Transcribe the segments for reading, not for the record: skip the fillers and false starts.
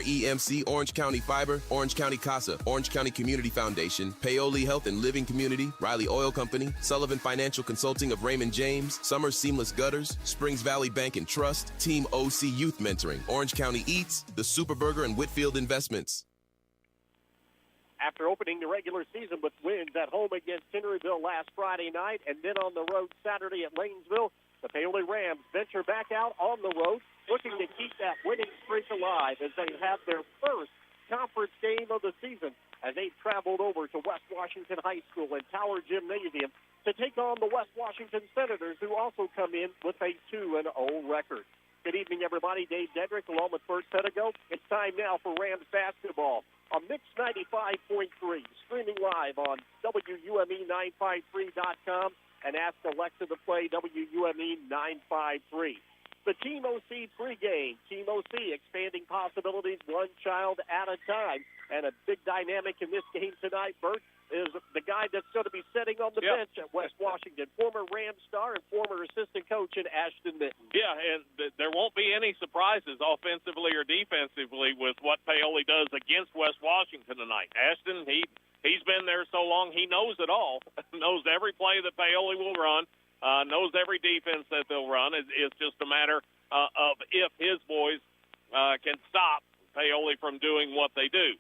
IEMC, Orange County Fiber, Orange County CASA, Orange County Community Foundation, Paoli Health and Living Community, Riley Oil Company, Sullivan Financial Consulting of Raymond James, Summers Seamless Gutters, Springs Valley Bank and Trust, Team OC Youth Mentoring, Orange County Eats, The Superburger, and Whitfield Investments. After opening the regular season with wins at home against Henryville last Friday night and then on the road Saturday at Lanesville, the Paoli Rams venture back out on the road, looking to keep that winning streak alive as they have their first conference game of the season as they traveled over to West Washington High School and Tower Gymnasium to take on the West Washington Senators, who also come in with a 2-0 record. Good evening, everybody. Dave Dedrick along with Bert Pedigo. It's time now for Rams basketball on Mix 95.3, streaming live on WUME953.com and ask Alexa to play WUME 953. The Team OC pregame. Team OC expanding possibilities one child at a time. And a big dynamic in this game tonight, Bert, is the guy that's going to be sitting on the bench at West Washington, former Rams star and former assistant coach in Ashton Mitten. Yeah, and there won't be any surprises offensively or defensively with what Paoli does against West Washington tonight. Ashton, he's been there so long, he knows it all, knows every play that Paoli will run, knows every defense that they'll run. It's just a matter of if his boys can stop Paoli from doing what they do.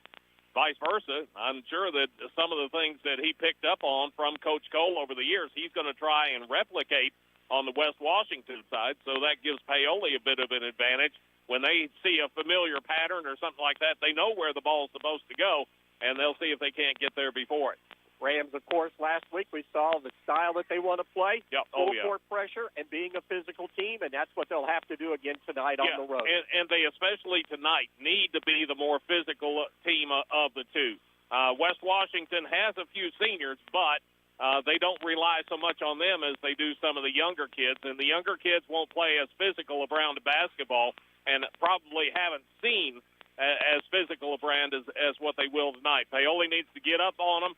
Vice versa, I'm sure that some of the things that he picked up on from Coach Cole over the years, he's going to try and replicate on the West Washington side, so that gives Paoli a bit of an advantage. When they see a familiar pattern or something like that, they know where the ball's supposed to go, and they'll see if they can't get there before it. Rams, of course, last week we saw the style that they want to play, full court pressure and being a physical team, and that's what they'll have to do again tonight on the road. And they especially tonight need to be the more physical team of the two. West Washington has a few seniors, but they don't rely so much on them as they do some of the younger kids, and the younger kids won't play as physical a brand of basketball and probably haven't seen as physical a brand as what they will tonight. Paoli needs to get up on them,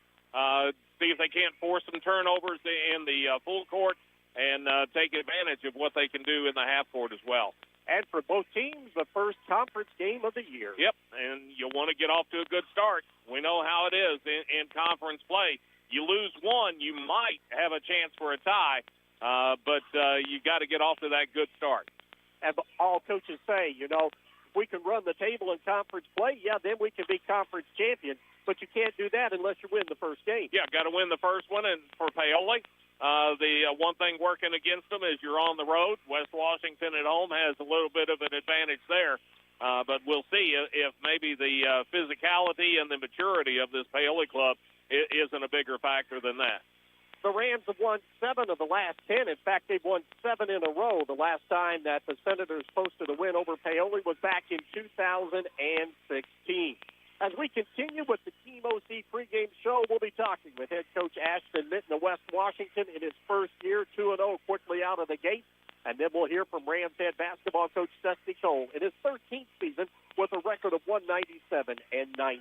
see if they can't force some turnovers in the full court, and take advantage of what they can do in the half court as well. And for both teams, the first conference game of the year. Yep, and you'll want to get off to a good start. We know how it is in conference play. You lose one, you might have a chance for a tie, but you got to get off to that good start. As all coaches say, if we can run the table in conference play, then we can be conference champions. But you can't do that unless you win the first game. Yeah, got to win the first one. And for Paoli, the one thing working against them is you're on the road. West Washington at home has a little bit of an advantage there. But we'll see if maybe the physicality and the maturity of this Paoli club isn't a bigger factor than that. The Rams have won 7 of the last 10. In fact, they've won 7 in a row. The last time that the Senators posted a win over Paoli was back in 2016. As we continue with the Team OC pregame show, we'll be talking with head coach Ashton Mitten of West Washington in his first year, 2-0, quickly out of the gate. And then we'll hear from Rams head basketball coach Dusty Cole in his 13th season with a record of 197-90.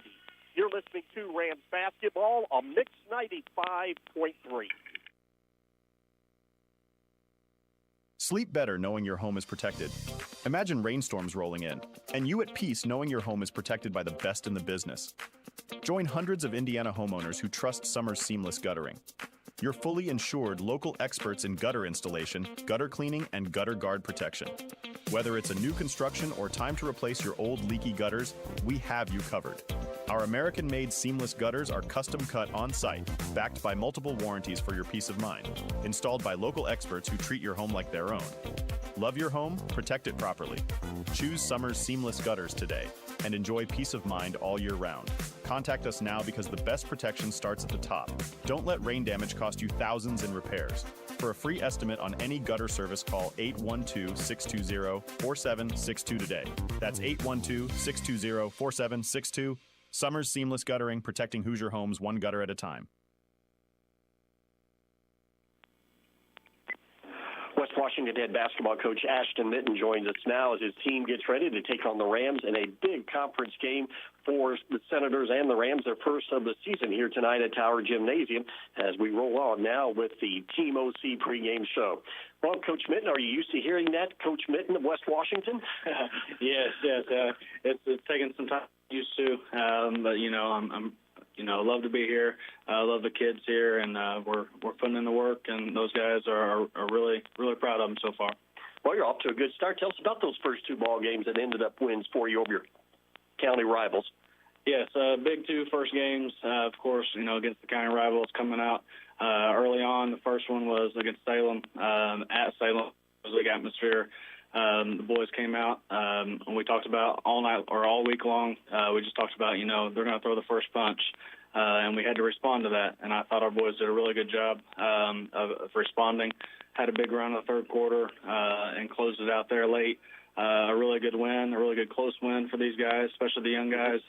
You're listening to Rams basketball on Mix 95.3. Sleep better knowing your home is protected. Imagine rainstorms rolling in, and you at peace knowing your home is protected by the best in the business. Join hundreds of Indiana homeowners who trust Summers Seamless Guttering. Your fully insured local experts in gutter installation, gutter cleaning, and gutter guard protection. Whether it's a new construction or time to replace your old leaky gutters, we have you covered. Our American-made seamless gutters are custom cut on-site, backed by multiple warranties for your peace of mind, installed by local experts who treat your home like their own. Love your home, protect it properly. Choose Summers Seamless Gutters today and enjoy peace of mind all year round. Contact us now because the best protection starts at the top. Don't let rain damage cost you thousands in repairs. For a free estimate on any gutter service, call 812-620-4762 today. That's 812-620-4762. Summers Seamless Guttering, protecting Hoosier homes one gutter at a time. West Washington head basketball coach Ashton Mitten joins us now as his team gets ready to take on the Rams in a big conference game for the Senators and the Rams, their first of the season here tonight at Tower Gymnasium, as we roll on now with the Team OC pregame show. Well, Coach Mitten, are you used to hearing that, Coach Mitten of West Washington? Yes. It's taken some time to get used to, but I'm love to be here. I love the kids here, and we're putting in the work, and those guys are really proud of them so far. Well, you're off to a good start. Tell us about those first two ball games that ended up wins for you over your county rivals. Yes, big two first games, of course, against the county rivals coming out early on. The first one was against Salem, at Salem. It was a big atmosphere. The boys came out, and we talked about all week long. We just talked about, they're going to throw the first punch, and we had to respond to that. And I thought our boys did a really good job of responding. Had a big run in the third quarter and closed it out there late. A really good win, a really good close win for these guys, especially the young guys,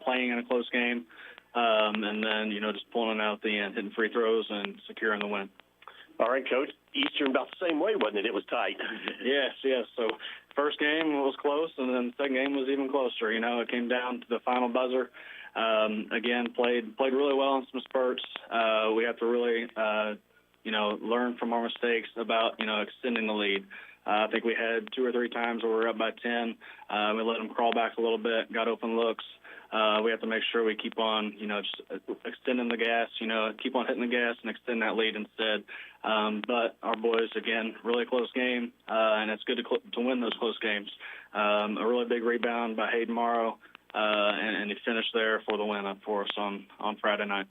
playing in a close game, and then, just pulling it out at the end, hitting free throws and securing the win. All right, Coach. Eastern about the same way, wasn't it? It was tight. Yes. So first game was close, and then the second game was even closer. It came down to the final buzzer. Again, played really well in some spurts. We have to really, learn from our mistakes about, extending the lead. I think we had 2 or 3 times where we were up by 10. We let them crawl back a little bit, got open looks. We have to make sure we keep on, just extending the gas, keep on hitting the gas and extend that lead instead. But our boys, again, really close game, and it's good to win those close games. A really big rebound by Hayden Morrow, and he finished there for the win for us on Friday night.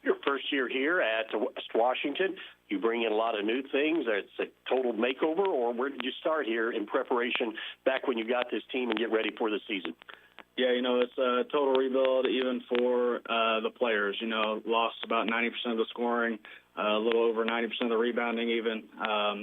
Your first year here at West Washington, you bring in a lot of new things. It's a total makeover, or where did you start here in preparation back when you got this team and get ready for the season? Yeah, it's a total rebuild even for the players. Lost about 90% of the scoring, a little over 90% of the rebounding even.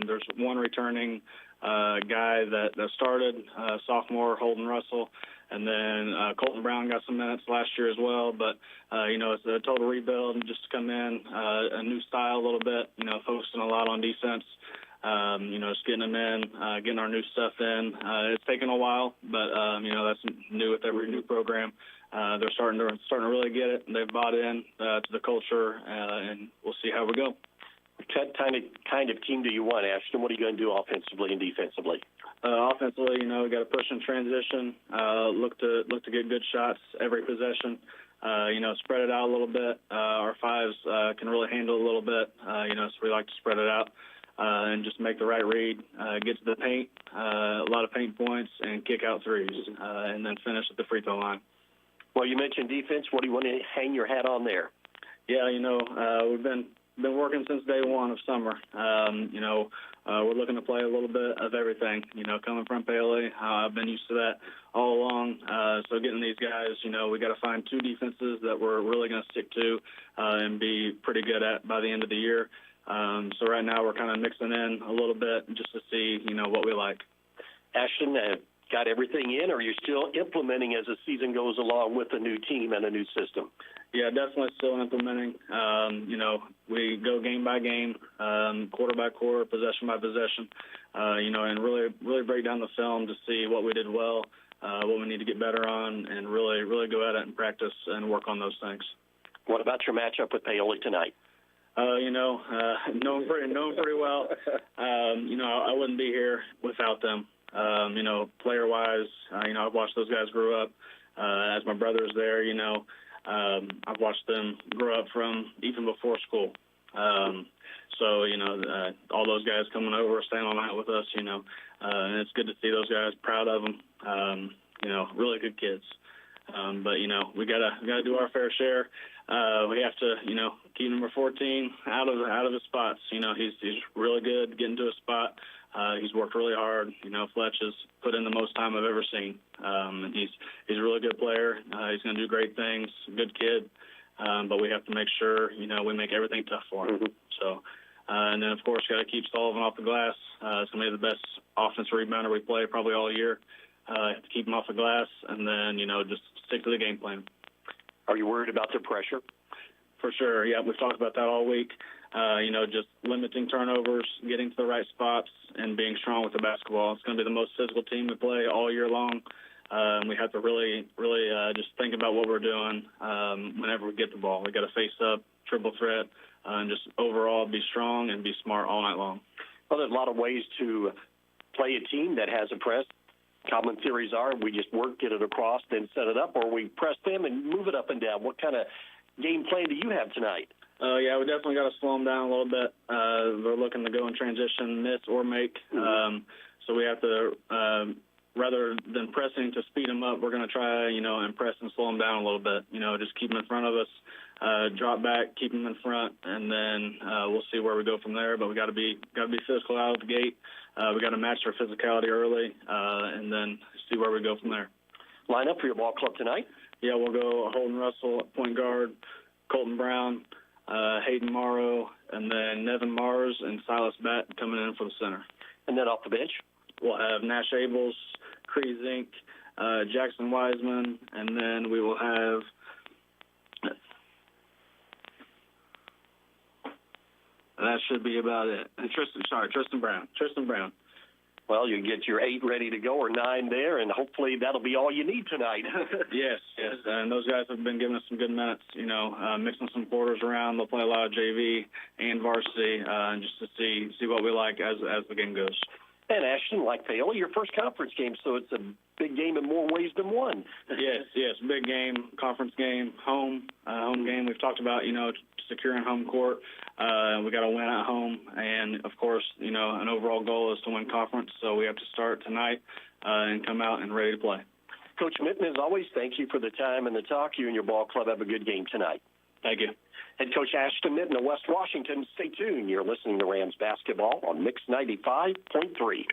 There's one returning guy that started, sophomore Holden Russell, and then Colton Brown got some minutes last year as well. But, it's a total rebuild and just to come in, a new style a little bit, focusing a lot on defense. Just getting them in, getting our new stuff in. It's taken a while, but, that's new with every new program. They're starting to really get it, and they've bought in to the culture, and we'll see how we go. What kind of team do you want, Ashton? What are you going to do offensively and defensively? Offensively, we got to push in transition, look to get good shots every possession. Spread it out a little bit. Our fives can really handle a little bit, so we like to spread it out. And just make the right read, get to the paint, a lot of paint points, and kick out threes, and then finish at the free throw line. Well, you mentioned defense. What do you want to hang your hat on there? Yeah, we've been working since day one of summer. We're looking to play a little bit of everything. Coming from Paoli, I've been used to that all along. So getting these guys, we got to find 2 defenses that we're really going to stick to and be pretty good at by the end of the year. So right now we're kind of mixing in a little bit just to see, what we like. Ashton, got everything in, or are you still implementing as the season goes along with a new team and a new system? Yeah, definitely still implementing. We go game by game, quarter by quarter, possession by possession, and really break down the film to see what we did well, what we need to get better on, and really go at it and practice and work on those things. What about your matchup with Paoli tonight? Known pretty well. I wouldn't be here without them. Player-wise, I've watched those guys grow up. As my brother's there, I've watched them grow up from even before school. All those guys coming over, staying all night with us, and it's good to see those guys, proud of them, really good kids. But we gotta do our fair share. We have to, keep number 14 out of his spots. He's really good getting to a spot. He's worked really hard. Fletch has put in the most time I've ever seen. And he's a really good player. He's going to do great things. Good kid. But we have to make sure, we make everything tough for him. Mm-hmm. So, and then of course, got to keep Sullivan off the glass. It's going to be the best offensive rebounder we play probably all year. Have to keep him off the glass, and then just stick to the game plan. Are you worried about their pressure? For sure, yeah, we've talked about that all week. Just limiting turnovers, getting to the right spots, and being strong with the basketball. It's going to be the most physical team we play all year long. We have to really just think about what we're doing whenever we get the ball. We got to face up, triple threat, and just overall be strong and be smart all night long. Well, there's a lot of ways to play a team that has a press. Common theories are we just get it across, then set it up, or we press them and move it up and down. What kind of game plan do you have tonight? Yeah, we definitely got to slow them down a little bit. They're looking to go in transition, miss or make. So we have to, rather than pressing to speed them up, we're going to try, and press and slow them down a little bit. Just keep them in front of us, drop back, keep them in front, and then we'll see where we go from there. But we got to be physical out of the gate. We got to match our physicality early, and then see where we go from there. Line up for your ball club tonight? Yeah, we'll go Holden Russell at point guard, Colton Brown, Hayden Morrow, and then Nevin Mars and Silas Batt coming in for the center. And then off the bench? We'll have Nash Abels, Cree Zink, Jackson Wiseman, and then we will have that should be about it. And Tristan Brown. Well, you get your 8 ready to go or 9 there, and hopefully that'll be all you need tonight. Yes. And those guys have been giving us some good minutes, mixing some quarters around. They'll play a lot of JV and varsity just to see what we like as the game goes. And Ashton, like Paoli, your first conference game, so it's a big game in more ways than one. Yes, big game, conference game, home game. We've talked about, securing home court. We got to win at home, and of course, an overall goal is to win conference. So we have to start tonight and come out and ready to play. Coach Mitten, as always, thank you for the time and the talk. You and your ball club have a good game tonight. Thank you. Head coach Ashton Mitten of West Washington. Stay tuned. You're listening to Rams basketball on Mix 95.3.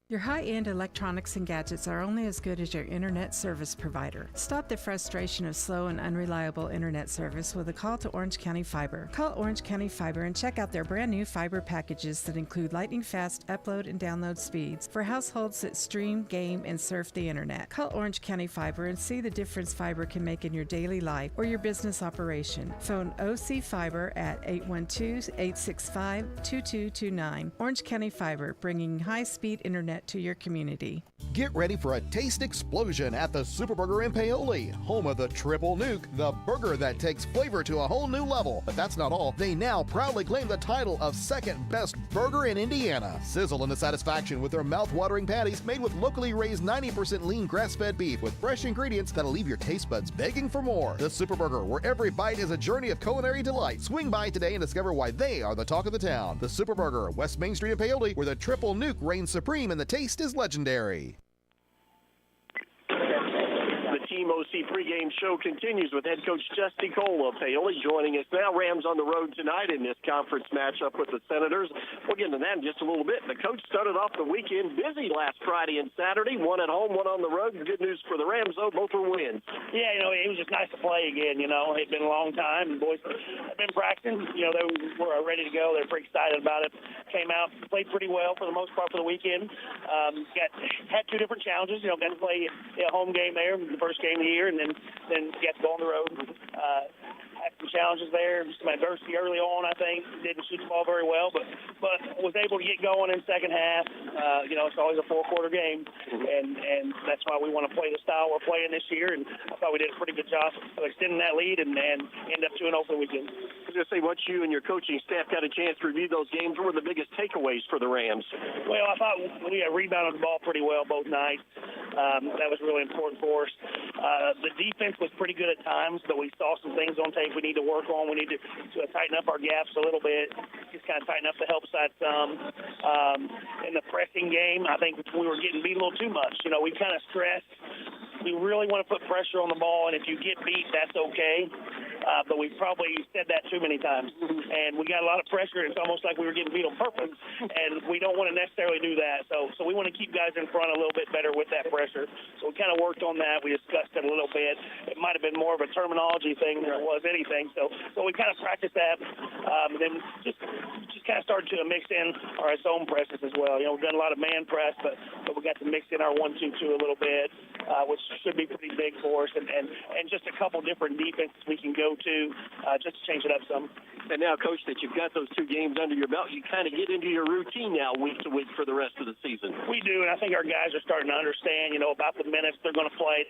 Your high-end electronics and gadgets are only as good as your internet service provider. Stop the frustration of slow and unreliable internet service with a call to Orange County Fiber. Call Orange County Fiber and check out their brand new fiber packages that include lightning-fast upload and download speeds for households that stream, game, and surf the internet. Call Orange County Fiber and see the difference fiber can make in your daily life or your business operation. Phone OC Fiber at 812-865-2229. Orange County Fiber, bringing high-speed internet to your community. Get ready for a taste explosion at the Super Burger in Paoli, home of the Triple Nuke, the burger that takes flavor to a whole new level. But that's not all. They now proudly claim the title of second best burger in Indiana. Sizzle into satisfaction with their mouth-watering patties made with locally raised 90% lean grass-fed beef with fresh ingredients that'll leave your taste buds begging for more. The Super Burger, where every bite is a journey of culinary delight. Swing by today and discover why they are the talk of the town. The Super Burger, West Main Street in Paoli, where the Triple Nuke reigns supreme and the taste is legendary. The Team OC pregame show continues with head coach Justy Cole of Paoli joining us now. Rams on the road tonight in this conference matchup with the Senators. We'll get into that in just a little bit. The coach started off the weekend busy last Friday and Saturday. One at home, one on the road. Good news for the Rams, though. Both were wins. Yeah, it was just nice to play again. It's been a long time. The boys have been practicing. They were ready to go. They're pretty excited about it. Came out, played pretty well for the most part for the weekend. Had 2 different challenges. Got to play a home game there, the first game of the year, and then get to go on the road. Had some challenges there, some adversity early on. I think didn't shoot the ball very well, but was able to get going in the second half. It's always a 4-quarter game, and that's why we want to play the style we're playing this year. And I thought we did a pretty good job of extending that lead and end up 2-0 for the weekend. I was going to say, once you and your coaching staff got a chance to review those games, what were the biggest takeaways for the Rams? Well, I thought we rebounded the ball pretty well both nights. That was really important for us. The defense was pretty good at times, but we saw some things on tape we need to work on. We need to tighten up our gaps a little bit, just kind of tighten up the help side some. In the pressing game, I think we were getting beat a little too much. We kind of stressed. We really want to put pressure on the ball, and if you get beat, that's okay. But we probably said that too many times. And we got a lot of pressure. It's almost like we were getting beat on purpose, and we don't want to necessarily do that. So we want to keep guys in front a little bit better with that pressure. So we kind of worked on that. We discussed it a little bit. It might have been more of a terminology thing than it was anything. So we kind of practiced that. Then just kind of started to mix in our zone presses as well. We've done a lot of man press, but we got to mix in our 1-2-2 a little bit, which should be be pretty big for us, and just a couple different defenses we can go to just to change it up some. And now, Coach, that you've got those 2 games under your belt, you kind of get into your routine now week to week for the rest of the season. We do, and I think our guys are starting to understand, about the minutes they're going to play.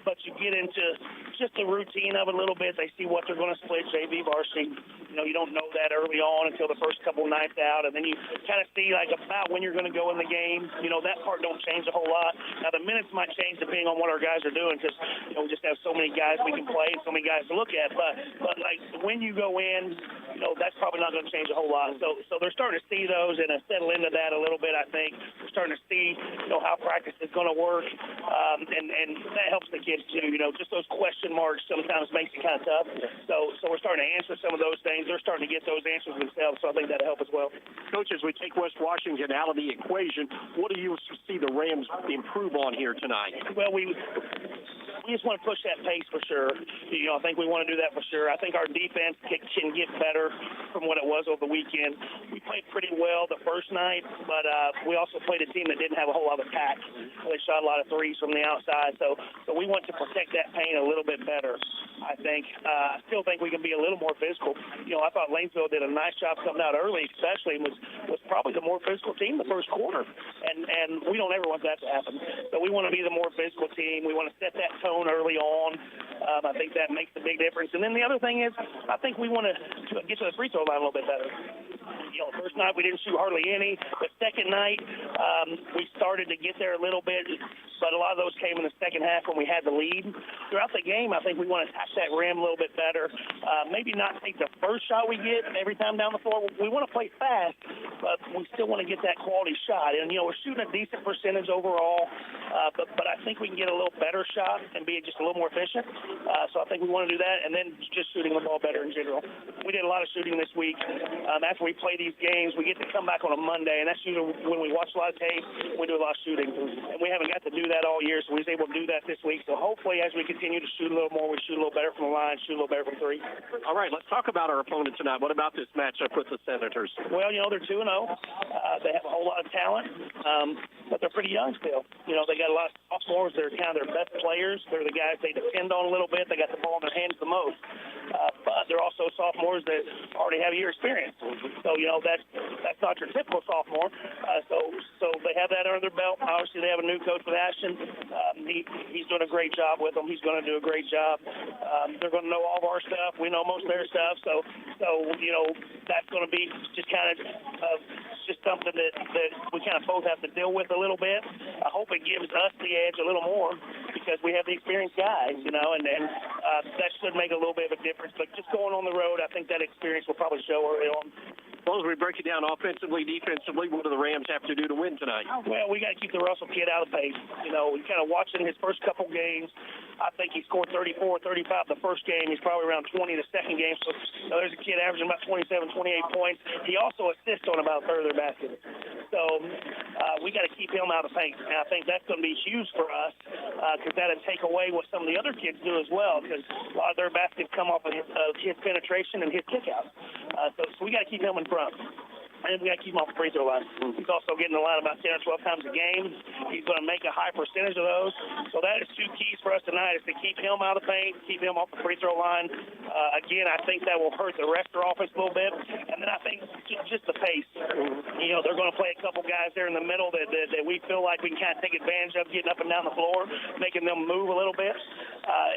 But you get into just the routine of it a little bit. They see what they're going to split, JV, varsity. You don't know that early on until the first couple nights out, and then you kind of see about when you're going to go in the game. That part don't change a whole lot. Now the minutes might change depending on what our guys are doing, because we just have so many guys we can play, so many guys to look at. But like when you go in, that's probably not going to change a whole lot. So they're starting to see those and settle into that a little bit. I think they're starting to see how practice is going to work, and that helps the kids too. Just those question marks sometimes makes it kind of tough. So we're starting to answer some of those things. They're starting to get those answers themselves. So I think that'll help as well. Coach, as we take West Washington out of the equation, what do you see the Rams improve on here tonight? Well, we just want to push that pace for sure. I think we want to do that for sure. I think our defense can get better from what it was over the weekend. We played pretty well the first night, but we also played a team that didn't have a whole lot of attack. They shot a lot of threes from the outside, so we want to protect that paint a little bit better, I think. I still think we can be a little more physical. I thought Lanesville did a nice job coming out early, especially, and was probably the more physical team the first quarter, and we don't ever want that to happen. So we want to be the more physical team. We want to set that tone early on. I think that makes a big difference. And then the other thing is, I think we want to get to the free throw line a little bit better. First night we didn't shoot hardly any. The second night we started to get there a little bit, but a lot of those came in the second half when we had the lead. Throughout the game, I think we want to attack that rim a little bit better. Maybe not take the first shot we get every time down the floor. We want to play fast, but we still want to get that quality shot. And, we're shooting a decent percentage overall, but I think we can get a little better shot and be just a little more efficient. So I think we want to do that, and then just shooting the ball better in general. We did a lot of shooting this week. After we play these games, we get to come back on a Monday, and that's usually when we watch a lot of tape, we do a lot of shooting. And we haven't got to do that all year, so we was able to do that this week. So hopefully as we continue to shoot a little more, we shoot a little better from the line, shoot a little better from three. All right, let's talk about our opponent tonight. What about this matchup with the Senators? Well, they're 2-0. They have a whole lot of talent, but they're pretty young still. They got a lot of sophomores. They're kind of their best players. They're the guys they depend on a little bit. They got the ball in their hands the most. But they're also sophomores that already have a year experience. So, that's not your typical sophomore. So they have that under their belt. Obviously, they have a new coach with Ashton. He's doing a great job with them. He's going to do a great job. They're going to know all of our stuff. We know most of their stuff. So that's going to be just kind of just something that we kind of both have to deal with a little bit. I hope it gives us the edge a little more because we have the experienced guys, and that should make a little bit of a difference. But just going on the road, I think that experience will probably show early on. Well, as we break it down offensively, defensively, what do the Rams have to do to win tonight? Well, we got to keep the Russell kid out of the pace. We kind of watching his first couple games. I think he scored 34, 35 the first game. He's probably around 20 the second game. So there's a kid averaging about 27, 28 points. He also assists on about a third of their baskets. So we got to keep him out of the paint. And I think that's going to be huge for us because that'll take away what some of the other kids do as well because a lot of their baskets come off of his penetration and his kickouts. So we got to keep him in front. And we got to keep him off the free throw line. He's also getting the line about 10 or 12 times a game. He's going to make a high percentage of those. So that is 2 keys for us tonight is to keep him out of the paint, keep him off the free throw line. Again, I think that will hurt the rest of their offense a little bit. And then I think just the pace. They're going to play a couple guys there in the middle that we feel like we can kind of take advantage of getting up and down the floor, making them move a little bit.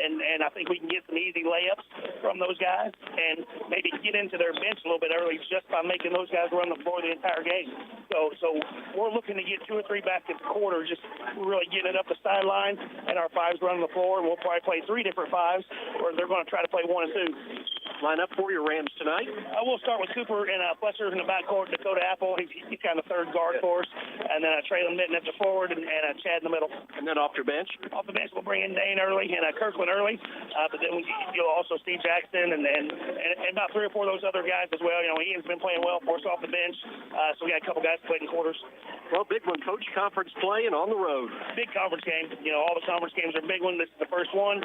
And I think we can get some easy layups from those guys and maybe get into their bench a little bit early just by making those guys run the floor the entire game. So we're looking to get 2 or 3 baskets a quarter, just really getting it up the sideline, and our 5s running the floor. And we'll probably play 3 different 5s, or they're going to try to play 1 and 2. Line up for your Rams tonight. We'll start with Cooper and Fletcher in the backcourt, Dakota Apple. He's kind of third guard for us. And then Traylon Mitten at the forward and Chad in the middle. And then off your bench? Off the bench, we'll bring in Dane early and Kirkland early. But then you'll also see Jackson and about 3 or 4 of those other guys as well. Ian's been playing well for us off the bench. So we got a couple guys playing quarters. Well, big one, Coach. Conference play and on the road. Big conference game. All the conference games are big one. This is the first one.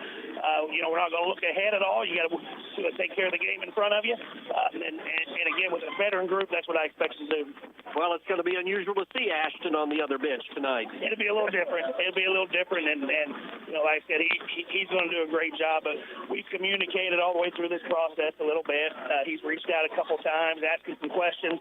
We're not going to look ahead at all. You got to take care care of the game in front of you. And again, with a veteran group, that's what I expect them to do. Well, it's going to be unusual to see Ashton on the other bench tonight. It'll be a little different. And like I said, he's going to do a great job. But we've communicated all the way through this process a little bit. He's reached out a couple times, asking some questions.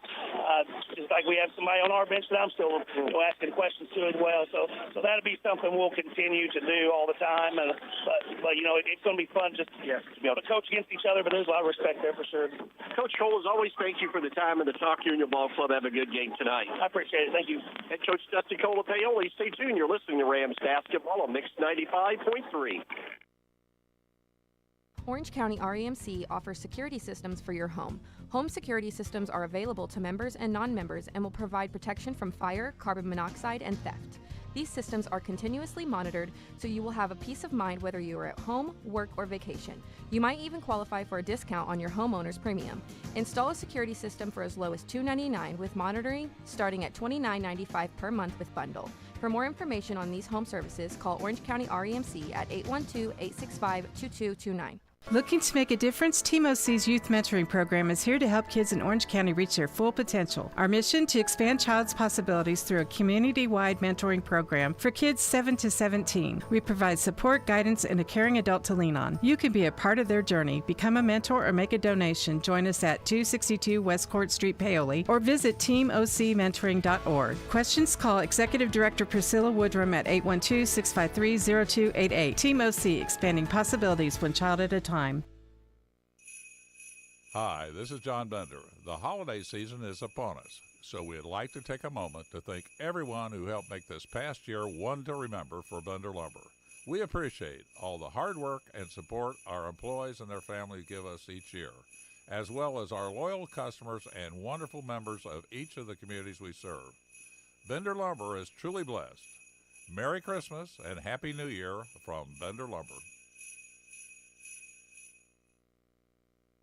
Just like we have somebody on our bench that I'm still asking questions to as well. So that'll be something we'll continue to do all the time. But it's going to be fun just to be able to coach against each other. But there's a lot of respect there for sure. Coach Cole, as always, thank you for the time and the Talk Union Ball Club. Have a good game tonight. I appreciate it. Thank you. Head Coach Dusty Cole of Paoli. Stay tuned. You're listening to Rams basketball on Mix 95.3. Orange County REMC offers security systems for your home. Home security systems are available to members and non-members and will provide protection from fire, carbon monoxide, and theft. These systems are continuously monitored, so you will have a peace of mind whether you are at home, work, or vacation. You might even qualify for a discount on your homeowner's premium. Install a security system for as low as $299 with monitoring, starting at $29.95 per month with bundle. For more information on these home services, call Orange County REMC at 812-865-2229. Looking to make a difference? Team OC's Youth Mentoring Program is here to help kids in Orange County reach their full potential. Our mission to expand child's possibilities through a community-wide mentoring program for kids 7 to 17. We provide support, guidance, and a caring adult to lean on. You can be a part of their journey. Become a mentor or make a donation. Join us at 262 West Court Street, Paoli, or visit teamocmentoring.org. Questions? Call Executive Director Priscilla Woodrum at 812-653-0288. Team OC, expanding possibilities one child at a time. Hi, this is John Bender. The holiday season is upon us, so we'd like to take a moment to thank everyone who helped make this past year one to remember for Bender Lumber. We appreciate all the hard work and support our employees and their families give us each year, as well as our loyal customers and wonderful members of each of the communities we serve. Bender Lumber is truly blessed. Merry Christmas and Happy New Year from Bender Lumber.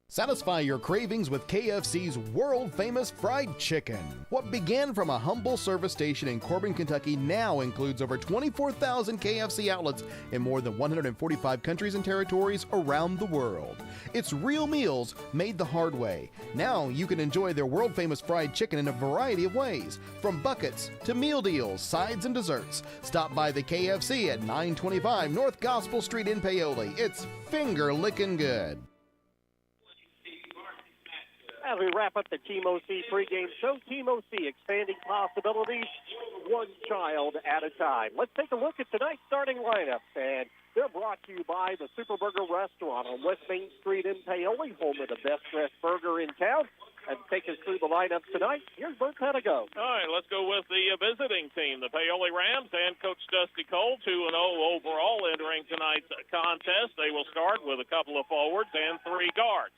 Satisfy your cravings with KFC's world-famous fried chicken. What began from a humble service station in Corbin, Kentucky now includes over 24,000 KFC outlets in more than 145 countries and territories around the world. It's real meals made the hard way. Now you can enjoy their world-famous fried chicken in a variety of ways, from buckets to meal deals, sides, and desserts. Stop by the KFC at 925 North Gospel Street in Paoli. It's finger-licking good. As we wrap up the Team OC pregame show, Team OC expanding possibilities one child at a time. Let's take a look at tonight's starting lineup, and they're brought to you by the Super Burger Restaurant on West Main Street in Paoli, home of the best-dressed burger in town. And take us through the lineup tonight, here's Bert Pedigo. All right, let's go with the visiting team, the Paoli Rams and Coach Dusty Cole, 2-0 overall entering tonight's contest. They will start with a couple of forwards and 3 guards.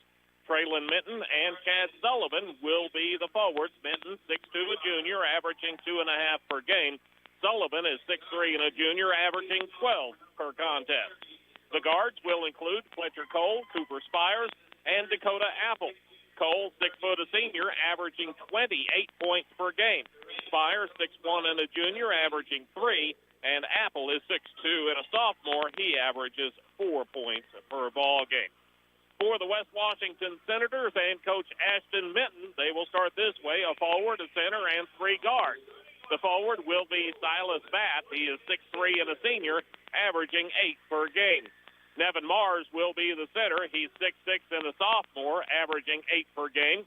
Traylon Minton and Chad Sullivan will be the forwards. Minton, 6'2", a junior, averaging 2.5 per game. Sullivan is 6'3" and a junior, averaging 12 per contest. The guards will include Fletcher Cole, Cooper Spires, and Dakota Apple. Cole, 6 foot, a senior, averaging 28 points per game. Spires, 6'1" and a junior, averaging 3. And Apple is 6'2" and a sophomore. He averages 4 points per ball game. For the West Washington Senators and Coach Ashton Minton, they will start this way, a forward, a center, and 3 guards. The forward will be Silas Batt. He is 6'3" and a senior, averaging 8 per game. Nevin Mars will be the center. He's 6'6" and a sophomore, averaging 8 per game.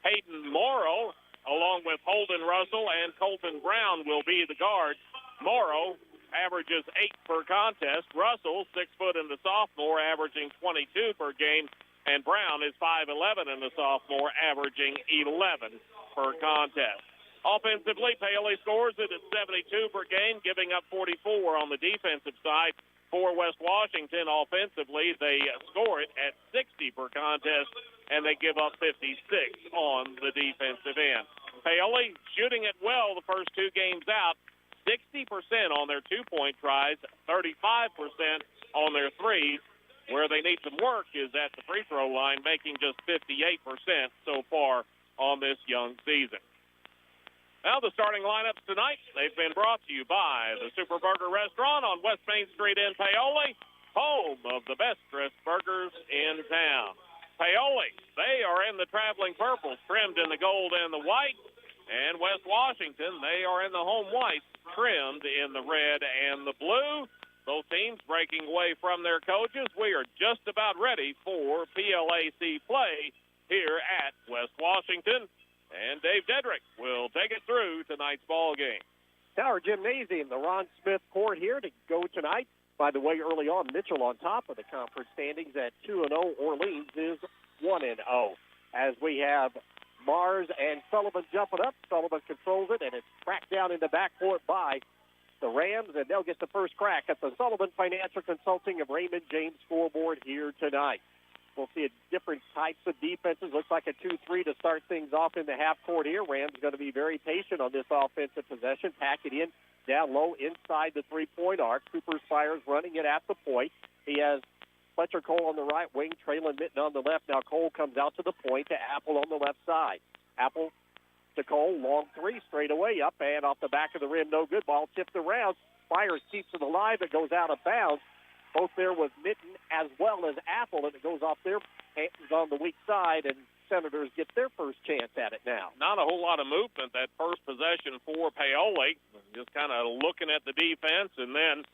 Hayden Morrow, along with Holden Russell and Colton Brown, will be the guards. Morrow averages 8 per contest. Russell, 6 foot and a sophomore, averaging 22 per game. And Brown is 5'11" and a sophomore, averaging 11 per contest. Offensively, Paoli scores it at 72 per game, giving up 44 on the defensive side. For West Washington, offensively, they score it at 60 per contest, and they give up 56 on the defensive end. Paoli shooting it well the first 2 games out, 60% on their 2-point tries, 35% on their threes. Where they need some work is at the free throw line, making just 58% so far on this young season. Now the starting lineups tonight, they've been brought to you by the Super Burger Restaurant on West Main Street in Paoli, home of the best-dressed burgers in town. Paoli, they are in the traveling purples, trimmed in the gold and the white. And West Washington, they are in the home white, trimmed in the red and the blue. Both teams breaking away from their coaches. We are just about ready for PLAC play here at West Washington. And Dave Dedrick will take it through tonight's ball game. Tower Gymnasium, the Ron Smith Court here to go tonight. By the way, early on, Mitchell on top of the conference standings at 2-0. Orleans is 1-0. As we have Mars and Sullivan jumping up, Sullivan controls it, and it's cracked down in the backcourt by the Rams, and they'll get the first crack at the Sullivan Financial Consulting of Raymond James scoreboard here tonight. We'll see different types of defenses. Looks like a 2-3 to start things off in the half court here. Rams going to be very patient on this offensive possession. Pack it in down low inside the three-point arc. Cooper Spires running it at the point. He has Fletcher Cole on the right wing, Traylon Mitten on the left. Now Cole comes out to the point to Apple on the left side. Apple to Cole, long three, straight away up and off the back of the rim. No good. Ball tipped around. Spires keeps it alive. It goes out of bounds. Both there was Mitten as well as Apple, and it goes off their hands on the weak side, and Senators get their first chance at it now. Not a whole lot of movement that first possession for Paoli. Just kind of looking at the defense, and then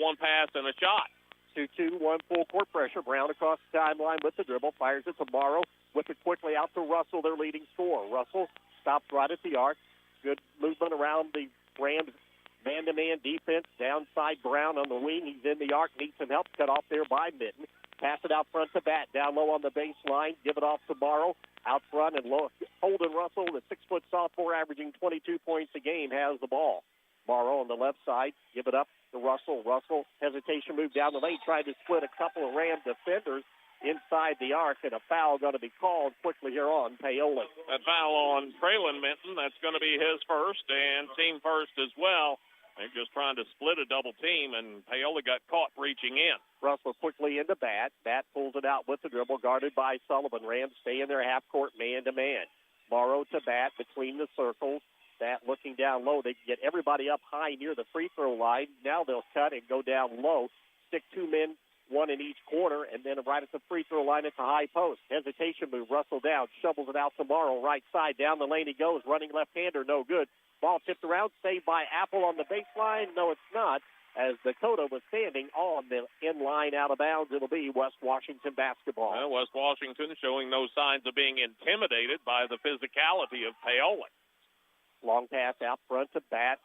one pass and a shot. 2-2, one full court pressure. Brown across the timeline with the dribble, fires it to Morrow, whip it quickly out to Russell, their leading scorer. Russell stops right at the arc. Good movement around the Rams' man-to-man defense. Downside Brown on the wing. He's in the arc, needs some help. Cut off there by Mitten. Pass it out front to Bat. Down low on the baseline. Give it off to Morrow. Out front and low. Holden Russell, the 6-foot sophomore averaging 22 points a game, has the ball. Morrow on the left side. Give it up to Russell. Russell, hesitation move down the lane. Tried to split a couple of Ram defenders inside the arc, and a foul going to be called quickly here on Paoli. That foul on Traylon Minton, that's going to be his first and team first as well. They're just trying to split a double team, and Paoli got caught reaching in. Russell quickly into Bat. Bat pulls it out with the dribble, guarded by Sullivan. Rams stay in their half-court man-to-man. Morrow to Bat between the circles. Bat looking down low. They can get everybody up high near the free throw line. Now they'll cut and go down low. Stick two men, one in each corner, and then right at the free throw line at the high post. Hesitation move. Russell down. Shovels it out to Morrow. Right side. Down the lane he goes. Running left-hander. No good. Ball tipped around, saved by Apple on the baseline. No, it's not, as Dakota was standing on the in-line out of bounds. It'll be West Washington basketball. Well, West Washington showing no signs of being intimidated by the physicality of Paoli. Long pass out front to Bat.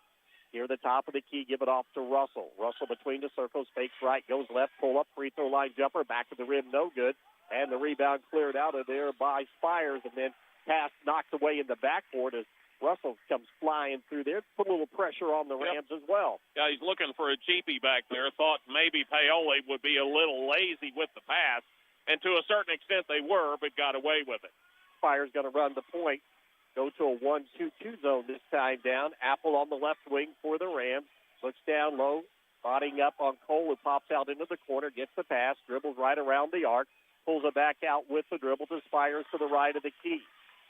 Near the top of the key, give it off to Russell. Russell between the circles, fakes right, goes left, pull up, free throw line jumper, back of the rim, no good. And the rebound cleared out of there by Spires, and then pass knocked away in the backboard as Russell comes flying through there. Put a little pressure on the Rams as well. Yeah, he's looking for a cheapie back there. Thought maybe Paoli would be a little lazy with the pass, and to a certain extent they were, but got away with it. Spires going to run the point. Go to a 1-2-2 zone this time down. Apple on the left wing for the Rams. Looks down low, bodying up on Cole, who pops out into the corner, gets the pass, dribbles right around the arc, pulls it back out with the dribble to Spires to the right of the key.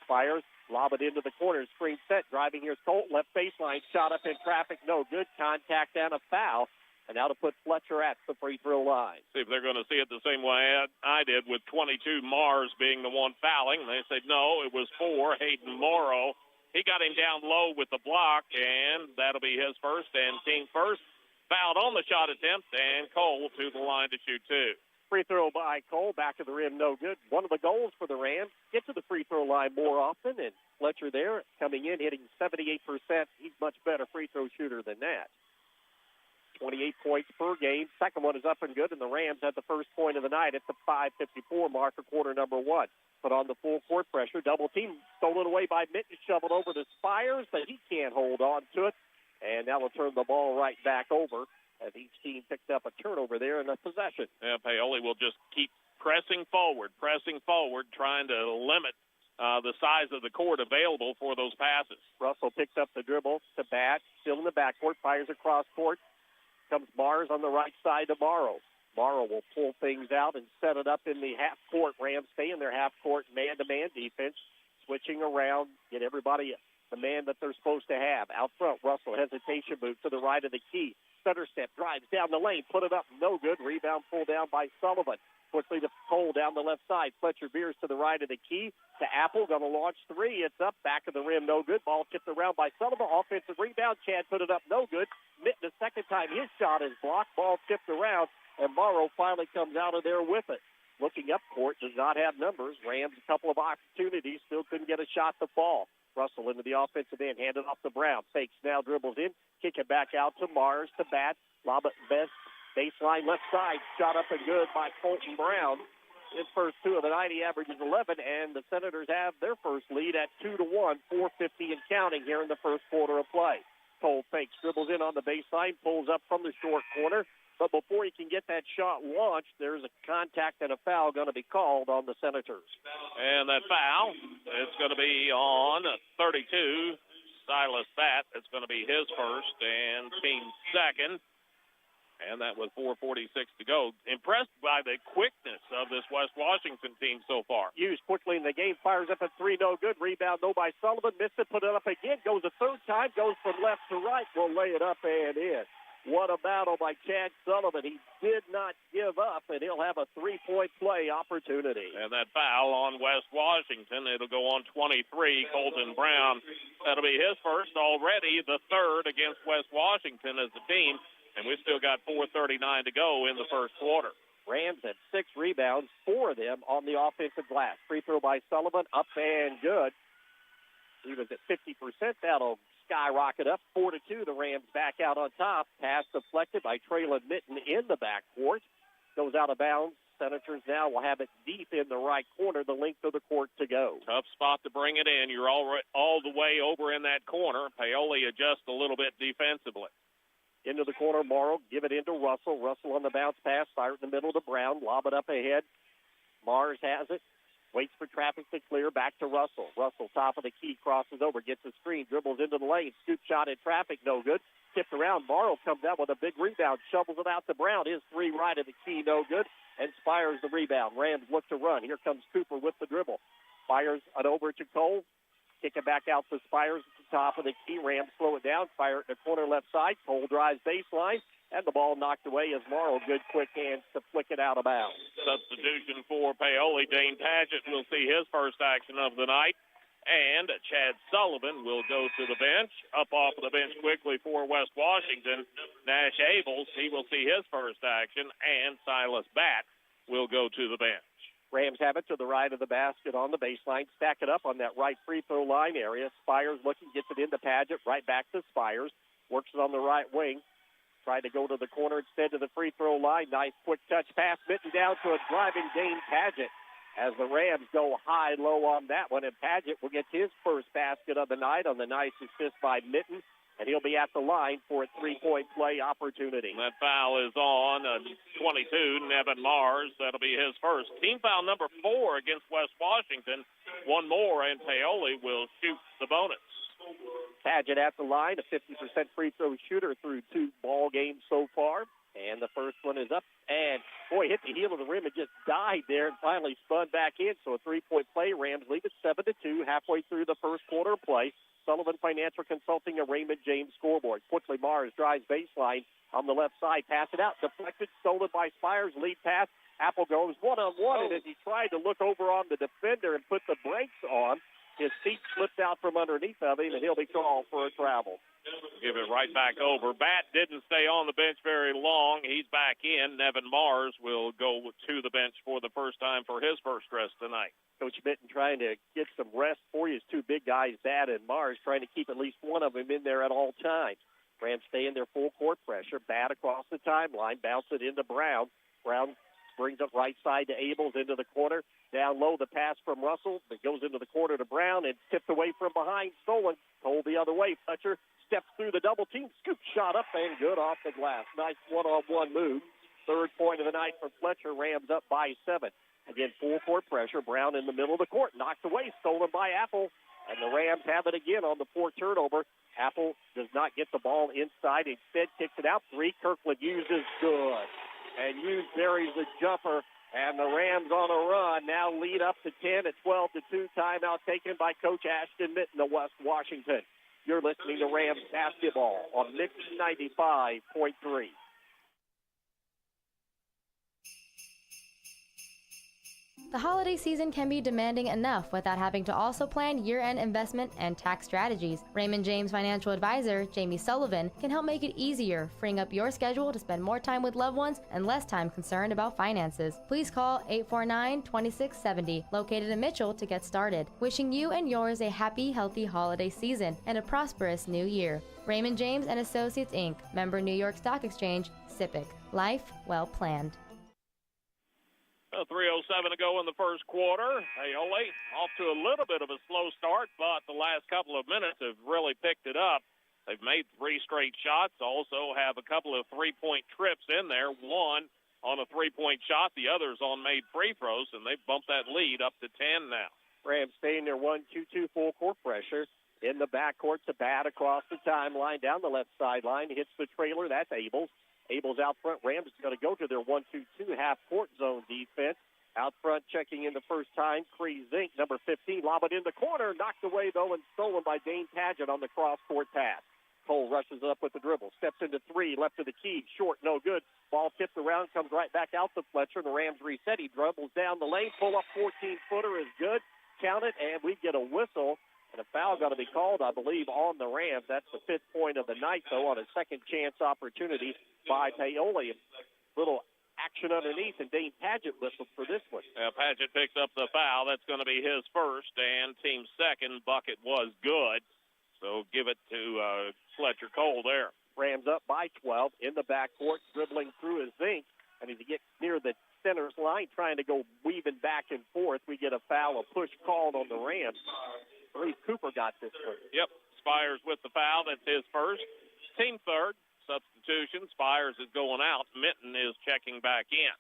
Spires lob it into the corner, screen set, driving here's Colt, left baseline, shot up in traffic, no good, contact and a foul. And now to put Fletcher at the free throw line. See if they're going to see it the same way I did with 22 Mars being the one fouling. They said, no, it was 4, Hayden Morrow. He got him down low with the block, and that'll be his first and team first. Fouled on the shot attempt, and Cole to the line to shoot two. Free throw by Cole, back of the rim, no good. One of the goals for the Rams, get to the free throw line more often, and Fletcher there coming in, hitting 78%. He's much better free throw shooter than that. 28 points per game. Second one is up and good, and the Rams had the first point of the night at the 5:54 mark of quarter number one. Put on the full court pressure. Double team stolen away by Mitten, shoveled over to Spires, but he can't hold on to it. And that will turn the ball right back over as each team picked up a turnover there in the possession. Yeah, Paoli will just keep pressing forward, trying to limit the size of the court available for those passes. Russell picks up the dribble to Bat, still in the backcourt, fires across court. Comes Mars on the right side to Morrow. Morrow will pull things out and set it up in the half court. Rams stay in their half court man-to-man defense, switching around, get everybody the man that they're supposed to have. Out front, Russell, hesitation move to the right of the key. Stutter step, drives down the lane, put it up, no good. Rebound pulled down by Sullivan. quickly to Cole down the left side. Fletcher veers to the right of the key to Apple. Going to launch three. It's up. Back of the rim. No good. Ball tipped around by Sullivan. Offensive rebound. Chad put it up. No good. Mitten the second time. His shot is blocked. Ball tipped around. And Morrow finally comes out of there with it. Looking up court. Does not have numbers. Rams a couple of opportunities. Still couldn't get a shot to fall. Russell into the offensive end. Handed off to Brown. Fakes now. Dribbles in. Kick it back out to Mars to Bat. Lob it best. Baseline left side, shot up and good by Colton Brown. His first two of the night, he averages 11, and the Senators have their first lead at 2-1, 4:50 and counting here in the first quarter of play. Cole fakes, dribbles in on the baseline, pulls up from the short corner, but before he can get that shot launched, there's a contact and a foul going to be called on the Senators. And that foul is going to be on 32, Silas Bat. It's going to be his first and team's second. And that was 4:46 to go. Impressed by the quickness of this West Washington team so far. Hughes quickly in the game, fires up at three, no good. Rebound, no by Sullivan. Missed it, put it up again. Goes a third time, goes from left to right. Will lay it up and in. What a battle by Chad Sullivan. He did not give up, and he'll have a three-point play opportunity. And that foul on West Washington, it'll go on 23, Colton Brown. That'll be his first already, the third against West Washington as a team. And we've still got 4:39 to go in the first quarter. Rams had 6 rebounds, 4 of them on the offensive glass. Free throw by Sullivan, up and good. He was at 50%. That'll skyrocket up 4-2. The Rams back out on top. Pass deflected by Traylon Mitten in the backcourt. Goes out of bounds. Senators now will have it deep in the right corner, the length of the court to go. Tough spot to bring it in. You're all the way over in that corner. Paoli adjusts a little bit defensively. Into the corner, Morrow, give it into Russell. Russell on the bounce pass, fire it in the middle to Brown, lob it up ahead. Mars has it, waits for traffic to clear, back to Russell. Russell, top of the key, crosses over, gets a screen, dribbles into the lane, scoop shot in traffic, no good. Tipped around, Morrow comes out with a big rebound, shovels it out to Brown. His three right of the key, no good, and Spires the rebound. Rams look to run. Here comes Cooper with the dribble. Fires it over to Cole. Kick it back out to Spires at the top of the key. Rams slow it down. Fire it in the corner left side. Cole drives baseline. And the ball knocked away as Morrow, good quick hands to flick it out of bounds. Substitution for Paoli. Dane Padgett will see his first action of the night. And Chad Sullivan will go to the bench. Up off of the bench quickly for West Washington. Nash Abels, he will see his first action. And Silas Bat will go to the bench. Rams have it to the right of the basket on the baseline. Stack it up on that right free throw line area. Spires looking, gets it into Padgett, right back to Spires. Works it on the right wing. Tried to go to the corner instead to the free throw line. Nice quick touch pass. Mitten down to a driving Dane Padgett as the Rams go high-low on that one. And Padgett will get his first basket of the night on the nice assist by Mitten. And he'll be at the line for a three-point play opportunity. And that foul is on 22, Nevin Mars. That'll be his first. Team foul number 4 against West Washington. One more, and Paoli will shoot the bonus. Padgett at the line, a 50% free throw shooter through 2 ball games so far. And the first one is up. And, boy, hit the heel of the rim and just died there and finally spun back in. So a three-point play. Rams lead it 7-2 halfway through the first quarter of play. Sullivan Financial Consulting, a Raymond James scoreboard. Quickly, Mars drives baseline on the left side. Pass it out. Deflected, stolen by Spires. Lead pass. Apple goes one-on-one, and as he tried to look over on the defender and put the brakes on, his feet slipped out from underneath of him, and he'll be called for a travel. Give it right back over. Bat didn't stay on the bench very long. He's back in. Nevin Mars will go to the bench for the first time for his first rest tonight. Coach Mitten trying to get some rest for you. His 2 big guys, Bat and Mars, trying to keep at least one of them in there at all times. Rams stay in their full court pressure. Bat across the timeline, bounce it into Brown. Brown brings it right side to Abels into the corner. Down low, the pass from Russell that goes into the corner to Brown and tipped away from behind. Stolen. Told the other way. Fletcher steps through the double team. Scoop shot up and good off the glass. Nice one-on-one move. Third point of the night for Fletcher. Rams up by 7. Again, full court pressure. Brown in the middle of the court. Knocked away. Stolen by Apple. And the Rams have it again on the 4th turnover. Apple does not get the ball inside. Instead, kicks it out. 3. Kirkland uses good. And Hughes buries the jumper. And the Rams on a run now lead up to 10 at 12-2. Timeout taken by Coach Ashton Mitten of West Washington. You're listening to Rams basketball on Mix 95.3. The holiday season can be demanding enough without having to also plan year-end investment and tax strategies. Raymond James financial advisor Jamie Sullivan can help make it easier, freeing up your schedule to spend more time with loved ones and less time concerned about finances. Please call 849-2670, located in Mitchell, to get started. Wishing you and yours a happy, healthy holiday season and a prosperous new year. Raymond James and Associates, Inc., member New York Stock Exchange, SIPC. Life well planned. 3:07 to go in the first quarter. Paoli off to a little bit of a slow start, but the last couple of minutes have really picked it up. They've made 3 straight shots, also have a couple of three-point trips in there, one on a three-point shot, the others on made free throws, and they've bumped that lead up to 10 now. Rams staying their 1-2-2 full court pressure. In the backcourt, Sabat across the timeline, down the left sideline, hits the trailer. That's Abels. Abels out front. Rams is going to go to their 1-2-2 half-court zone defense. Out front, checking in the first time, Cree Zink, number 15, lob it in the corner, knocked away, though, and stolen by Dane Paget on the cross-court pass. Cole rushes up with the dribble, steps into 3, left of the key, short, no good. Ball tipped around, comes right back out to Fletcher. The Rams reset. He dribbles down the lane, pull up 14-footer is good. Count it, and we get a whistle. And a foul going to be called, I believe, on the Rams. That's the 5th point of the night, though, on a second chance opportunity by Paoli. Little action underneath, and Dane Paget whistled for this one. Paget picks up the foul. That's going to be his first, and team second. Bucket was good. So give it to Fletcher Cole there. Rams up by 12 in the backcourt, dribbling through his Zink. And as he gets near the center's line, trying to go weaving back and forth, we get a foul, a push called on the Rams. I believe Cooper got this one. Yep, Spires with the foul. That's his first. Team third. Substitution. Spires is going out. Minton is checking back in.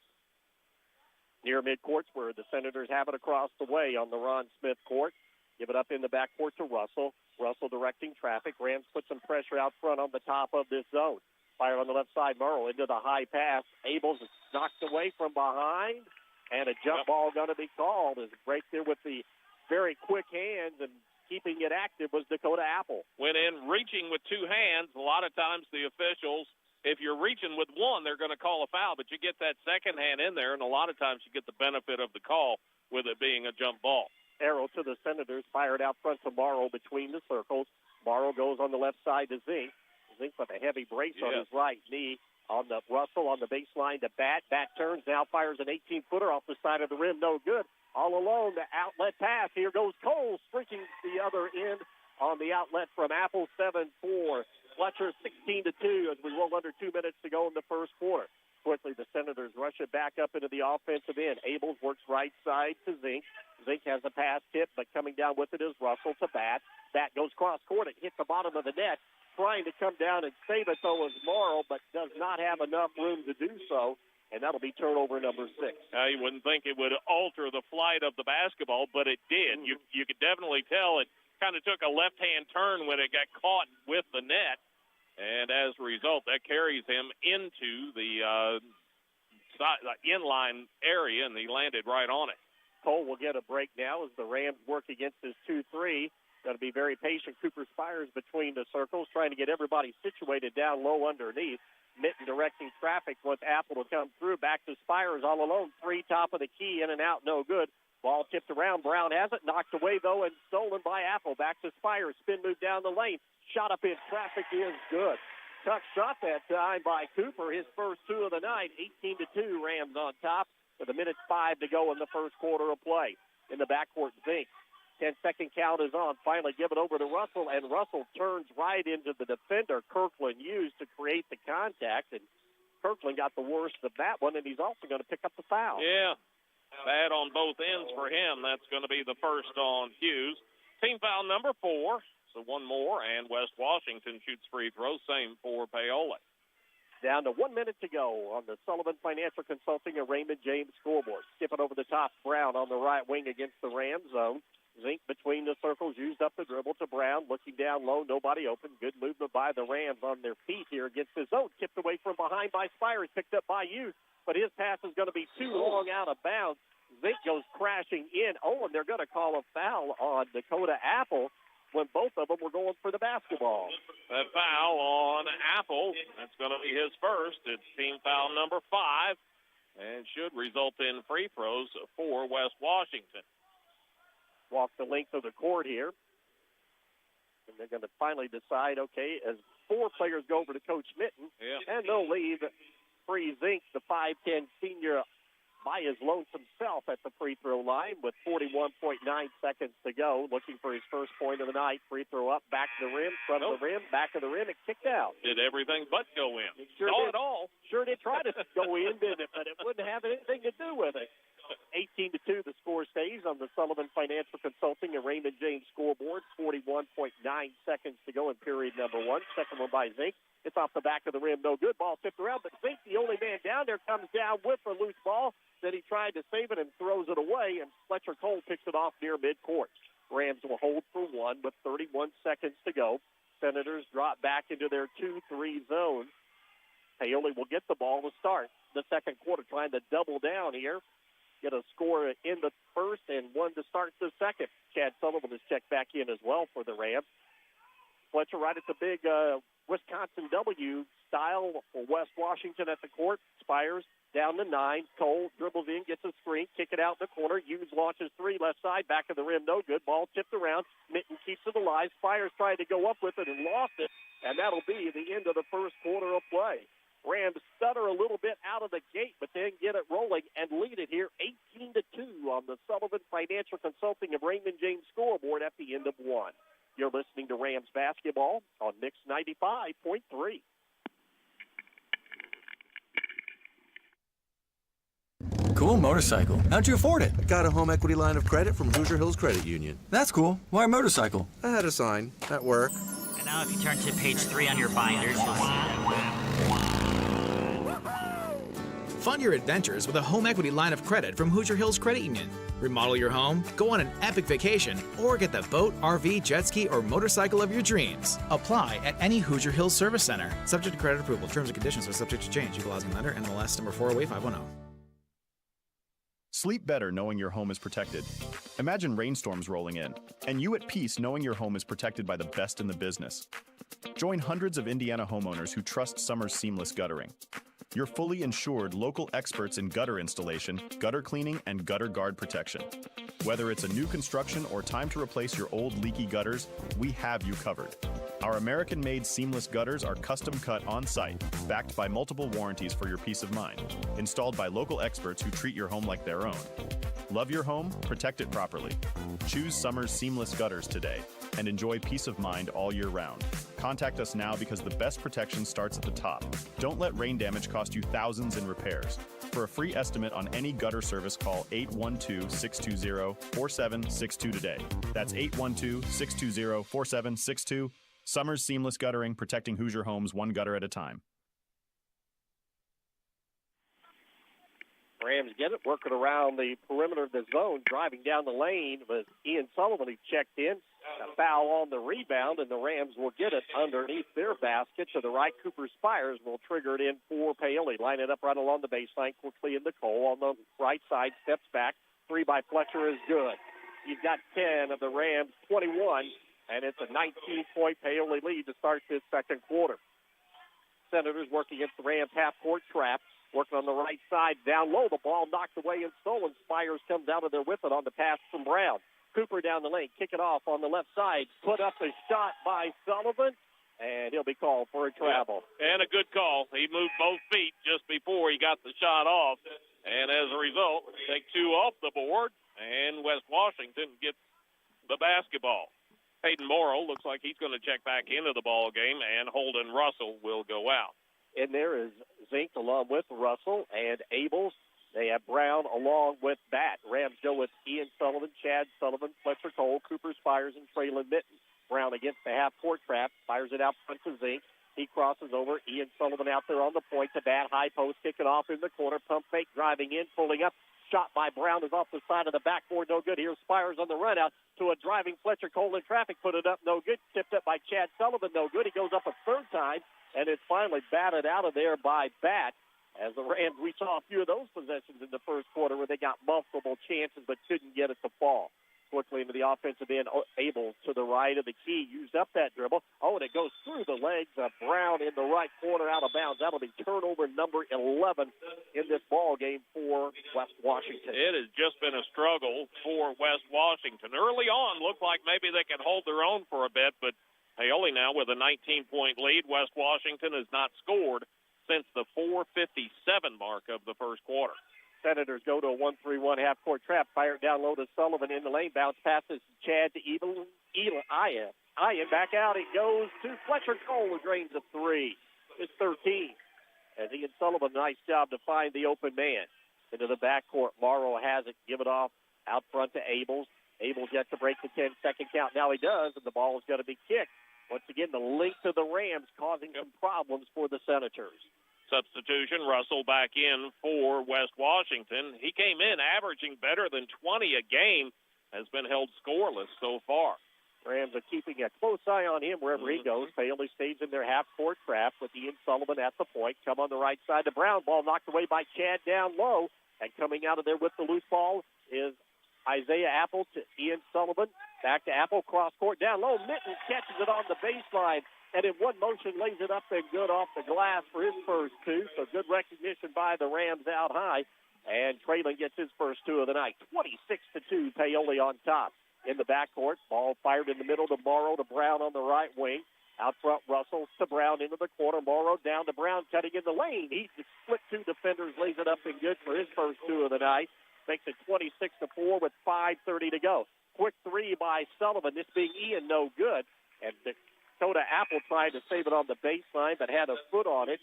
Near midcourt where the Senators have it across the way on the Ron Smith court. Give it up in the backcourt to Russell. Russell directing traffic. Rams put some pressure out front on the top of this zone. Fire on the left side. Murrow into the high pass. Abels is knocked away from behind. And a jump ball going to be called. As right there with the very quick hands and keeping it active was Dakota Apple. Went in reaching with 2 hands. A lot of times the officials, if you're reaching with one, they're going to call a foul, but you get that second hand in there, and a lot of times you get the benefit of the call with it being a jump ball. Arrow to the Senators, fired out front to Morrow between the circles. Morrow goes on the left side to Zink. Zink with a heavy brace on his right knee. On the Russell on the baseline to Bat. Bat turns, now fires an 18-footer off the side of the rim. No good. All alone, the outlet pass. Here goes Cole, streaking the other end on the outlet from Apple, 7-4. Fletcher, 16-2 as we roll under 2 minutes to go in the first quarter. Quickly, the Senators rush it back up into the offensive end. Abels works right side to Zink. Zink has a pass tip, but coming down with it is Russell to Bat. Bat goes cross-court. It hits the bottom of the net. Trying to come down and save it, though, is Morrow, but does not have enough room to do so. And that'll be turnover number 6. You wouldn't think it would alter the flight of the basketball, but it did. You could definitely tell it kind of took a left-hand turn when it got caught with the net. And as a result, that carries him into the inline area, and he landed right on it. Cole will get a break now as the Rams work against his 2-3. Going to be very patient. Cooper Spires between the circles, trying to get everybody situated down low underneath. Minton directing traffic, wants Apple to come through. Back to Spires all alone. 3 top of the key, in and out, no good. Ball tipped around. Brown has it. Knocked away, though, and stolen by Apple. Back to Spires. Spin move down the lane. Shot up in traffic is good. Tough shot that time by Cooper. His first 2 of the night. 18-2, Rams on top with 1:05 to go in the first quarter of play. In the backcourt, Zink. 10-second count is on. Finally give it over to Russell, and Russell turns right into the defender Kirkland used to create the contact, and Kirkland got the worst of that one, and he's also going to pick up the foul. Yeah, bad on both ends for him. That's going to be the first on Hughes. Team foul number 4, so one more, and West Washington shoots free throws, same for Paoli. Down to 1 minute to go on the Sullivan Financial Consulting and Raymond James scoreboard. Skipping over the top, Brown on the right wing against the Rams zone. Zink between the circles, used up the dribble to Brown, looking down low, nobody open. Good movement by the Rams on their feet here against the zone. Tipped away from behind by Spires, picked up by Hughes, but his pass is going to be too long out of bounds. Zink goes crashing in. Oh, and they're going to call a foul on Dakota Apple when both of them were going for the basketball. That foul on Apple, that's going to be his first. It's team foul number 5. and should result in free throws for West Washington. Walk the length of the court here. And they're going to finally decide, okay, as 4 players go over to Coach Mitten, and they'll leave free Zink, the 5'10 senior, by his lonesome self at the free throw line with 41.9 seconds to go, looking for his first point of the night. Free throw up, back to the rim, front of the rim, back of the rim, and kicked out. Did everything but go in. Not at all. Sure did try to go in, didn't it? But it wouldn't have anything to do with it. 18-2, the score stays on the Sullivan Financial Consulting and Raymond James scoreboard. 41.9 seconds to go in period number 1. Second one by Zink. It's off the back of the rim, no good. Ball tipped around, but Zink, the only man down there, comes down with a loose ball. Then he tried to save it and throws it away, and Fletcher Cole picks it off near midcourt. Rams will hold for 1 with 31 seconds to go. Senators drop back into their 2-3 zone. Paoli will get the ball to start the second quarter, trying to double down here. Get a score in the first and 1 to start the second. Chad Sullivan is checked back in as well for the Rams. Fletcher right at the big Wisconsin W style for West Washington at the court. Spires down to 9. Cole dribbles in, gets a screen, kick it out in the corner. Hughes launches 3, left side, back of the rim, no good. Ball tipped around. Mitten keeps it alive. Spires tried to go up with it and lost it, and that'll be the end of the first quarter of play. Rams stutter a little bit out of the gate, but then get it rolling and lead it here 18-2 on the Sullivan Financial Consulting of Raymond James scoreboard at the end of 1. You're listening to Rams basketball on Mix 95.3. Cool motorcycle. How'd you afford it? I got a home equity line of credit from Hoosier Hills Credit Union. That's cool. Why a motorcycle? I had a sign at work. And now if you turn to page 3 on your binders, you'll see that. Fund your adventures with a home equity line of credit from Hoosier Hills Credit Union. Remodel your home, go on an epic vacation, or get the boat, RV, jet ski, or motorcycle of your dreams. Apply at any Hoosier Hills Service Center. Subject to credit approval. Terms and conditions are subject to change. Equal housing lender, NMLS number 408510. Sleep better knowing your home is protected. Imagine rainstorms rolling in, and you at peace knowing your home is protected by the best in the business. Join hundreds of Indiana homeowners who trust Summer's seamless guttering. Your fully insured local experts in gutter installation, gutter cleaning, and gutter guard protection. Whether it's a new construction or time to replace your old leaky gutters, we have you covered. Our American-made seamless gutters are custom cut on-site, backed by multiple warranties for your peace of mind, installed by local experts who treat your home like their own. Love your home? Protect it properly. Choose Summer's seamless gutters today and enjoy peace of mind all year round. Contact us now because the best protection starts at the top. Don't let rain damage cost you thousands in repairs. For a free estimate on any gutter service, call 812-620-4762 today. That's 812-620-4762. Summer's Seamless Guttering, protecting Hoosier homes one gutter at a time. Rams get it, working around the perimeter of the zone, driving down the lane with Ian Sullivan, who checked in. A foul on the rebound, and the Rams will get it underneath their basket to the right. Cooper Spires will trigger it in for Paoli. Line it up right along the baseline, quickly into Cole on the right side, steps back. 3 by Fletcher is good. He's got 10 of the Rams' 21, and it's a 19-point Paoli lead to start this second quarter. Senators working against the Rams half-court trap. Working on the right side, down low. The ball knocked away and stolen. Spires comes out of there with it on the pass from Brown. Cooper down the lane, kick it off on the left side. Put up a shot by Sullivan, and he'll be called for a travel. And a good call. He moved both feet just before he got the shot off. And as a result, take 2 off the board, and West Washington gets the basketball. Hayden Morrow looks like he's going to check back into the ball game, and Holden Russell will go out. And there is Zink along with Russell and Abels. They have Brown along with Bat. Rams go with Ian Sullivan, Chad Sullivan, Fletcher Cole, Cooper Spires, and Traylon Mitten. Brown against the half-court trap, fires it out front to Zink. He crosses over. Ian Sullivan out there on the point to Bat. High post, kick it off in the corner. Pump fake, driving in, pulling up. Shot by Brown is off the side of the backboard, no good. Here's Spires on the run out to a driving Fletcher Cole in traffic. Put it up, no good. Tipped up by Chad Sullivan, no good. He goes up a third time, and it's finally batted out of there by Bat. As the Rams, we saw a few of those possessions in the first quarter where they got multiple chances but couldn't get it to fall. quickly into the offensive end. Abel to the right of the key, used up that dribble. Oh, and it goes through the legs of Brown in the right corner, out of bounds. That'll be turnover number 11 in this ball game for West Washington. It has just been a struggle for West Washington. Early on, looked like maybe they could hold their own for a bit, but Paoli now with a 19-point lead. West Washington has not scored since the 4:57 mark of the first quarter. Senators go to a 1-3-1 half-court trap. Fire it down low to Sullivan in the lane. Bounce passes Chad to Ian. Back out. It goes to Fletcher Cole, who drains a three. It's 13. As Ian Sullivan, nice job to find the open man. Into the backcourt. Morrow has it. Give it off out front to Abels. Abels yet to break the 10-second count. Now he does, and the ball is going to be kicked. Once again, the length of the Rams causing some problems for the Senators. Substitution, Russell back in for West Washington. He came in averaging better than 20 a game, has been held scoreless so far. Rams are keeping a close eye on him wherever he goes. Paoli stays in their half-court trap with Ian Sullivan at the point. Come on the right side to Brown. Ball knocked away by Chad down low. And coming out of there with the loose ball is Isaiah Apple to Ian Sullivan. Back to Apple, cross-court down low. Mitten catches it on the baseline. And in one motion, lays it up and good off the glass for his first two. So good recognition by the Rams out high. And Traylon gets his first two of the night. 26-2, Paoli on top. In the backcourt, ball fired in the middle to Morrow to Brown on the right wing. Out front, Russell to Brown into the corner. Morrow down to Brown, cutting in the lane. He split two defenders, lays it up and good for his first two of the night. Makes it 26-4 with 5:30 to go. Quick three by Sullivan, this being Ian, no good. And Dakota Apple tried to save it on the baseline, but had a foot on it.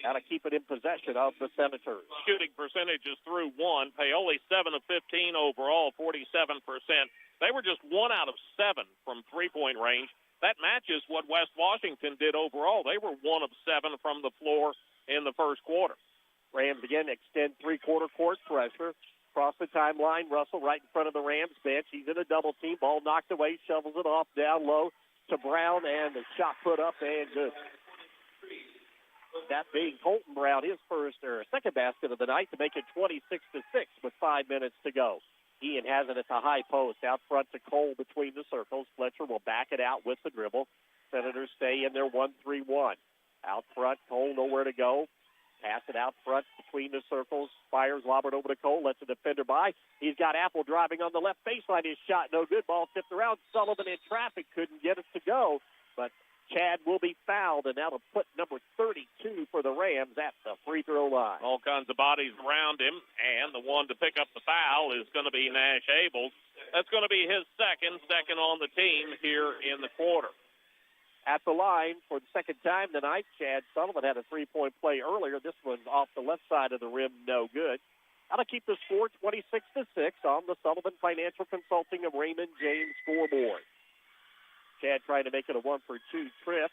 Got to keep it in possession of the Senators. Shooting percentages through one. Paoli 7 of 15 overall, 47%. They were just 1 out of 7 from three-point range. That matches what West Washington did overall. They were 1 of 7 from the floor in the first quarter. Rams again extend three-quarter court pressure. Across the timeline, Russell right in front of the Rams bench. He's in a double team. Ball knocked away, shovels it off down low to Brown, and the shot put up and good. That being Colton Brown, his first or second basket of the night to make it 26-6 with 5 minutes to go. Ian has it at the high post. Out front to Cole between the circles. Fletcher will back it out with the dribble. Senators stay in their 1-3-1. Out front, Cole nowhere to go. Pass it out front between the circles. Fires, lob it over to Cole. Lets the defender by. He's got Apple driving on the left baseline. His shot no good. Ball tipped around. Sullivan in traffic. Couldn't get it to go. But Chad will be fouled, and that'll put number 32 for the Rams at the free throw line. All kinds of bodies around him, and the one to pick up the foul is going to be Nash Abels. That's going to be his second on the team here in the quarter. At the line for the second time tonight, Chad Sullivan had a three-point play earlier. This one's off the left side of the rim, no good. That'll keep the score 26-6 on the Sullivan Financial Consulting of Raymond James scoreboard. Chad trying to make it a 1-for-2 trip.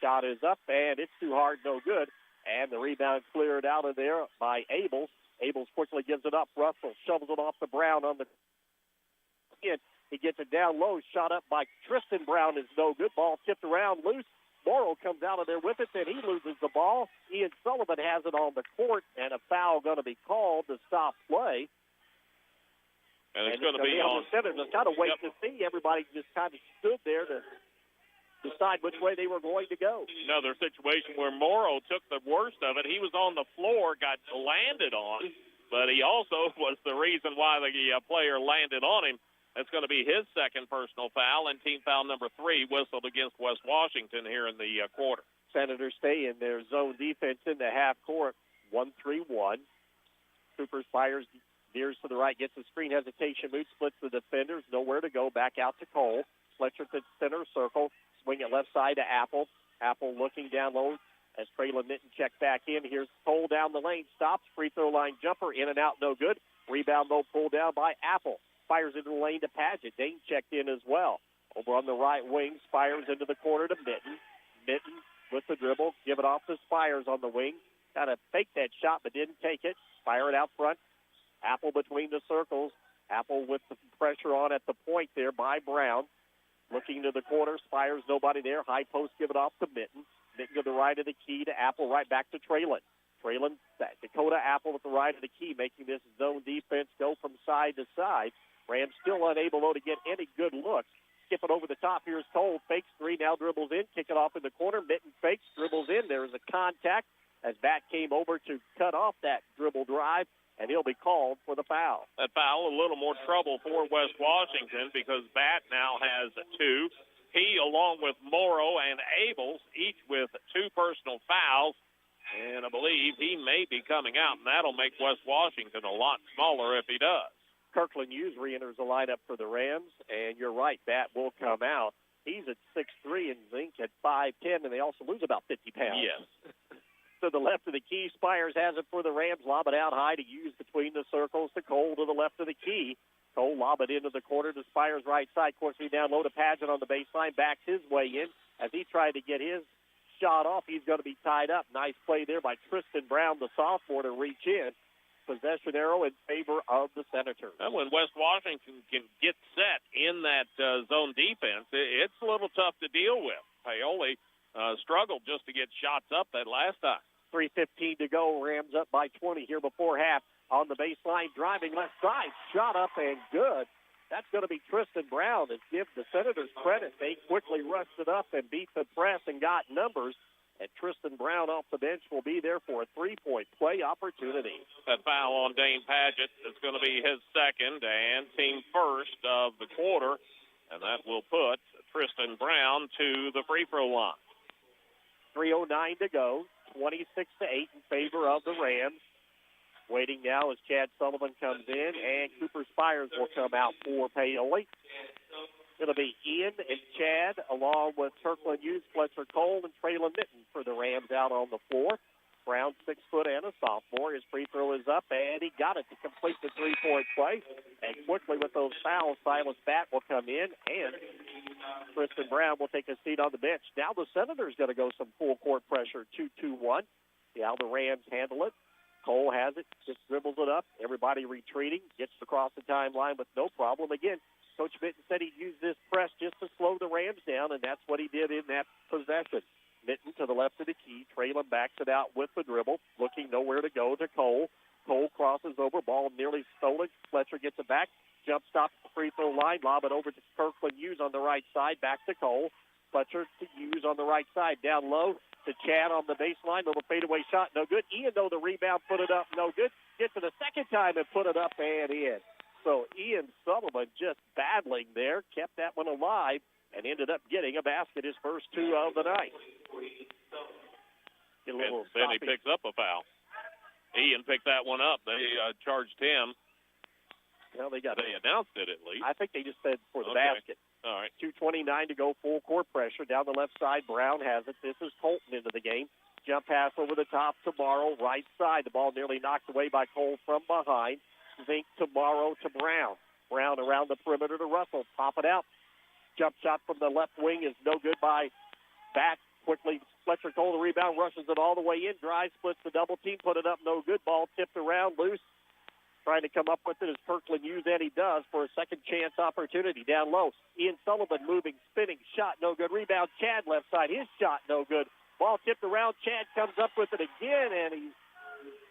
Shot is up, and it's too hard, no good. And the rebound cleared out of there by Abels. Abels quickly gives it up. Russell shovels it off to Brown on the end. He gets it down low. Shot up by Tristan Brown is no good. Ball tipped around loose. Morrow comes out of there with it, then he loses the ball. Ian Sullivan has it on the court, and a foul going to be called to stop play. And it's going to be on the center. Just kind of wait to see. Everybody just kind of stood there to decide which way they were going to go. Another situation where Morrow took the worst of it. He was on the floor, got landed on, but he also was the reason why the player landed on him. That's going to be his second personal foul, and team foul number 3 whistled against West Washington here in the quarter. Senators stay in their zone defense in the half court, 1-3-1. Cooper fires, veers to the right, gets a screen hesitation move, splits the defenders, nowhere to go, back out to Cole. Fletcher to center circle, swing it left side to Apple. Apple looking down low as Traylon Minton checked back in. Here's Cole down the lane, stops, free throw line jumper, in and out, no good. Rebound, though, pulled down by Apple. Fires into the lane to Padgett. Dane checked in as well. Over on the right wing, Spires into the corner to Mitten. Mitten with the dribble, give it off to Spires on the wing. Kind of faked that shot, but didn't take it. Fire it out front. Apple between the circles. Apple with the pressure on at the point there by Brown. Looking to the corner, Spires, nobody there. High post, give it off to Mitten. Mitten to the right of the key to Apple, right back to Traylon. Traylon, that Dakota Apple at the right of the key, making this zone defense go from side to side. Rams still unable, though, to get any good looks. Skipping over the top, here's Cole. Fakes three, now dribbles in. Kick it off in the corner. Mitten fakes, dribbles in. There's a contact as Bat came over to cut off that dribble drive, and he'll be called for the foul. That foul, a little more trouble for West Washington because Bat now has 2. He, along with Morrow and Abels, each with 2 personal fouls. And I believe he may be coming out, and that'll make West Washington a lot smaller if he does. Kirkland Hughes re-enters the lineup for the Rams, and you're right, Bat will come out. He's at 6'3", and Zink at 5'10", and they also lose about 50 pounds. Yes. To the left of the key, Spires has it for the Rams. Lob it out high to Hughes between the circles to Cole to the left of the key. Cole lob it into the corner to Spires' right side. Courtesy down low to Pageant on the baseline. Backs his way in as he tried to get his shot off. He's going to be tied up. Nice play there by Tristan Brown, the sophomore, to reach in. Possession arrow in favor of the Senators. And when West Washington can get set in that zone defense, it's a little tough to deal with. Paoli struggled just to get shots up that last time. 3:15 to go. Rams up by 20 here before half. On the baseline, driving left side. Shot up and good. That's going to be Tristan Brown. And give the Senators credit. They quickly rushed it up and beat the press and got numbers. And Tristan Brown off the bench will be there for a 3-point play opportunity. That foul on Dane Paget is going to be his second and team first of the quarter. And that will put Tristan Brown to the free throw line. 3:09 to go. 26-8 in favor of the Rams. Waiting now as Chad Sullivan comes in, and Cooper Spires will come out for Paoli. It'll be Ian and Chad, along with Kirkland Hughes, Fletcher Cole, and Traylon Mitten for the Rams out on the floor. Brown, 6 foot and a sophomore. His free throw is up, and he got it to complete the 3-point play. And quickly with those fouls, Silas Bat will come in, and Tristan Brown will take a seat on the bench. Now the Senators going to go some full court pressure, 2-2-1. Now the Rams handle it. Cole has it, just dribbles it up. Everybody retreating, gets across the timeline with no problem. Again, Coach Mitten said he'd use this press just to slow the Rams down, and that's what he did in that possession. Mitten to the left of the key. Traylon backs it out with the dribble, looking nowhere to go to Cole. Cole crosses over, ball nearly stolen. Fletcher gets it back, jump stop at the free throw line, lob it over to Kirkland Hughes on the right side, back to Cole. Fletcher to Hughes on the right side, down low to Chad on the baseline. Little fadeaway shot, no good. Ian, though, the rebound, put it up, no good. Gets it a second time and put it up and in. So Ian Sullivan just battling there, kept that one alive, and ended up getting a basket, his first 2 of the night. Then he picks up a foul. Ian picked that one up. They charged him. Well, they announced it at least. I think they just said for the basket. All right. 2:29 to go, full court pressure. Down the left side, Brown has it. This is Colton into the game. Jump pass over the top to Morrow, right side. The ball nearly knocked away by Cole from behind. Zink to Morrow to Brown. Brown around the perimeter to Russell. Pop it out. Jump shot from the left wing is no good by Bat. Quickly, Fletcher Cole, the rebound, rushes it all the way in. Drive, splits the double team, put it up, no good. Ball tipped around, loose. Trying to come up with it as Kirkland Hughes, and he does, for a second chance opportunity. Down low, Ian Sullivan moving, spinning, shot, no good. Rebound, Chad left side, his shot, no good. Ball tipped around, Chad comes up with it again, and he's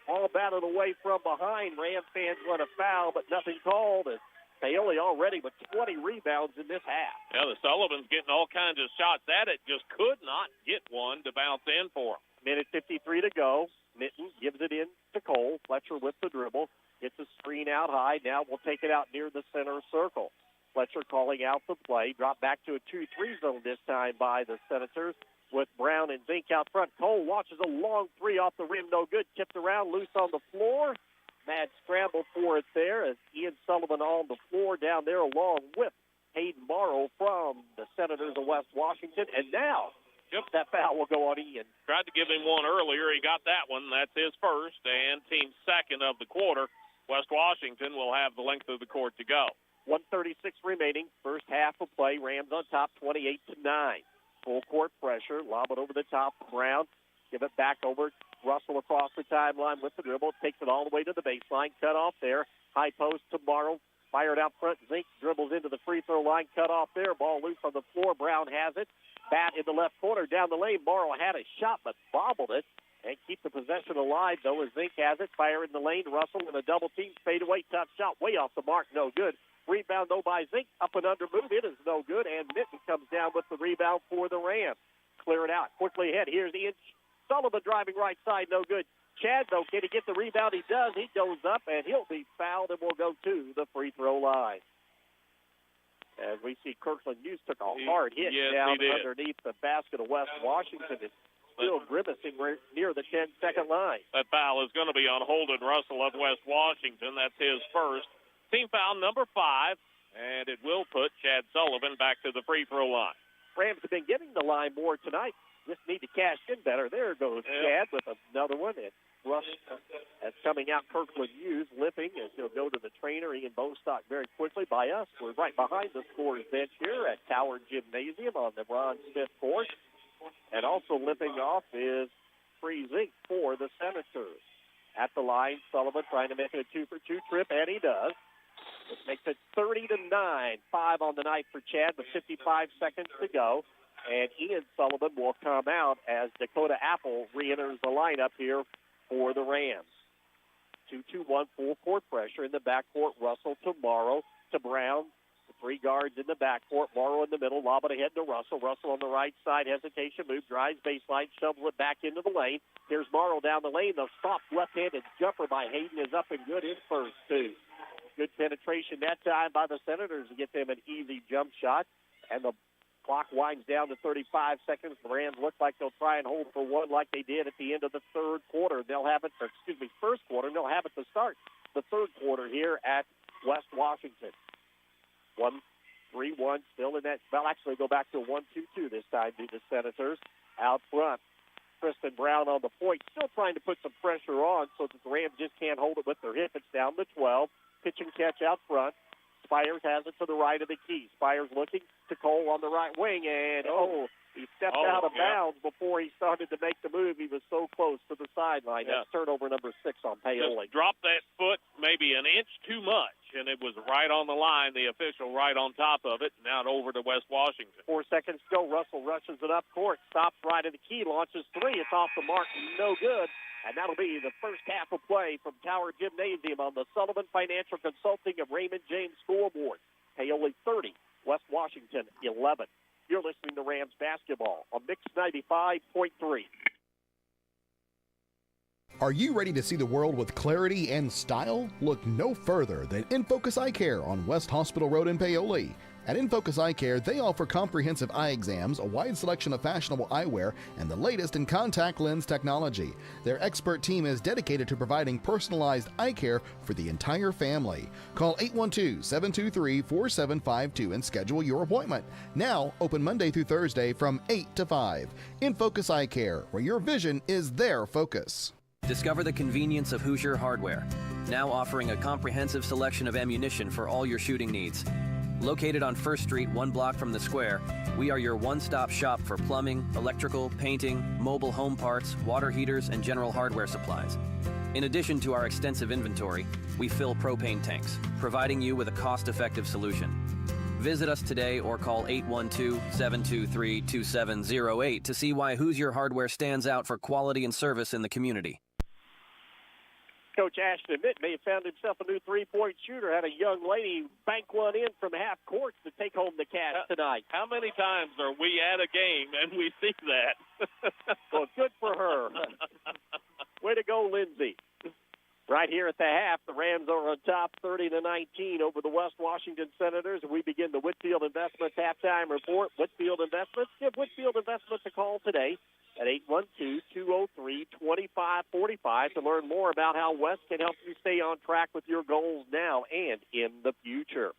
all batted away from behind. Ram fans want a foul, but nothing called. And Paoli already with 20 rebounds in this half. Yeah, the Sullivan's getting all kinds of shots at it, just could not get one to bounce in for him. Minute 53 to go. Mitten gives it in to Cole. Fletcher with the dribble. Gets a screen out high. Now we'll take it out near the center circle. Fletcher calling out the play. Drop back to a 2-3 zone this time by the Senators with Brown and Zink out front. Cole watches a long 3 off the rim. No good. Tipped around, loose on the floor. Mad scramble for it there as Ian Sullivan on the floor down there along with Hayden Morrow from the Senators of West Washington. And now that foul will go on Ian. Tried to give him one earlier. He got that one. That's his first and team's second of the quarter. West Washington will have the length of the court to go. 1:36 remaining. First half of play. Rams on top 28-9. Full court pressure. Lob it over the top. Brown. Give it back over. Russell across the timeline with the dribble. Takes it all the way to the baseline. Cut off there. High post to Morrow. Fired out front. Zink dribbles into the free throw line. Cut off there. Ball loose on the floor. Brown has it. Bat in the left corner down the lane. Morrow had a shot but bobbled it. and keep the possession alive, though, as Zink has it. Fire in the lane. Russell in a double team. Fade away. Tough shot. Way off the mark. No good. Rebound, though, by Zink. Up and under move. It is no good. And Mitten comes down with the rebound for the Rams. Clear it out. Quickly ahead. Here's Ian Sullivan driving right side. No good. Chad, though, can he get the rebound? He does. He goes up, and he'll be fouled and will go to the free throw line. As we see, Kirkland Hughes took a hard hit down underneath the basket of West Washington. It's still grimacing near the 10-second line. That foul is going to be on Holden Russell of West Washington. That's his first. Team foul number 5, and it will put Chad Sullivan back to the free throw line. Rams have been getting the line more tonight. Just need to cash in better. There goes Chad with another one. And Russ that's coming out. Kirkland Hughes limping as he'll go to the trainer, Ian Bostock, very quickly. By us, we're right behind the scorer's bench here at Tower Gymnasium on the Ron Smith court. And also limping off is Free Zink for the Senators. At the line, Sullivan trying to make it a 2-for-2 trip, and he does. It makes it 30-9, 5 on the night for Chad with 55 seconds to go. And Ian Sullivan will come out as Dakota Apple re-enters the lineup here for the Rams. 2-2-1 full-court pressure in the backcourt. Russell to Morrow to Brown. The 3 guards in the backcourt. Morrow in the middle. Lob it ahead to Russell. Russell on the right side. Hesitation move. Drives baseline. Shovels it back into the lane. Here's Morrow down the lane. The soft left-handed jumper by Hayden is up and good. His first 2. Good penetration that time by the Senators to get them an easy jump shot. And the clock winds down to 35 seconds. The Rams look like they'll try and hold for one like they did at the end of the third quarter. They'll have it, first quarter. They'll have it to start the third quarter here at West Washington. 1-3-1 still in that. Well, actually go back to 1-2-2 this time to the Senators. Out front, Kristen Brown on the point, still trying to put some pressure on so that the Rams just can't hold it with their hip. It's down to 12. Pitch and catch out front. Spires has it to the right of the key. Spires looking to Cole on the right wing, and he stepped out of bounds before he started to make the move. He was so close to the sideline. That's turnover number 6 on Paoli. Just dropped that foot maybe an inch too much, and it was right on the line, the official right on top of it, now over to West Washington. 4 seconds to go. Russell rushes it up court, stops right of the key, launches 3. It's off the mark, no good. And that'll be the first half of play from Tower Gymnasium on the Sullivan Financial Consulting of Raymond James Scoreboard. Paoli 30, West Washington 11. You're listening to Rams basketball on Mix 95.3. Are you ready to see the world with clarity and style? Look no further than InFocus Eye Care on West Hospital Road in Paoli. At InFocus Eye Care, they offer comprehensive eye exams, a wide selection of fashionable eyewear, and the latest in contact lens technology. Their expert team is dedicated to providing personalized eye care for the entire family. Call 812-723-4752 and schedule your appointment. Now, open Monday through Thursday from 8 to 5. InFocus Eye Care, where your vision is their focus. Discover the convenience of Hoosier Hardware, now offering a comprehensive selection of ammunition for all your shooting needs. Located on 1st Street, 1 block from the square, we are your one-stop shop for plumbing, electrical, painting, mobile home parts, water heaters, and general hardware supplies. In addition to our extensive inventory, we fill propane tanks, providing you with a cost-effective solution. Visit us today or call 812-723-2708 to see why Hoosier Hardware stands out for quality and service in the community. Coach Ashton Mitt may have found himself a new three-point shooter. Had a young lady bank one in from half court to take home the cash tonight. How many times are we at a game and we see that? Well, good for her. Way to go, Lindsay. Right here at the half, the Rams are on top 30-19 over the West Washington Senators. We begin the Whitfield Investments halftime report. Whitfield Investments, give Whitfield Investments a call today at 812-203-2545 to learn more about how West can help you stay on track with your goals now and in the future.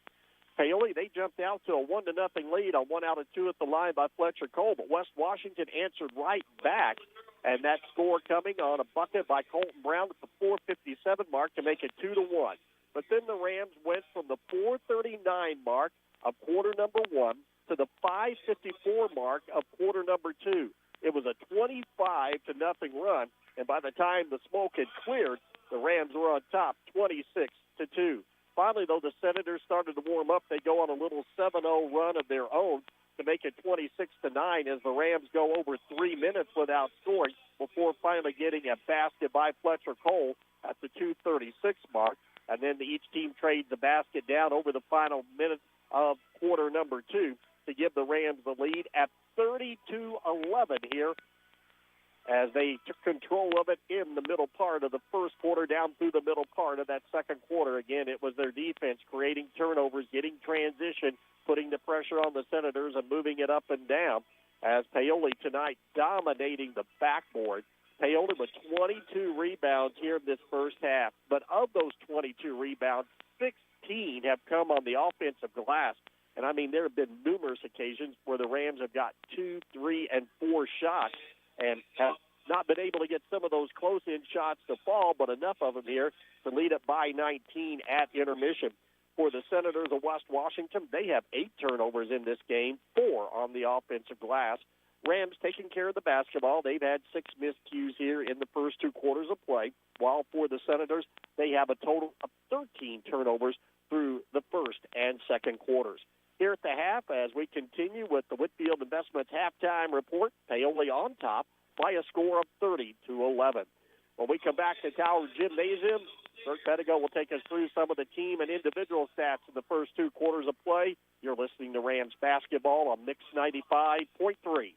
Paoli, they jumped out to a 1-0 lead on 1 out of 2 at the line by Fletcher Cole, but West Washington answered right back, and that score coming on a bucket by Colton Brown at the 4:57 mark to make it 2-1. But then the Rams went from the 4:39 mark of quarter number 1 to the 5:54 mark of quarter number 2. It was a 25-0 run, and by the time the smoke had cleared, the Rams were on top 26-2. Finally, though, the Senators started to warm up. They go on a little 7-0 run of their own. to make it 26-9 as the Rams go over 3 minutes without scoring before finally getting a basket by Fletcher Cole at the 2:36 mark. And then each team trades the basket down over the final minute of quarter number 2 to give the Rams the lead at 32-11 here as they took control of it in the middle part of the first quarter down through the middle part of that second quarter. Again, it was their defense creating turnovers, getting transition, putting the pressure on the Senators and moving it up and down as Paoli tonight dominating the backboard. Paoli with 22 rebounds here in this first half. But of those 22 rebounds, 16 have come on the offensive glass. And, I mean, there have been numerous occasions where the Rams have got 2, 3, and 4 shots and have not been able to get some of those close-in shots to fall, but enough of them here to lead it by 19 at intermission. For the Senators of West Washington, they have 8 turnovers in this game, 4 on the offensive glass. Rams taking care of the basketball. They've had 6 miscues here in the first 2 quarters of play, while for the Senators, they have a total of 13 turnovers through the first and second quarters. Here at the half, as we continue with the Whitfield Investments halftime report, Paoli on top by a score of 30-11. When we come back to Tower Gymnasium, Bert Pedigo will take us through some of the team and individual stats in the first 2 quarters of play. You're listening to Rams basketball on Mix 95.3.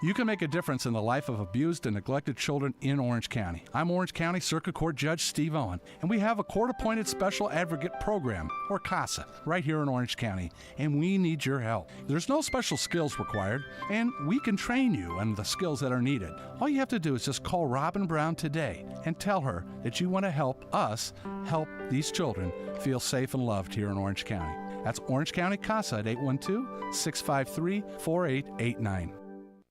You can make a difference in the life of abused and neglected children in Orange County. I'm Orange County Circuit Court Judge Steve Owen, and we have a court-appointed special advocate program, or CASA, right here in Orange County, and we need your help. There's no special skills required, and we can train you on the skills that are needed. All you have to do is just call Robin Brown today and tell her that you want to help us help these children feel safe and loved here in Orange County. That's Orange County CASA at 812-653-4889.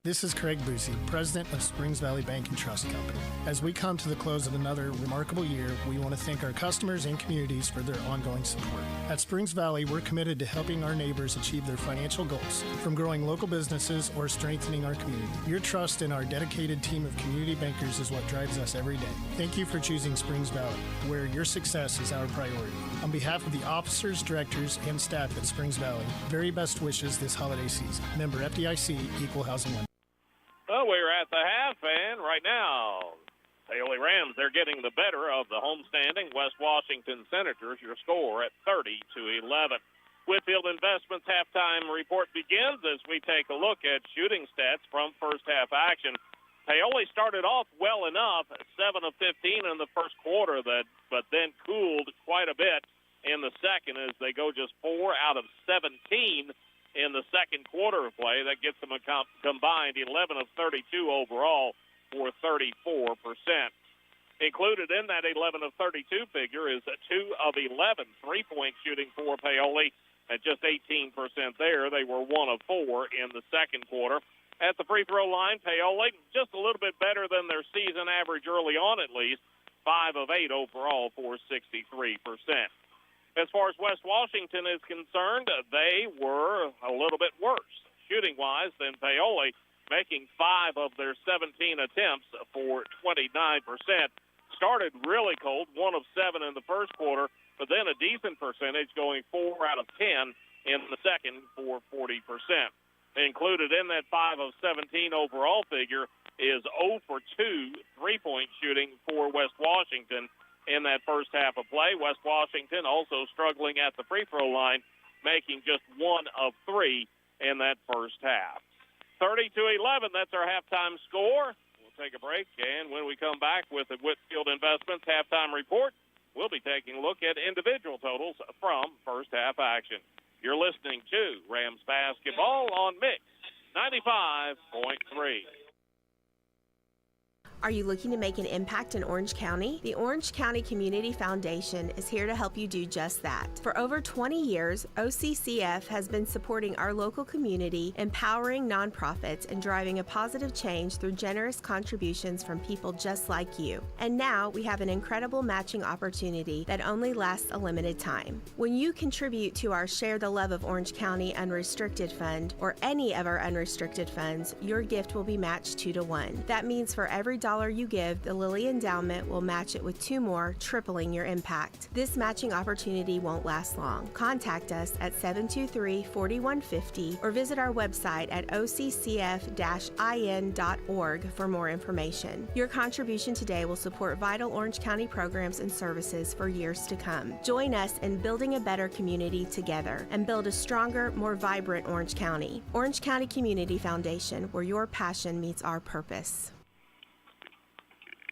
This is Craig Boosie, president of Springs Valley Bank and Trust Company. As we come to the close of another remarkable year, we want to thank our customers and communities for their ongoing support. At Springs Valley, we're committed to helping our neighbors achieve their financial goals, from growing local businesses or strengthening our community. Your trust in our dedicated team of community bankers is what drives us every day. Thank you for choosing Springs Valley, where your success is our priority. On behalf of the officers, directors, and staff at Springs Valley, very best wishes this holiday season. Member FDIC, Equal Housing Lender. Well, we're at the half, and right now, Paoli Rams, they're getting the better of the homestanding West Washington Senators. Your score at 30-11. Whitfield Investments halftime report begins as we take a look at shooting stats from first half action. Paoli started off well enough, 7 of 15 in the first quarter, but then cooled quite a bit in the second as they go just 4 out of 17 in the second quarter of play. That gets them a combined 11 of 32 overall for 34%. Included in that 11 of 32 figure is a 2 of 11 three-point shooting for Paoli at just 18% there. They were 1 of 4 in the second quarter. At the free throw line, Paoli just a little bit better than their season average early on at least, 5 of 8 overall for 63%. As far as West Washington is concerned, they were a little bit worse shooting-wise than Paoli, making 5 of their 17 attempts for 29%. Started really cold, 1 of 7 in the first quarter, but then a decent percentage going 4 out of 10 in the second for 40%. Included in that 5 of 17 overall figure is 0 for 2 three-point shooting for West Washington in that first half of play. West Washington also struggling at the free throw line, making just 1 of 3 in that first half. 30-11, that's our halftime score. We'll take a break, and when we come back with the Whitfield Investments halftime report, we'll be taking a look at individual totals from first half action. You're listening to Rams basketball on Mix 95.3. Are you looking to make an impact in Orange County? The Orange County Community Foundation is here to help you do just that. For over 20 years, OCCF has been supporting our local community, empowering nonprofits, and driving a positive change through generous contributions from people just like you. And now we have an incredible matching opportunity that only lasts a limited time. When you contribute to our Share the Love of Orange County Unrestricted Fund or any of our unrestricted funds, your gift will be matched 2 to 1. That means for every dollar $1 you give, the Lilly Endowment will match it with 2 more, tripling your impact. This matching opportunity won't last long. Contact us at 723-4150 or visit our website at occf-in.org for more information. Your contribution today will support vital Orange County programs and services for years to come. Join us in building a better community together and build a stronger, more vibrant Orange County. Orange County Community Foundation, where your passion meets our purpose.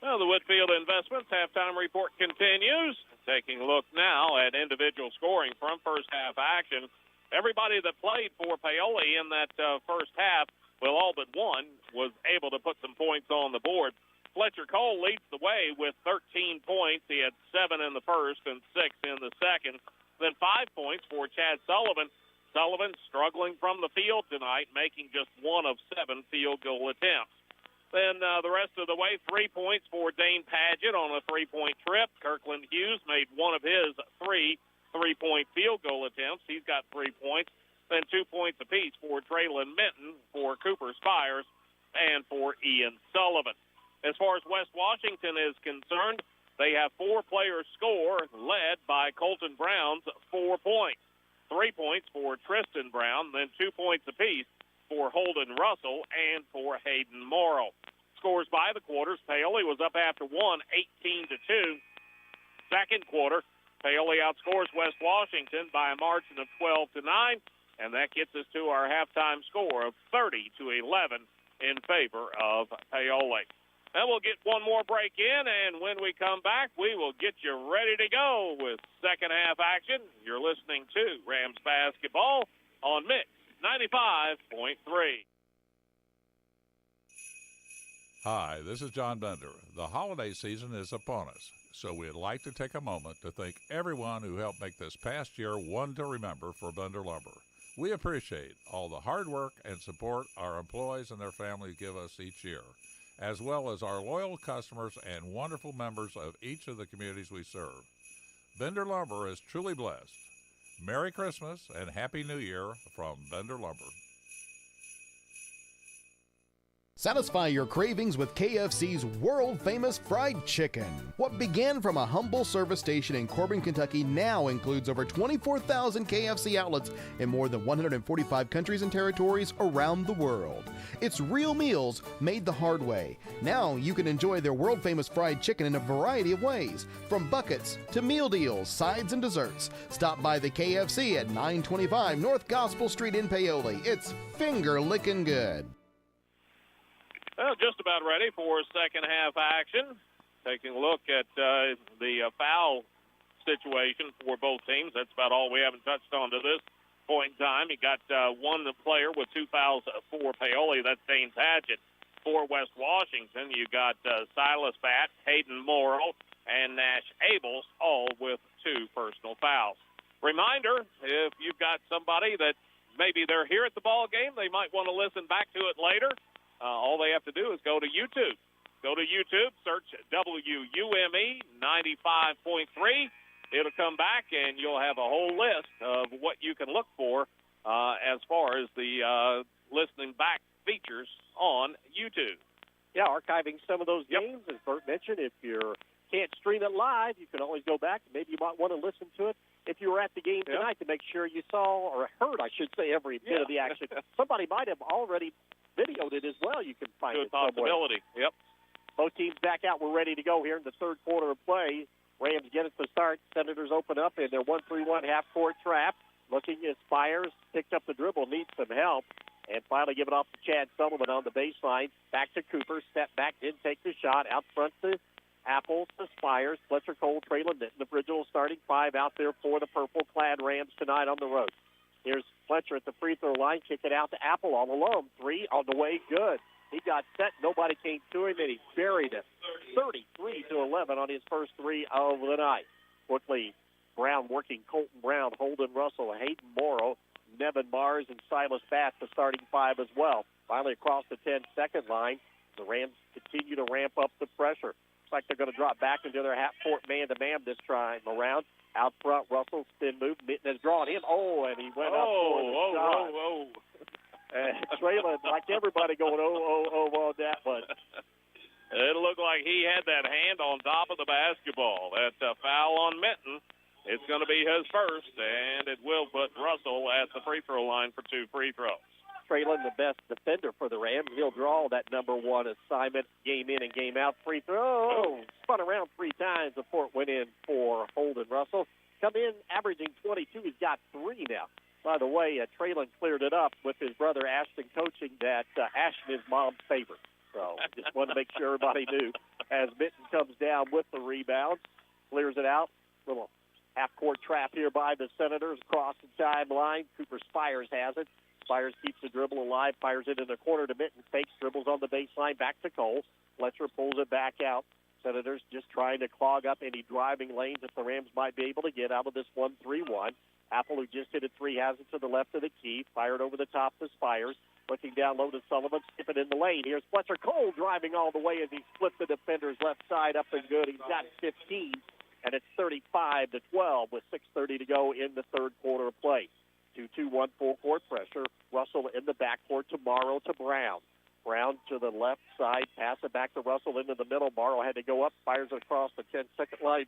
Well, the Whitfield Investments halftime report continues. Taking a look now at individual scoring from first half action. Everybody that played for Paoli in that first half, well, all but one, was able to put some points on the board. Fletcher Cole leads the way with 13 points. He had 7 in the first and 6 in the second. Then 5 points for Chad Sullivan. Sullivan struggling from the field tonight, making just 1 of 7 field goal attempts. Then the rest of the way, 3 points for Dane Padgett on a 3-point trip. Kirkland Hughes made 1 of his 3 3-point field goal attempts. He's got 3 points. Then 2 points apiece for Traylon Minton, for Cooper Spires, and for Ian Sullivan. As far as West Washington is concerned, they have 4 players score, led by Colton Brown's 4 points. 3 points for Tristan Brown, then 2 points apiece for Holden Russell and for Hayden Morrow. Scores by the quarters, Paoli was up after 1, 18-2. Second quarter, Paoli outscores West Washington by a margin of 12-9, and that gets us to our halftime score of 30-11 in favor of Paoli. Then we'll get one more break in, and when we come back, we will get you ready to go with second half action. You're listening to Rams Basketball on Mix 95.3. Hi, this is John Bender. The holiday season is upon us, so we'd like to take a moment to thank everyone who helped make this past year one to remember for Bender Lumber. We appreciate all the hard work and support our employees and their families give us each year, as well as our loyal customers and wonderful members of each of the communities we serve. Bender Lumber is truly blessed. Merry Christmas and Happy New Year from Bender Lumber. Satisfy your cravings with KFC's world-famous fried chicken. What began from a humble service station in Corbin, Kentucky now includes over 24,000 KFC outlets in more than 145 countries and territories around the world. It's real meals made the hard way. Now you can enjoy their world-famous fried chicken in a variety of ways, from buckets to meal deals, sides, and desserts. Stop by the KFC at 925 North Gospel Street in Paoli. It's finger-licking good. Well, just about ready for second half action. Taking a look at the foul situation for both teams. That's about all we haven't touched on to this point in time. You got one player with 2 fouls for Paoli. That's Dane Padgett. For West Washington, you got Silas Batt, Hayden Morrow, and Nash Abels, all with 2 personal fouls. Reminder, if you've got somebody that maybe they're here at the ball game, they might want to listen back to it later. All they have to do is go to YouTube. Go to YouTube, search WUME 95.3. It'll come back, and you'll have a whole list of what you can look for as far as the listening back features on YouTube. Yeah, archiving some of those games, as Bert mentioned. If you can't stream it live, you can always go back. Maybe you might want to listen to it if you were at the game tonight to make sure you saw, or heard, I should say, every bit of the action. Somebody might have already videoed it as well. You can find it somewhere. Possibility. Yep. Both teams back out. We're ready to go here in the third quarter of play. Rams get it to start. Senators open up in their 1-3-1 half-court trap. Looking as Spires picked up the dribble, needs some help, and finally give it off to Chad Sullivan on the baseline. Back to Cooper. Step back, didn't take the shot. Out front to Apple to Spires. Fletcher Cole, Traylon Minton, the original starting 5 out there for the purple-clad Rams tonight on the road. Here's Fletcher at the free throw line. Kick it out to Apple all alone. 3 on the way, good. He got set. Nobody came to him, and he buried it. 33-11 on his first 3 of the night. Quickly, Brown working Colton Brown, Holden Russell, Hayden Morrow, Nevin Mars, and Silas Batt, the starting 5 as well. Finally across the 10-second line, the Rams continue to ramp up the pressure. Looks like they're going to drop back into their half-court man-to-man this time around. Out front, Russell, spin move. Mitten has drawn him. And he went up for the shot. Traylon, like everybody, going, on that one. It looked like he had that hand on top of the basketball. That foul on Minton. It's going to be his first, and it will put Russell at the free throw line for 2 free throws. Traylon, the best defender for the Rams. He'll draw that number 1 assignment game in and game out. Free throw. Spun around 3 times before it went in for Holden Russell. Come in averaging 22. He's got 3 now. By the way, Traylon cleared it up with his brother Ashton coaching that Ashton is mom's favorite. So just wanted to make sure everybody knew. As Minton comes down with the rebound, clears it out. Little half-court trap here by the Senators across the timeline. Cooper Spires has it. Spires keeps the dribble alive, fires it in the corner to Minton, fakes, dribbles on the baseline, back to Cole. Fletcher pulls it back out. Senators just trying to clog up any driving lanes that the Rams might be able to get out of this 1-3-1. Apple, who just hit a 3, has it to the left of the key, fired over the top to Spires. Looking down low to Sullivan, skipping in the lane. Here's Fletcher Cole driving all the way as he split the defender's left side up and good. He's got 15, and it's 35-12 with 6:30 to go in the third quarter of play. 2-2-1 full court pressure. Russell in the backcourt to Morrow to Brown. Brown to the left side, pass it back to Russell into the middle. Morrow had to go up, fires it across the 10-second line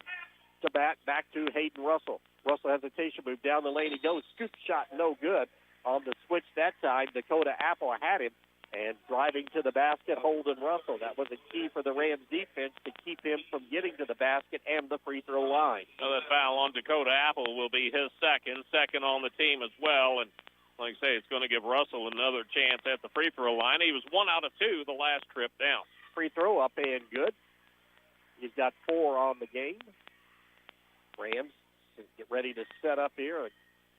to back to Hayden Russell. Russell hesitation, move down the lane. He goes, scoop shot, no good. On the switch that time, Dakota Apple had him, and driving to the basket, Holden Russell. That was a key for the Rams defense to keep him from getting to the basket and the free throw line. So that foul on Dakota Apple will be his second on the team as well. And like I say, it's going to give Russell another chance at the free throw line. He was 1 out of 2 the last trip down. Free throw up and good. He's got 4 on the game. Rams get ready to set up here.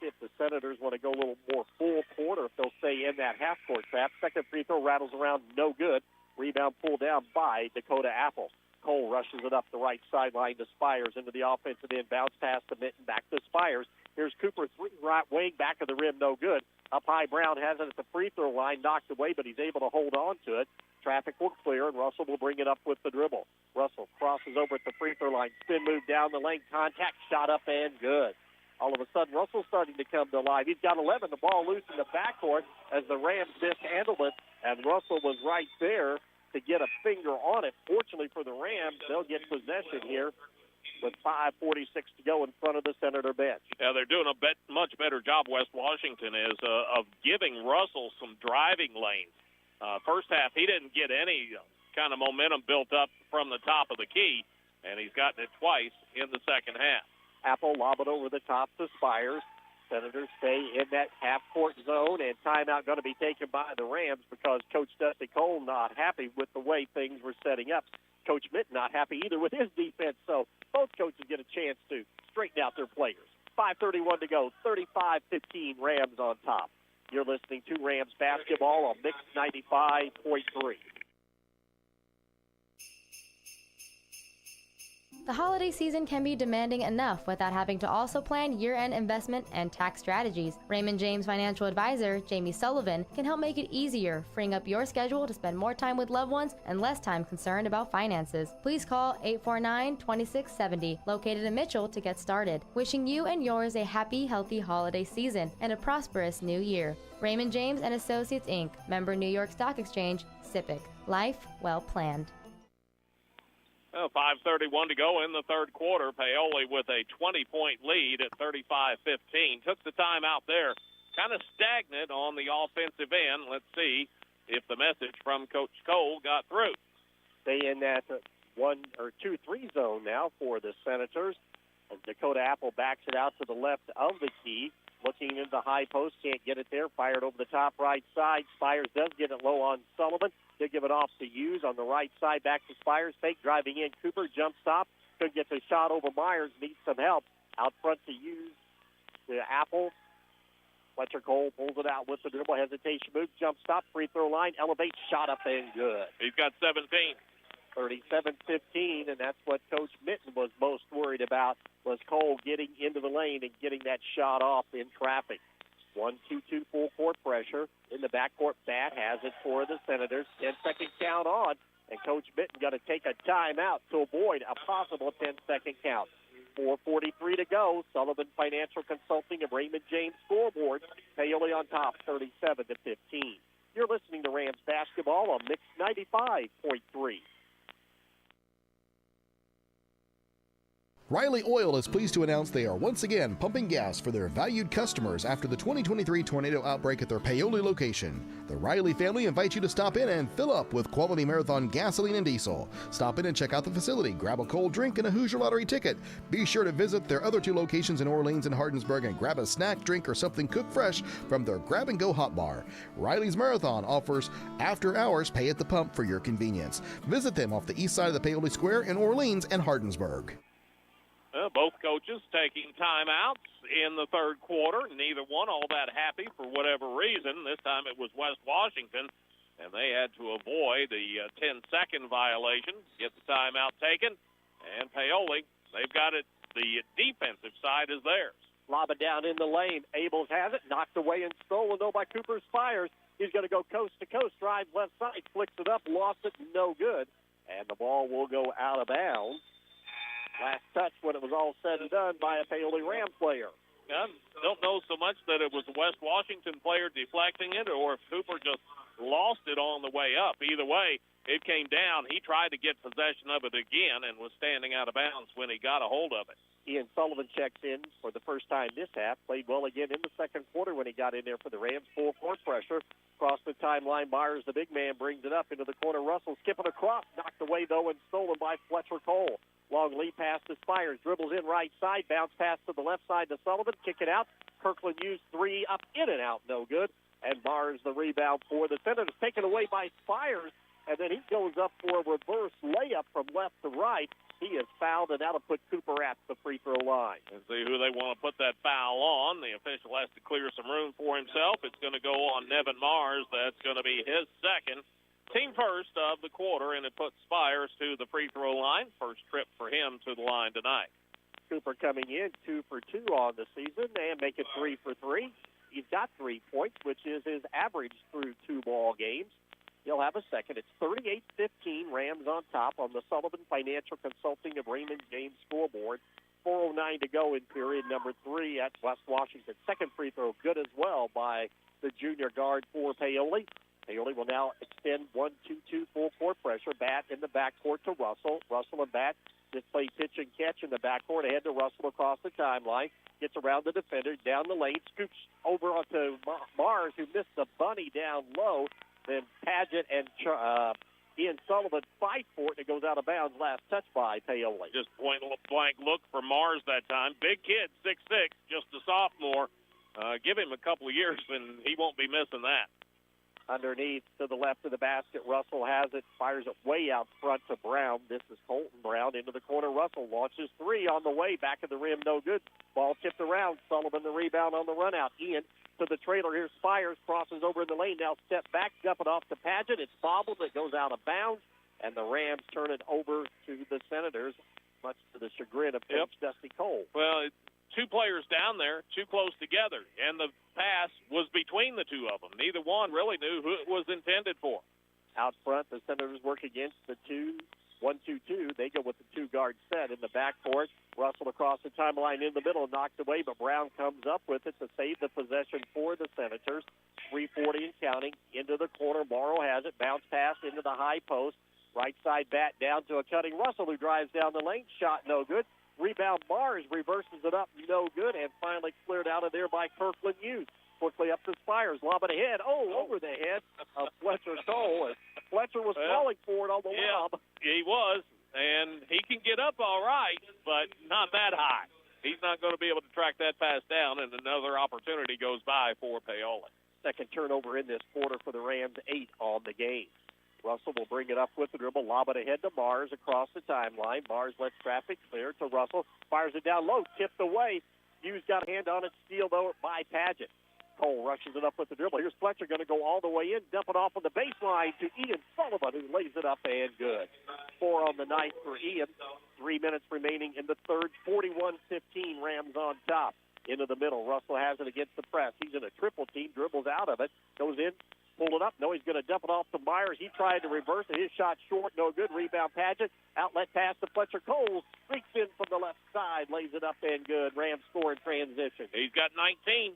If the Senators want to go a little more full court or if they'll stay in that half-court trap. Second free throw rattles around, no good. Rebound pulled down by Dakota Apple. Cole rushes it up the right sideline to Spires into the offensive end. Bounce pass to Minton, back to Spires. Here's Cooper, 3 right wing, back of the rim, no good. Up high, Brown has it at the free throw line, knocked away, but he's able to hold on to it. Traffic will clear, and Russell will bring it up with the dribble. Russell crosses over at the free throw line. Spin move down the lane, contact, shot up and good. All of a sudden, Russell's starting to come to life. He's got 11, the ball loose in the backcourt as the Rams mishandled it, and Russell was right there to get a finger on it. Fortunately for the Rams, they'll get possession here with 5:46 to go in front of the Senator bench. Yeah, they're doing a much better job, West Washington is, of giving Russell some driving lanes. First half, he didn't get any kind of momentum built up from the top of the key, and he's gotten it twice in the second half. Apple lob it over the top to Spires. Senators stay in that half-court zone, and timeout going to be taken by the Rams because Coach Dusty Cole not happy with the way things were setting up. Coach Minton not happy either with his defense, so both coaches get a chance to straighten out their players. 5:31 to go, 35-15, Rams on top. You're listening to Rams basketball on Mix 95.3. The holiday season can be demanding enough without having to also plan year-end investment and tax strategies. Raymond James financial advisor Jamie Sullivan can help make it easier, freeing up your schedule to spend more time with loved ones and less time concerned about finances. Please call 849-2670, located in Mitchell, to get started. Wishing you and yours a happy, healthy holiday season and a prosperous new year. Raymond James and Associates, Inc., member New York Stock Exchange, SIPC. Life well planned. 5:31 to go in the third quarter. Paoli with a 20-point lead at 35-15. Took the time out there. Kind of stagnant on the offensive end. Let's see if the message from Coach Cole got through. Stay in that 1 or 2-3 zone now for the Senators. As Dakota Apple backs it out to the left of the key. Looking into the high post, can't get it there. Fired over the top right side. Spires does get it low on Sullivan. He'll give it off to Hughes on the right side. Back to Spires. Fake driving in. Cooper jump stop. Couldn't get the shot over Myers. Needs some help. Out front to Hughes. To Apple. Fletcher Cole pulls it out with the dribble. Hesitation move. Jump stop. Free throw line. Elevates. Shot up and good. He's got 17. 37-15, and that's what Coach Minton was most worried about, was Cole getting into the lane and getting that shot off in traffic. 1-2-2 full court pressure. In the backcourt, Bat has it for the Senators. 10-second count on, and Coach Minton got to take a timeout to avoid a possible 10-second count. 4:43 to go. Sullivan Financial Consulting of Raymond James scoreboard. Paoli on top, 37-15. You're listening to Rams basketball on Mix 95.3. Riley Oil is pleased to announce they are once again pumping gas for their valued customers after the 2023 tornado outbreak at their Paoli location. The Riley family invites you to stop in and fill up with quality Marathon gasoline and diesel. Stop in and check out the facility, grab a cold drink and a Hoosier Lottery ticket. Be sure to visit their other 2 locations in Orleans and Hardinsburg and grab a snack, drink, or something cooked fresh from their grab-and-go hot bar. Riley's Marathon offers after-hours pay at the pump for your convenience. Visit them off the east side of the Paoli Square in Orleans and Hardinsburg. Both coaches taking timeouts in the third quarter. Neither one all that happy for whatever reason. This time it was West Washington, and they had to avoid the 10-second violation, get the timeout taken. And Paoli, they've got it. The defensive side is theirs. Lob it down in the lane. Abels has it, knocked away and stolen, though, by Cooper Spires. He's going to go coast to coast, drives left side, flicks it up, lost it, no good. And the ball will go out of bounds. Last touch when it was all said and done by a Paoli Ram player. I don't know so much that it was a West Washington player deflecting it or if Cooper just lost it on the way up. Either way, it came down. He tried to get possession of it again and was standing out of bounds when he got a hold of it. Ian Sullivan checks in for the first time this half. Played well again in the second quarter when he got in there for the Rams. Full court pressure. Across the timeline, Myers, the big man, brings it up into the corner. Russell skipping across. Knocked away, though, and stolen by Fletcher Cole. Long lead pass to Spires. Dribbles in right side. Bounce pass to the left side to Sullivan. Kick it out. Kirkland used 3 up, in and out. No good. And Myers the rebound for the Senators. Taken away by Spires. And then he goes up for a reverse layup from left to right. He is fouled, and that'll put Cooper at the free throw line. And see who they want to put that foul on. The official has to clear some room for himself. It's going to go on Nevin Mars. That's going to be his second. Team first of the quarter, and it puts Spires to the free throw line. First trip for him to the line tonight. Cooper coming in 2 for 2 on the season and make it 3 for 3. He's got 3 points, which is his average through 2 ball games. He'll have a second. It's 38-15, Rams on top on the Sullivan Financial Consulting of Raymond James scoreboard. 4:09 to go in period number 3 at West Washington. Second free throw good as well by the junior guard for Paoli. Paoli will now extend 1-2-2 full court pressure. Bat in the backcourt to Russell. Russell and Bat just play pitch and catch in the backcourt. Ahead to Russell across the timeline. Gets around the defender, down the lane, scoops over onto Mars, who missed the bunny down low. Then Paget and Ian Sullivan fight for it. It goes out of bounds. Last touch by Paoli. Just point-blank look for Mars that time. Big kid, 6'6", just a sophomore. Give him a couple of years, and he won't be missing that. Underneath to the left of the basket, Russell has it, fires it way out front to Brown. This is Colton Brown into the corner. Russell launches 3 on the way, back of the rim, no good. Ball tipped around. Sullivan the rebound on the run out. Ian to the trailer. Here's Spires, crosses over in the lane. Now step back, dump it off to Paget. It's bobbled. It goes out of bounds, and the Rams turn it over to the Senators, much to the chagrin of Coach Dusty Cole. Well, 2 players down there, too close together, and the pass was between the 2 of them. Neither one really knew who it was intended for. Out front, the Senators work against the 1-2-2. They go with the 2-guard set in the backcourt. Russell across the timeline in the middle, knocked away, but Brown comes up with it to save the possession for the Senators. 3:40 and counting. Into the corner, Morrow has it. Bounce pass into the high post. Right side bat down to a cutting Russell, who drives down the lane. Shot no good. Rebound Mars reverses it up, no good, and finally cleared out of there by Kirkland Hughes. Quickly up to Spires, lob it ahead. Over the head of Fletcher Cole. Fletcher was calling for it on the lob. He was, and he can get up all right, but not that high. He's not going to be able to track that pass down, and another opportunity goes by for Paoli. Second turnover in this quarter for the Rams, 8 on the game. Russell will bring it up with the dribble, lob it ahead to Mars across the timeline. Mars lets traffic clear to Russell, fires it down low, tipped away. Hughes got a hand on it, steal though by Paget. Cole rushes it up with the dribble. Here's Fletcher going to go all the way in, dump it off on the baseline to Ian Sullivan, who lays it up and good. 4 on the night for Ian. 3 minutes remaining in the third. 41-15, Rams on top. Into the middle, Russell has it against the press. He's in a triple team, dribbles out of it, goes in, pull it up. No, he's going to dump it off to Myers. He tried to reverse it. His shot short, no good. Rebound Paget. Outlet pass to Fletcher Cole. Streaks in from the left side, lays it up and good. Rams score in transition. He's got 19.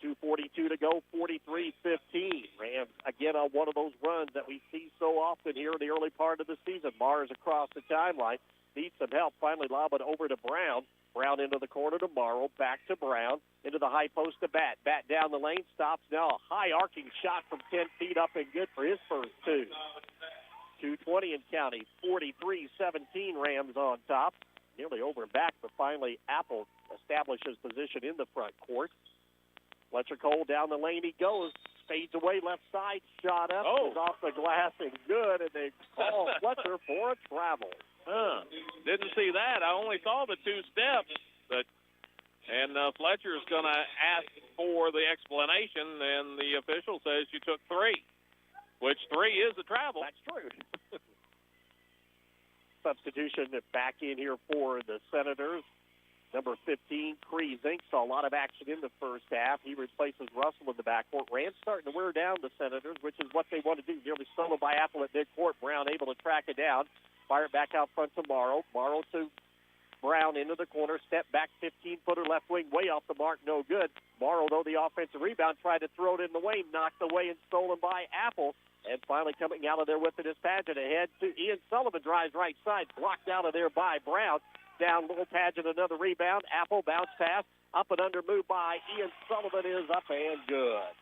2:42 to go, 43-15. Rams, again, on one of those runs that we see so often here in the early part of the season. Mars across the timeline. needs some help. Finally lob it over to Brown. Brown into the corner to Morrow. Back to Brown. Into the high post to Bat. Bat down the lane. Stops now. A high arcing shot from 10 feet up and good for his first two. 2:20 in county. 43-17 Rams on top. Nearly over and back, but finally Apple establishes position in the front court. Fletcher Cole down the lane he goes. Fades away left side. Shot up. Goes off the glass and good. And they call Fletcher for a travel. Didn't see that. I only saw the two steps. And Fletcher's going to ask for the explanation, and the official says you took three, which three is a travel. That's true. Substitution back in here for the Senators. Number 15, Cree Zink, saw a lot of action in the first half. He replaces Russell in the backcourt. Rams starting to wear down the Senators, which is what they want to do. Nearly stolen by Apple at midcourt. Brown able to track it down. Fire it back out front to Morrow. Morrow to Brown into the corner. Step back, 15-footer left wing, way off the mark, no good. Morrow, though, the offensive rebound, tried to throw it in the lane, knocked away and stolen by Apple. And finally coming out of there with it is Paget ahead to Ian Sullivan, drives right side, blocked out of there by Brown. Down low, Paget, another rebound. Apple bounce pass, up and under move by Ian Sullivan is up and good.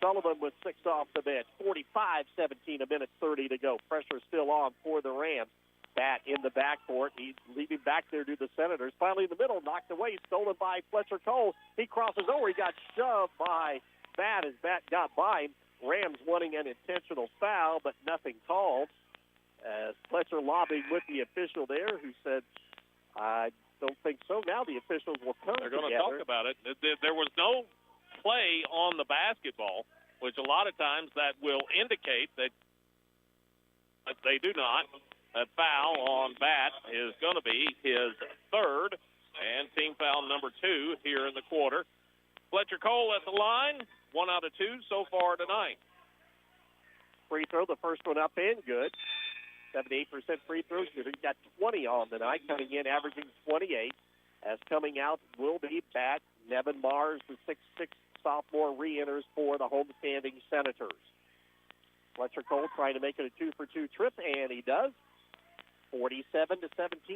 Sullivan with 6 off the bench. 45-17, a minute 30 to go. Pressure still on for the Rams. Bat in the backcourt. He's leaving back there to the Senators. Finally in the middle, knocked away, stolen by Fletcher Cole. He crosses over. He got shoved by Bat as Bat got by him. Rams wanting an intentional foul, but nothing called. As Fletcher lobbying with the official there, who said, I don't think so. Now the officials will come They're going to together. talk about it. There was no play on the basketball, which a lot of times that will indicate that they do not. That foul on Bat is going to be his third and team foul number 2 here in the quarter. Fletcher Cole at the line, 1 out of 2 so far tonight. Free throw, the first one up and good. 78% free throws. He's got 20 on tonight, coming in averaging 28. As coming out will be Bat. Nevin Mars, the 6'6" sophomore, re-enters for the homestanding Senators. Fletcher Cole trying to make it a 2-for-2 trip, and he does. 47-17,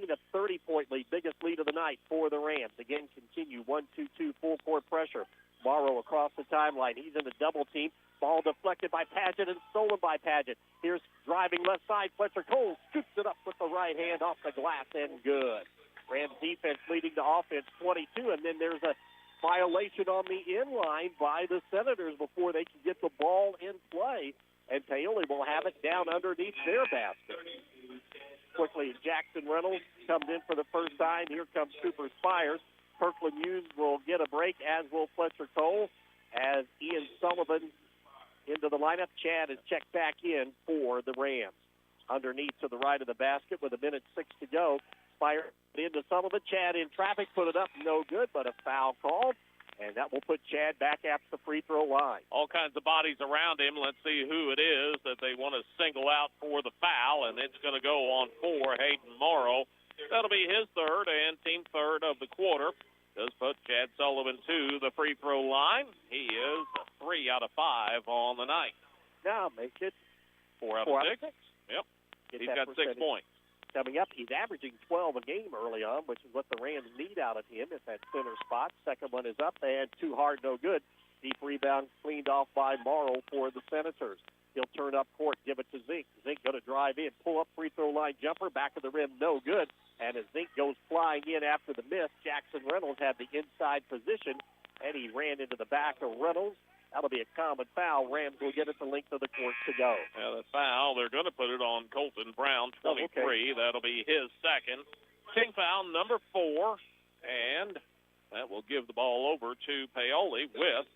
a 30-point lead, biggest lead of the night for the Rams. Again, continue 1-2-2 full-court pressure. Morrow across the timeline. He's in the double team. Ball deflected by Paget and stolen by Paget. Here's driving left side. Fletcher Cole scoops it up with the right hand off the glass and good. Rams defense leading to offense 22, and then there's a violation on the inline by the Senators before they can get the ball in play, and Paoli will have it down underneath their basket. Quickly, Jackson Reynolds comes in for the first time. Here comes Cooper Spires. Kirkland Hughes will get a break, as will Fletcher Cole, as Ian Sullivan into the lineup. Chad is checked back in for the Rams. Underneath to the right of the basket with 1:06 to go. Spires into Sullivan. Chad in traffic, put it up, no good, but a foul called. And that will put Chad back at the free throw line. All kinds of bodies around him. Let's see who it is that they want to single out for the foul, and it's going to go on for Hayden Morrow. That'll be his third and team third of the quarter. Does put Chad Sullivan to the free throw line. He is 3 out of 5 on the night. Now make it 4 out of 6. Yep. He's got 6 points. Coming up, he's averaging 12 a game early on, which is what the Rams need out of him at that center spot. Second one is up, and too hard, no good. Deep rebound cleaned off by Morrow for the Senators. He'll turn up court, give it to Zink. Zink going to drive in, pull up free throw line jumper, back of the rim, no good. And as Zink goes flying in after the miss, Jackson Reynolds had the inside position, and he ran into the back of Reynolds. That'll be a common foul. Rams will get it the length of the court to go. Yeah, the foul, they're going to put it on Colton Brown, 23. Okay. That'll be his second. Team foul number 4, and that will give the ball over to Paoli with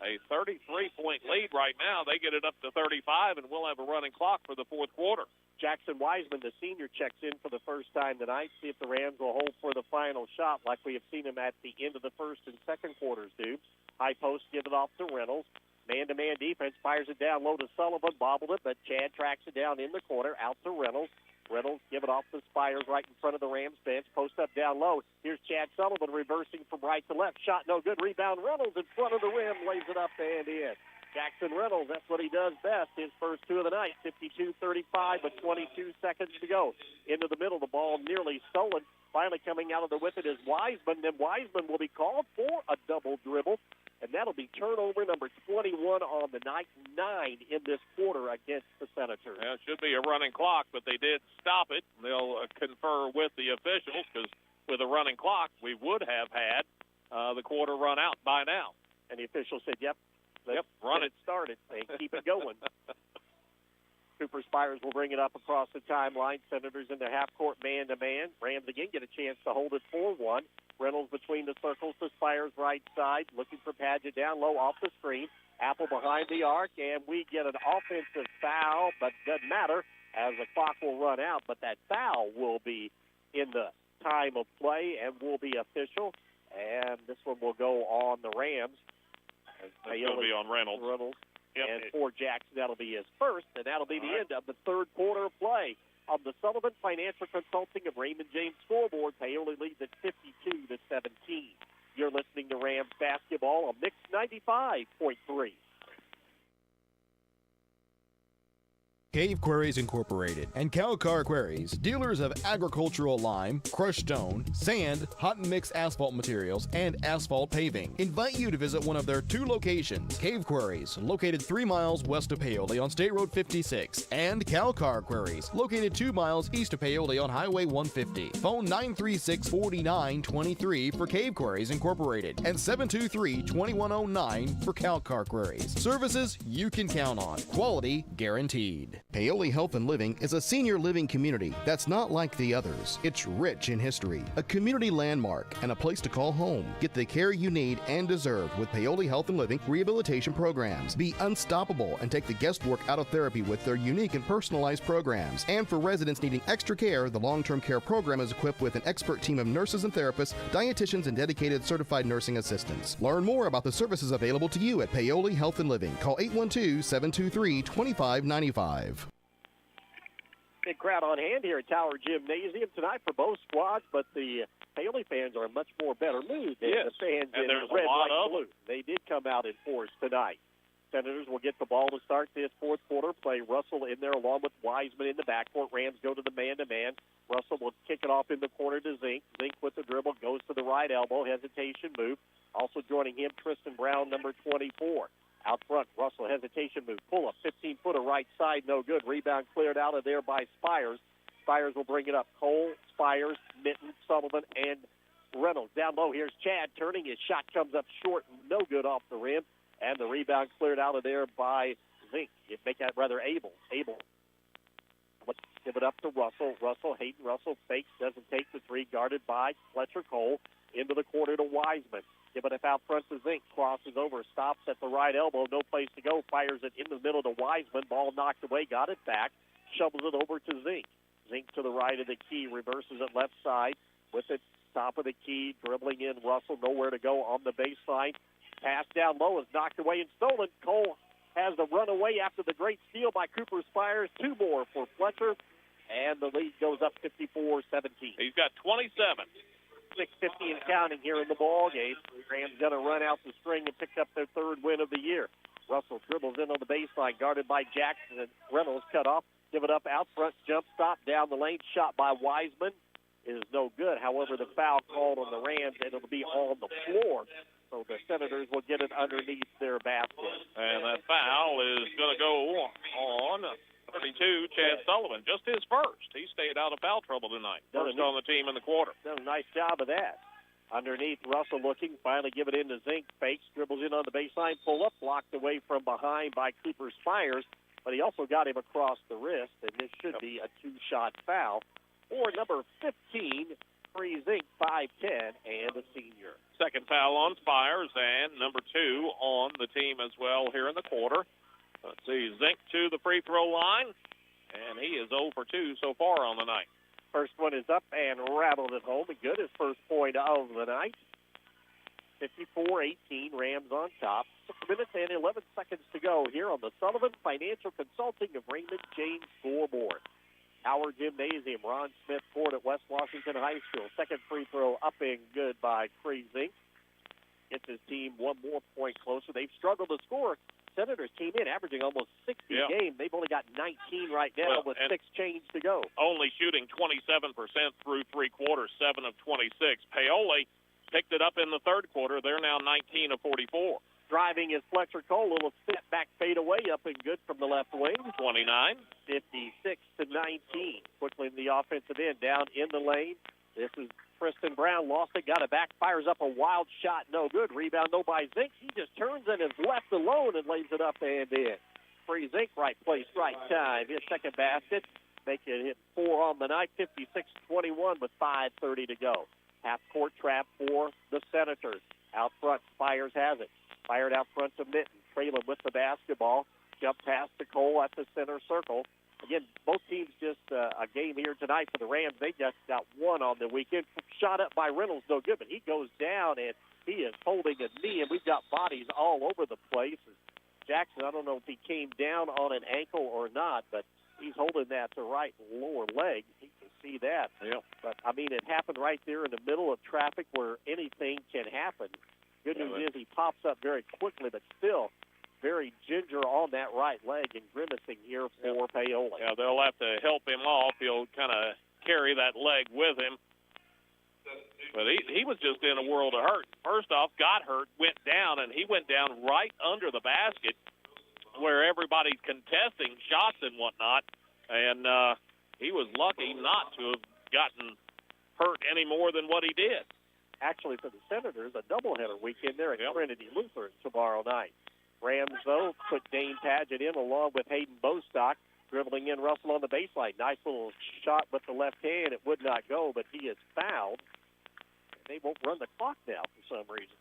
a 33-point lead right now. They get it up to 35, and we'll have a running clock for the fourth quarter. Jackson Wiseman, the senior, checks in for the first time tonight. See if the Rams will hold for the final shot like we have seen him at the end of the first and second quarters do. High post, give it off to Reynolds. Man-to-man defense, fires it down low to Sullivan, bobbled it, but Chad tracks it down in the corner, out to Reynolds. Reynolds give it off to Spires right in front of the Rams bench. Post up down low. Here's Chad Sullivan reversing from right to left. Shot no good. Rebound Reynolds in front of the rim. Lays it up and in. Jackson Reynolds, that's what he does best. His first two of the night, 52-35, but 22 seconds to go. Into the middle, the ball nearly stolen. Finally coming out of the with it is Wiseman. Then Wiseman will be called for a double dribble, and that'll be turnover number 21 on the night, 9 in this quarter against the Senators. Yeah, it should be a running clock, but they did stop it. They'll confer with the officials because with a running clock, we would have had the quarter run out by now. And the official said, yep, run it. Started. They keep it going. Cooper Spires will bring it up across the timeline. Senators in the half-court man-to-man. Rams again get a chance to hold it 4-1. Reynolds between the circles to Spires' right side, looking for Padgett down low off the screen. Apple behind the arc, and we get an offensive foul, but doesn't matter as the clock will run out. But that foul will be in the time of play and will be official. And this one will go on the Rams. It's going to be on Reynolds. Yep. And for Jackson, that'll be his first, and that'll be the end of the third quarter of play. On the Sullivan Financial Consulting of Raymond James scoreboard, Paoli leads at 52-17. You're listening to Rams basketball on Mix 95.3. Cave Quarries Incorporated and Calcar Quarries, dealers of agricultural lime, crushed stone, sand, hot and mixed asphalt materials, and asphalt paving, invite you to visit one of their 2 locations. Cave Quarries, located 3 miles west of Paoli on State Road 56, and Calcar Quarries, located 2 miles east of Paoli on Highway 150. Phone 936-4923 for Cave Quarries Incorporated and 723-2109 for Calcar Quarries. Services you can count on. Quality guaranteed. Paoli Health and Living is a senior living community that's not like the others. It's rich in history, a community landmark, and a place to call home. Get the care you need and deserve with Paoli Health and Living rehabilitation programs. Be unstoppable and take the guesswork out of therapy with their unique and personalized programs. And for residents needing extra care, the long-term care program is equipped with an expert team of nurses and therapists, dietitians, and dedicated certified nursing assistants. Learn more about the services available to you at Paoli Health and Living. Call 812-723-2595. Big crowd on hand here at Tower Gymnasium tonight for both squads, but the Paoli fans are in much more better mood than the fans in red, white, and blue. They did come out in force tonight. Senators will get the ball to start this fourth quarter. Play Russell in there along with Wiseman in the backcourt. Rams go to the man-to-man. Russell will kick it off in the corner to Zink. Zink with the dribble goes to the right elbow. Hesitation move. Also joining him, Tristan Brown, number 24. Out front, Russell, hesitation move. Pull up, 15-footer right side, no good. Rebound cleared out of there by Spires. Spires will bring it up. Cole, Spires, Mitten, Sullivan, and Reynolds. Down low, here's Chad turning. His shot comes up short, no good off the rim. And the rebound cleared out of there by Zink. You'd make that rather Abel. Let's give it up to Russell. Hayden Russell fakes, doesn't take the three, guarded by Fletcher Cole. Into the corner to Wiseman. Give it up out front to Zink. Crosses over, stops at the right elbow. No place to go. Fires it in the middle to Wiseman. Ball knocked away, got it back. Shovels it over to Zink. Zink to the right of the key. Reverses it left side. With it, top of the key. Dribbling in Russell. Nowhere to go on the baseline. Pass down low is knocked away and stolen. Cole has the runaway after the great steal by Cooper Spires. 2 more for Fletcher. And the lead goes up 54-17. He's got 27. 6:50 and counting here in the ball game. Rams going to run out the string and pick up their 3rd win of the year. Russell dribbles in on the baseline, guarded by Jackson, and Reynolds cut off. Give it up out front, jump stop down the lane, shot by Wiseman is no good. However, the foul called on the Rams, and it'll be on the floor. So the Senators will get it underneath their basket. And that foul is going to go on 32, Chad Sullivan, just his first. He stayed out of foul trouble tonight. First on the team in the quarter. Done a nice job of that. Underneath, Russell looking, finally give it in to Zink. Fakes, dribbles in on the baseline, pull up, blocked away from behind by Cooper Spires, but he also got him across the wrist, and this should be a 2-shot foul. For number 15, Free Zink, 5'10", and a senior. Second foul on Spires, and number 2 on the team as well here in the quarter. Let's see, Zink to the free throw line, and he is 0 for 2 so far on the night. First one is up and rattled at home, and good. His first point of the night. 54-18, Rams on top. 6 minutes and 11 seconds to go here on the Sullivan Financial Consulting of Raymond James scoreboard. Tower Gymnasium, Ron Smith Court at West Washington High School. Second free throw up and good by Free Zink. Gets his team 1 more point closer. They've struggled to score Senators came in averaging almost 60 a game. They've only got 19 right now with 6 change to go. Only shooting 27% through 3 quarters, 7 of 26. Paoli picked it up in the third quarter. They're now 19 of 44. Driving is Fletcher Cole. A little step back fade away up and good from the left wing. 29. 56 to 19. Quickly in the offensive end, down in the lane. This is Tristan Brown. Lost it, got it back, fires up a wild shot. No good. Rebound, no by Zink. He just turns and is left alone and lays it up and in. Free Zink, right place, right time. His second basket. Make it hit 4 on the night. 56-21 with 5:30 to go. Half-court trap for the Senators. Out front, Spires has it. Fired out front to Mitten. Traylon with the basketball. Jump pass to Cole at the center circle. Again, both teams just a game here tonight for the Rams. They just got one on the weekend. Shot up by Reynolds, no good, but he goes down, and he is holding a knee, and we've got bodies all over the place. Jackson, I don't know if he came down on an ankle or not, but he's holding that to right lower leg. You can see that. Yeah. But, I mean, it happened right there in the middle of traffic where anything can happen. Good news is he pops up very quickly, but still very ginger on that right leg and grimacing here for Paoli. Yeah, they'll have to help him off. He'll kind of carry that leg with him. But he was just in a world of hurt. First off, got hurt, went down, and he went down right under the basket where everybody's contesting shots and whatnot. And he was lucky not to have gotten hurt any more than what he did. Actually, for the Senators, a doubleheader weekend there at Trinity Lutheran tomorrow night. Rams, though, put Dane Padgett in along with Hayden Bostock, dribbling in Russell on the baseline. Nice little shot with the left hand. It would not go, but he is fouled. They won't run the clock now for some reason.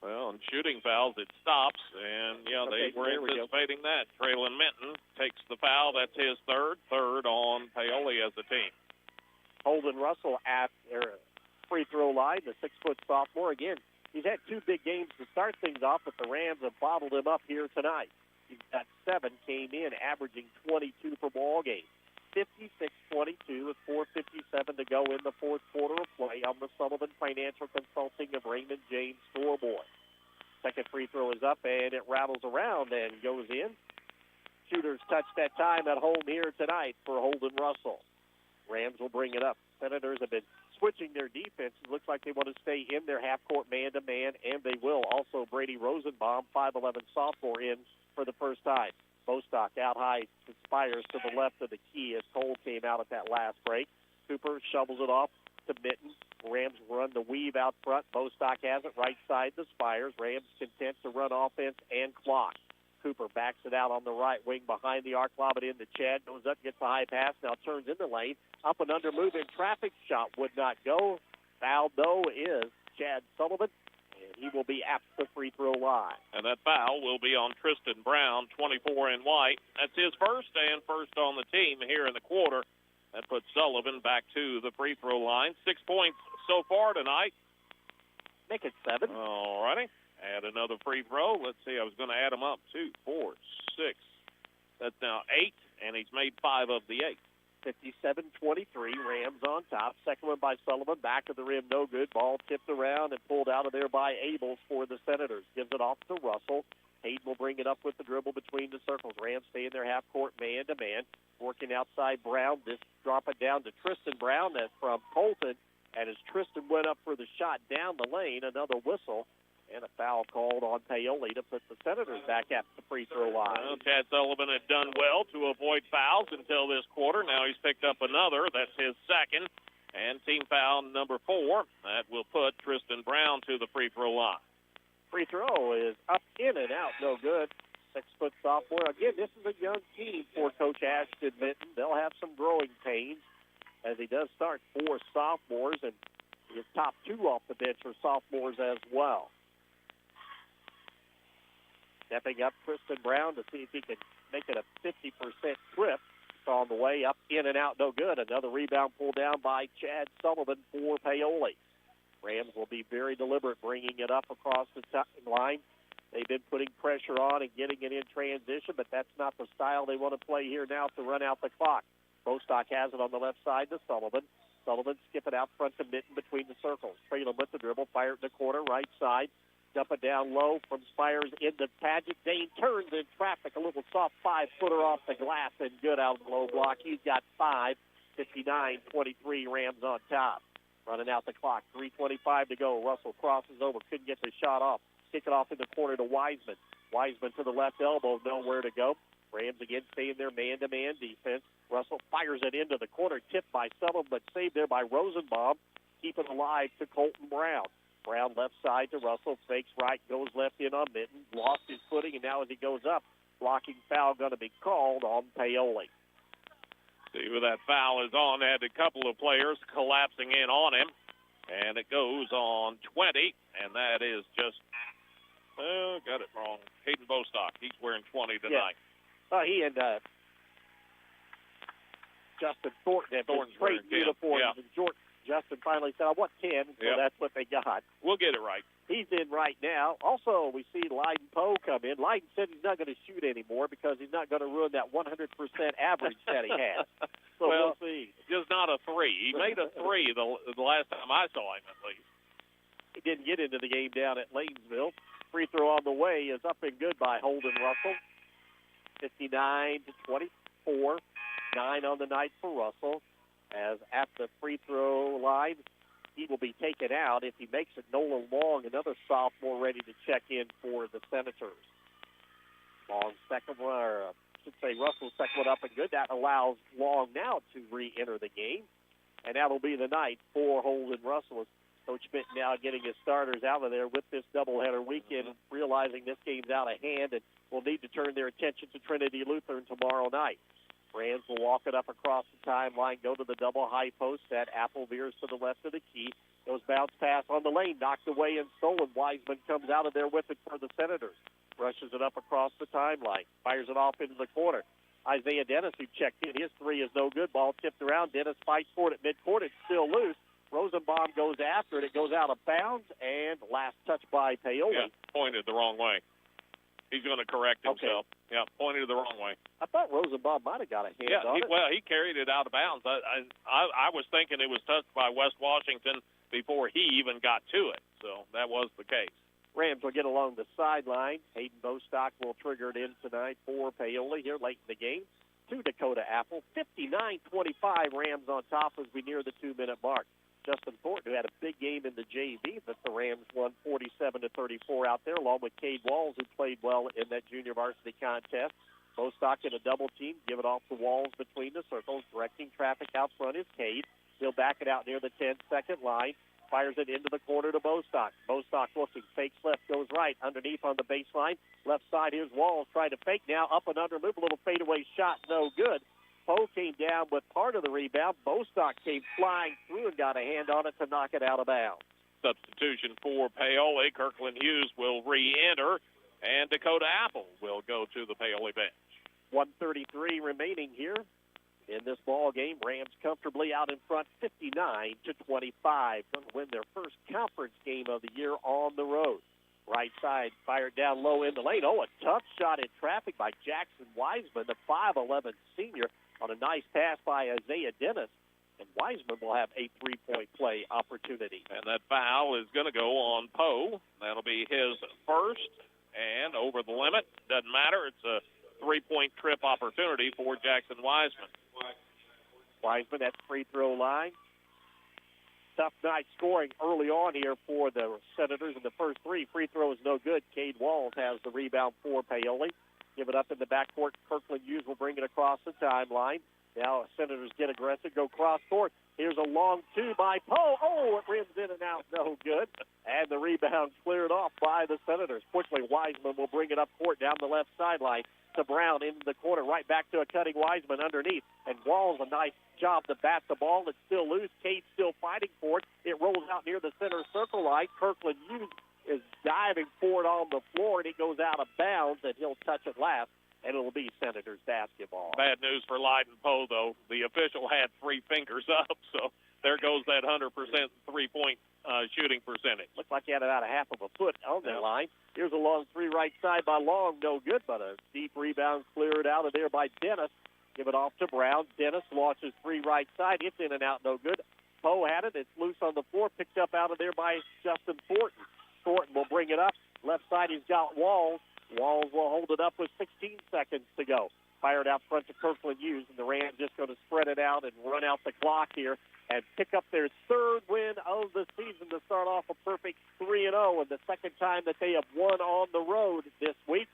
Well, in shooting fouls, it stops, and, they were anticipating that. Traylon Minton takes the foul. That's his third on Paoli as a team. Holden Russell at their free throw line, the 6-foot sophomore. Again, he's had 2 big games to start things off, but the Rams have bottled him up here tonight. He's got 7, came in averaging 22 per ball game. 56-22 with 4:57 to go in the fourth quarter of play on the Sullivan Financial Consulting of Raymond James scoreboard. Second free throw is up, and it rattles around and goes in. Shooters touch that time at home here tonight for Holden Russell. Rams will bring it up. Senators have been switching their defense. It looks like they want to stay in their half-court man-to-man, and they will. Also, Brady Rosenbaum, 5'11 sophomore, in for the first time. Bostock out high to Spires to the left of the key as Cole came out at that last break. Cooper shovels it off to Mitten. Rams run the weave out front. Bostock has it right side to Spires. Rams content to run offense and clock. Cooper backs it out on the right wing behind the arc, lob it in to Chad. Goes up, gets the high pass, now turns in the lane. Up and under move in traffic. Shot would not go. Fouled, though, is Chad Sullivan. He will be at the free throw line. And that foul will be on Tristan Brown, 24 in white. That's his first and first on the team here in the quarter. That puts Sullivan back to the free throw line. 6 points so far tonight. Make it 7. All righty. Add another free throw. Let's see. I was going to add them up. 2, 4, 6. That's now 8, and he's made 5 of the 8. 57-23, Rams on top. Second one by Sullivan, back of the rim, no good. Ball tipped around and pulled out of there by Abels for the Senators. Gives it off to Russell. Hayden will bring it up with the dribble between the circles. Rams stay in their half-court man-to-man. Working outside Brown. Just drop it down to Tristan Brown. That's from Colton. And as Tristan went up for the shot down the lane, another whistle. And a foul called on Paoli to put the Senators back at the free throw line. Well, Chad Sullivan had done well to avoid fouls until this quarter. Now he's picked up another. That's his second. And team foul number 4. That will put Tristan Brown to the free throw line. Free throw is up, in, and out. No good. 6-foot sophomore. Again, this is a young team for Coach Ashton Minton. They'll have some growing pains as he does start 4 sophomores, and his top 2 off the bench are sophomores as well. Stepping up Tristan Brown to see if he can make it a 50% trip. It's on the way up, in and out, no good. Another rebound pulled down by Chad Sullivan for Paoli. Rams will be very deliberate bringing it up across the line. They've been putting pressure on and getting it in transition, but that's not the style they want to play here now to run out the clock. Bostock has it on the left side to Sullivan. Sullivan skip it out front to Mitten between the circles. Traylon with the dribble, fire it in the corner, right side. Up and down low from Spires into Paget. Dane turns in traffic. A little soft 5-footer off the glass and good out of the low block. He's got 5. 59-23 Rams on top. Running out the clock. 3:25 to go. Russell crosses over. Couldn't get the shot off. Kick it off in the corner to Wiseman. Wiseman to the left elbow. Nowhere to go. Rams again staying their man-to-man defense. Russell fires it into the corner. Tipped by Sullivan, but saved there by Rosenbaum. Keep it alive to Colton Brown. Brown left side to Russell. Fakes right. Goes left in on Mitten. Lost his footing, and now as he goes up, blocking foul going to be called on Paoli. See who that foul is on. They had a couple of players collapsing in on him. And it goes on 20, and that is just, got it wrong. Hayden Bostock. He's wearing 20 tonight. Yeah. He and Justin Thornton have been trade uniforms. Yeah. And Justin finally said, I want 10, so that's what they got. We'll get it right. He's in right now. Also, we see Lyden Poe come in. Lyden said he's not going to shoot anymore because he's not going to ruin that 100% average that he has. So we'll see. Just not a 3. He made a 3 the last time I saw him, at least. He didn't get into the game down at Lanesville. Free throw on the way is up and good by Holden Russell. 59-24. 9 on the night for Russell. As at the free throw line, he will be taken out. If he makes it, Nolan Long, another sophomore, ready to check in for the Senators. Long second one, or I should say Russell's second one up and good. That allows Long now to re-enter the game. And that'll be the night for Holden Russell. Coach Schmidt now getting his starters out of there with this doubleheader weekend, realizing this game's out of hand and will need to turn their attention to Trinity Lutheran tomorrow night. Rams will walk it up across the timeline, go to the double high post. That Apple veers to the left of the key. Those bounce pass on the lane, knocked away and stolen. Wiseman comes out of there with it for the Senators. Rushes it up across the timeline, fires it off into the corner. Isaiah Dennis, who checked in, his 3 is no good. Ball tipped around. Dennis fights for it at midcourt. It's still loose. Rosenbaum goes after it. It goes out of bounds, and last touch by Paoli. Yeah, pointed the wrong way. He's going to correct himself. Okay. Yeah, pointed the wrong way. I thought Rosenbaum might have got a hand on it. Well, he carried it out of bounds. I was thinking it was touched by West Washington before he even got to it. So that was the case. Rams will get along the sideline. Hayden Bostock will trigger it in tonight for Paoli here late in the game. To Dakota Apple. 59-25 Rams on top as we near the 2-minute mark. Justin Thornton, who had a big game in the JV, but the Rams won 47-34 out there, along with Cade Walls, who played well in that junior varsity contest. Bostock in a double team, give it off the Walls between the circles, directing traffic out front is Cade. He'll back it out near the 10-second line, fires it into the corner to Bostock. Bostock looking, fakes left, goes right, underneath on the baseline. Left side, here's Walls trying to fake now, up and under, move a little fadeaway shot, no good. Poe came down with part of the rebound. Bostock came flying through and got a hand on it to knock it out of bounds. Substitution for Paoli. Kirkland Hughes will re-enter, and Dakota Apple will go to the Paoli bench. 1:33 remaining here in this ball game. Rams comfortably out in front, 59-25. Going to win their first conference game of the year on the road. Right side, fired down low in the lane. Oh, a tough shot in traffic by Jackson Wiseman, the 5'11 senior, on a nice pass by Isaiah Dennis. And Wiseman will have a three-point play opportunity. And that foul is going to go on Poe. That'll be his first, and over the limit. Doesn't matter. It's a three-point trip opportunity for Jackson Wiseman. Wiseman at the free throw line. Tough night scoring early on here for the Senators in the first 3. Free throw is no good. Cade Walls has the rebound for Paoli. Give it up in the backcourt. Kirkland Hughes will bring it across the timeline. Now Senators get aggressive, go cross court. Here's a long 2 by Poe. Oh, it rims in and out, no good. And the rebound cleared off by the Senators. Quickly, Wiseman will bring it up court down the left sideline to Brown into the corner, right back to a cutting Wiseman underneath. And Walls, a nice job to bat the ball. It's still loose. Cade's still fighting for it. It rolls out near the center circle line. Kirkland Hughes is diving for it on the floor, and it goes out of bounds, and he'll touch it last. And it'll be Senators basketball. Bad news for Lyden Poe, though. The official had 3 fingers up, so there goes that 100% three-point shooting percentage. Looked like he had about a half of a foot on that line. Here's a long 3 right side by Long. No good, but a deep rebound cleared out of there by Dennis. Give it off to Brown. Dennis launches 3 right side. It's in and out, no good. Poe had it. It's loose on the floor, picked up out of there by Justin Thornton. Thornton will bring it up. Left side, he's got Walls. Walls will hold it up with 16 seconds to go. Fired out front to Kirkland Hughes, and the Rams just going to spread it out and run out the clock here and pick up their third win of the season to start off a perfect 3-0, and the second time that they have won on the road this week.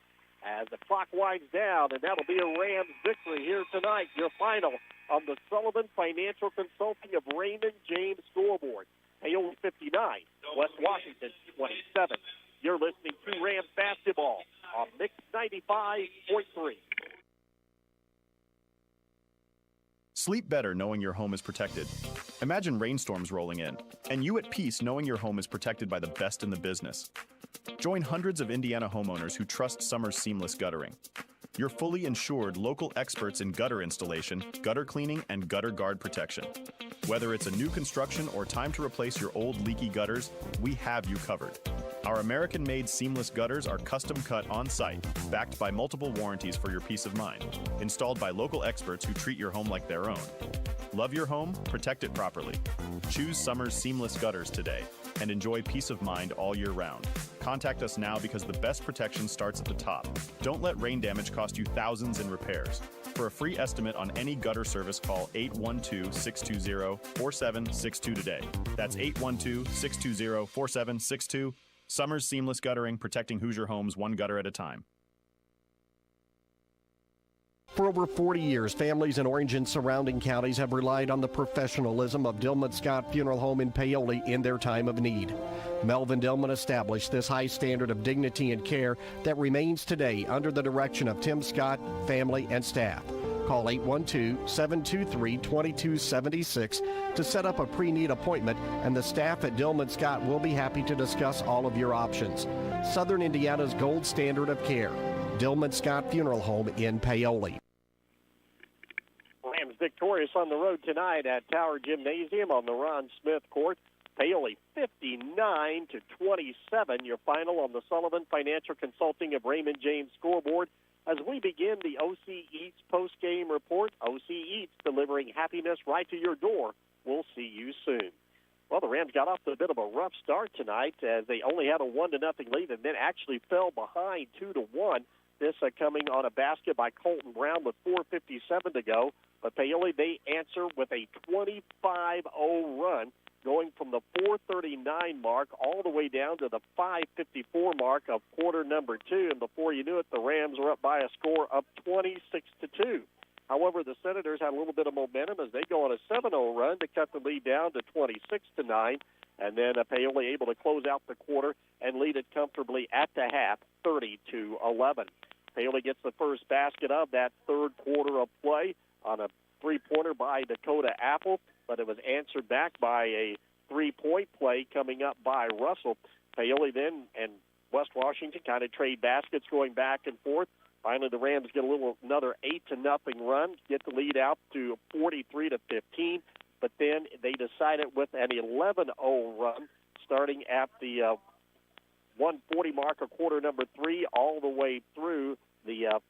As the clock winds down, and that'll be a Rams victory here tonight. Your final on the Sullivan Financial Consulting of Raymond James scoreboard. Paoli 59, West Washington 27. You're listening to Rams basketball on Mix 95.3. Sleep better knowing your home is protected. Imagine rainstorms rolling in, and you at peace knowing your home is protected by the best in the business. Join hundreds of Indiana homeowners who trust Summer's seamless guttering. Your fully insured local experts in gutter installation, gutter cleaning, and gutter guard protection. Whether it's a new construction or time to replace your old leaky gutters, we have you covered. Our American-made seamless gutters are custom cut on-site, backed by multiple warranties for your peace of mind, installed by local experts who treat your home like their own. Love your home? Protect it properly. Choose Summer's seamless gutters today and enjoy peace of mind all year round. Contact us now because the best protection starts at the top. Don't let rain damage cost you thousands in repairs. For a free estimate on any gutter service, call 812-620-4762 today. That's 812-620-4762. Summer's Seamless Guttering, protecting Hoosier homes one gutter at a time. For over 40 years, families in Orange and surrounding counties have relied on the professionalism of Dillman Scott Funeral Home in Paoli in their time of need. Melvin Dillman established this high standard of dignity and care that remains today under the direction of Tim Scott, family, and staff. Call 812-723-2276 to set up a pre-need appointment, and the staff at Dillman Scott will be happy to discuss all of your options. Southern Indiana's gold standard of care. Dillman Scott Funeral Home in Paoli. Rams victorious on the road tonight at Tower Gymnasium on the Ron Smith Court. Paoli 59-27, your final on the Sullivan Financial Consulting of Raymond James scoreboard. As we begin the OC Eats post-game report, OC Eats delivering happiness right to your door. We'll see you soon. Well, the Rams got off to a bit of a rough start tonight as they only had a 1-0 lead and then actually fell behind 2-1. This coming on a basket by Colton Brown with 4:57 to go. But Paoli, they answer with a 25-0 run, going from the 4:39 mark all the way down to the 5:54 mark of quarter number 2. And before you knew it, the Rams were up by a score of 26-2. However, the Senators had a little bit of momentum as they go on a 7-0 run to cut the lead down to 26-9. And then Paoli able to close out the quarter and lead it comfortably at the half, 30-11. Paoli gets the first basket of that third quarter of play on a three-pointer by Dakota Apple, but it was answered back by a three-point play coming up by Russell. Paoli then and West Washington kind of trade baskets going back and forth. Finally, the Rams get another 8-0 run, get the lead out to 43-15. But then they decided with an 11-0 run, starting at the 140 mark of quarter number 3, all the way through the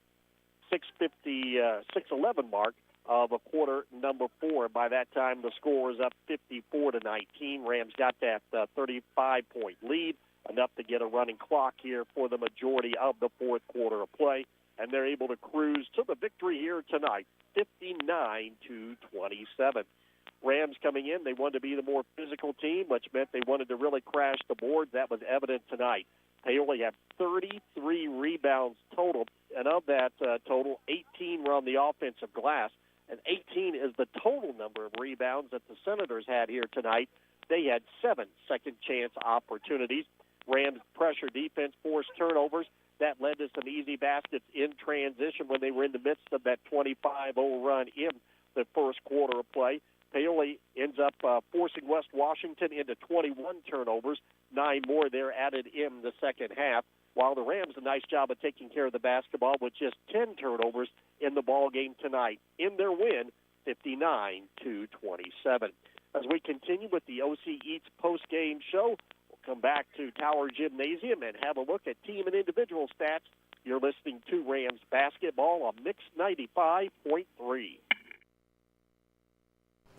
6:11 mark of a quarter number 4. By that time, the score is up 54-19. Rams got that 35-point lead, enough to get a running clock here for the majority of the fourth quarter of play, and they're able to cruise to the victory here tonight, 59-27. Rams coming in, they wanted to be the more physical team, which meant they wanted to really crash the boards. That was evident tonight. Paoli had 33 rebounds total, and of that total, 18 were on the offensive glass, and 18 is the total number of rebounds that the Senators had here tonight. They had 7 second-chance opportunities. Rams pressure defense forced turnovers. That led to some easy baskets in transition when they were in the midst of that 25-0 run in the first quarter of play. Paoli ends up forcing West Washington into 21 turnovers, 9 more there added in the second half, while the Rams a nice job of taking care of the basketball with just 10 turnovers in the ball game tonight in their win, 59-27. As we continue with the OC Eats post-game show, we'll come back to Tower Gymnasium and have a look at team and individual stats. You're listening to Rams basketball on Mix 95.3.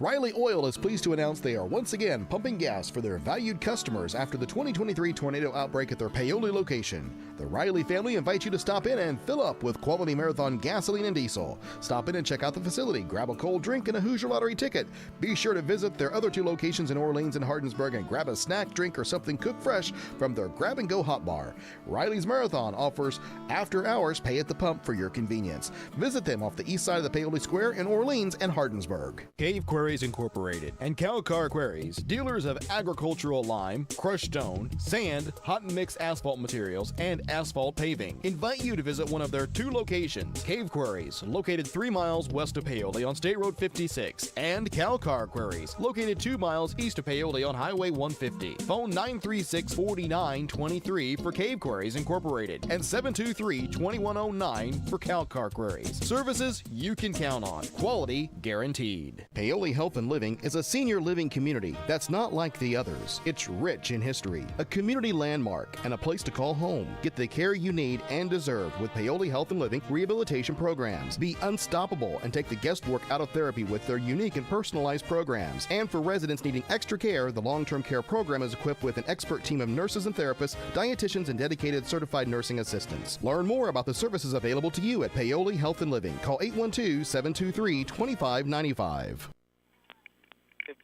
Riley Oil is pleased to announce they are once again pumping gas for their valued customers after the 2023 tornado outbreak at their Paoli location. The Riley family invites you to stop in and fill up with quality Marathon gasoline and diesel. Stop in and check out the facility, grab a cold drink and a Hoosier Lottery ticket. Be sure to visit their other 2 locations in Orleans and Hardinsburg and grab a snack, drink, or something cooked fresh from their grab-and-go hot bar. Riley's Marathon offers after-hours pay at the pump for your convenience. Visit them off the east side of the Paoli Square in Orleans and Hardinsburg. Cave Quarries Incorporated and Calcar Quarries, dealers of agricultural lime, crushed stone, sand, hot and mix asphalt materials, and asphalt paving, invite you to visit one of their 2 locations, Cave Quarries, located 3 miles west of Paoli on State Road 56, and Calcar Quarries, located 2 miles east of Paoli on Highway 150. Phone 936-4923 for Cave Quarries Incorporated and 723-2109 for Calcar Quarries. Services you can count on. Quality guaranteed. Paoli Health and Living is a senior living community that's not like the others. It's rich in history, a community landmark, and a place to call home. Get the care you need and deserve with Paoli Health and Living rehabilitation programs. Be unstoppable and take the guesswork out of therapy with their unique and personalized programs. And for residents needing extra care, the long-term care program is equipped with an expert team of nurses and therapists, dietitians, and dedicated certified nursing assistants. Learn more about the services available to you at Paoli Health and Living. Call 812-723-2595.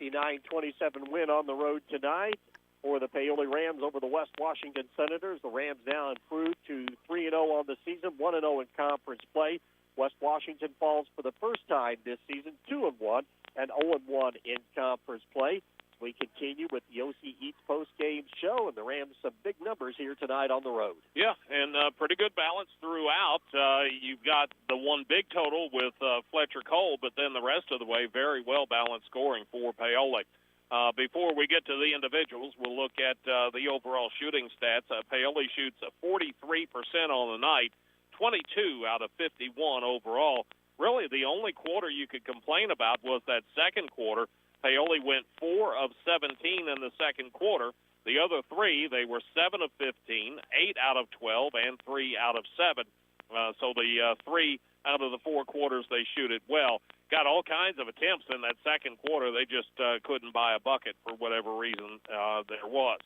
59-27 win on the road tonight for the Paoli Rams over the West Washington Senators. The Rams now improved to 3-0 on the season, 1-0 in conference play. West Washington falls for the first time this season, 2-1 and 0-1 in conference play. We continue with the OC Eats post-game show, and the Rams some big numbers here tonight on the road. Yeah, and pretty good balance throughout. You've got the one big total with Fletcher Cole, but then the rest of the way, very well-balanced scoring for Paoli. Before we get to the individuals, we'll look at the overall shooting stats. Paoli shoots 43% on the night, 22 out of 51 overall. Really, the only quarter you could complain about was that second quarter. Paoli went 4 of 17 in the second quarter. The other 3, they were 7 of 15, 8 out of 12, and 3 out of 7. So the 3 out of the 4 quarters, they shoot it well. Got all kinds of attempts in that second quarter. They just couldn't buy a bucket for whatever reason there was.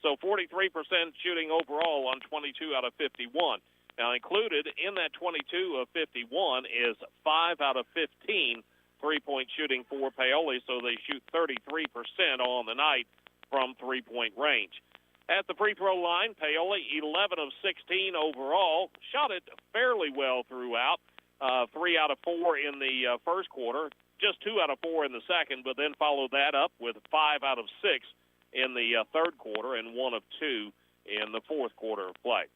So 43% shooting overall on 22 out of 51. Now, included in that 22 of 51 is 5 out of 15 three-point shooting for Paoli, so they shoot 33% on the night from three-point range. At the free throw line, Paoli 11 of 16 overall, shot it fairly well throughout. 3 out of 4 in the first quarter, just 2 out of 4 in the second, but then followed that up with 5 out of 6 in the third quarter and 1 of 2 in the fourth quarter of play.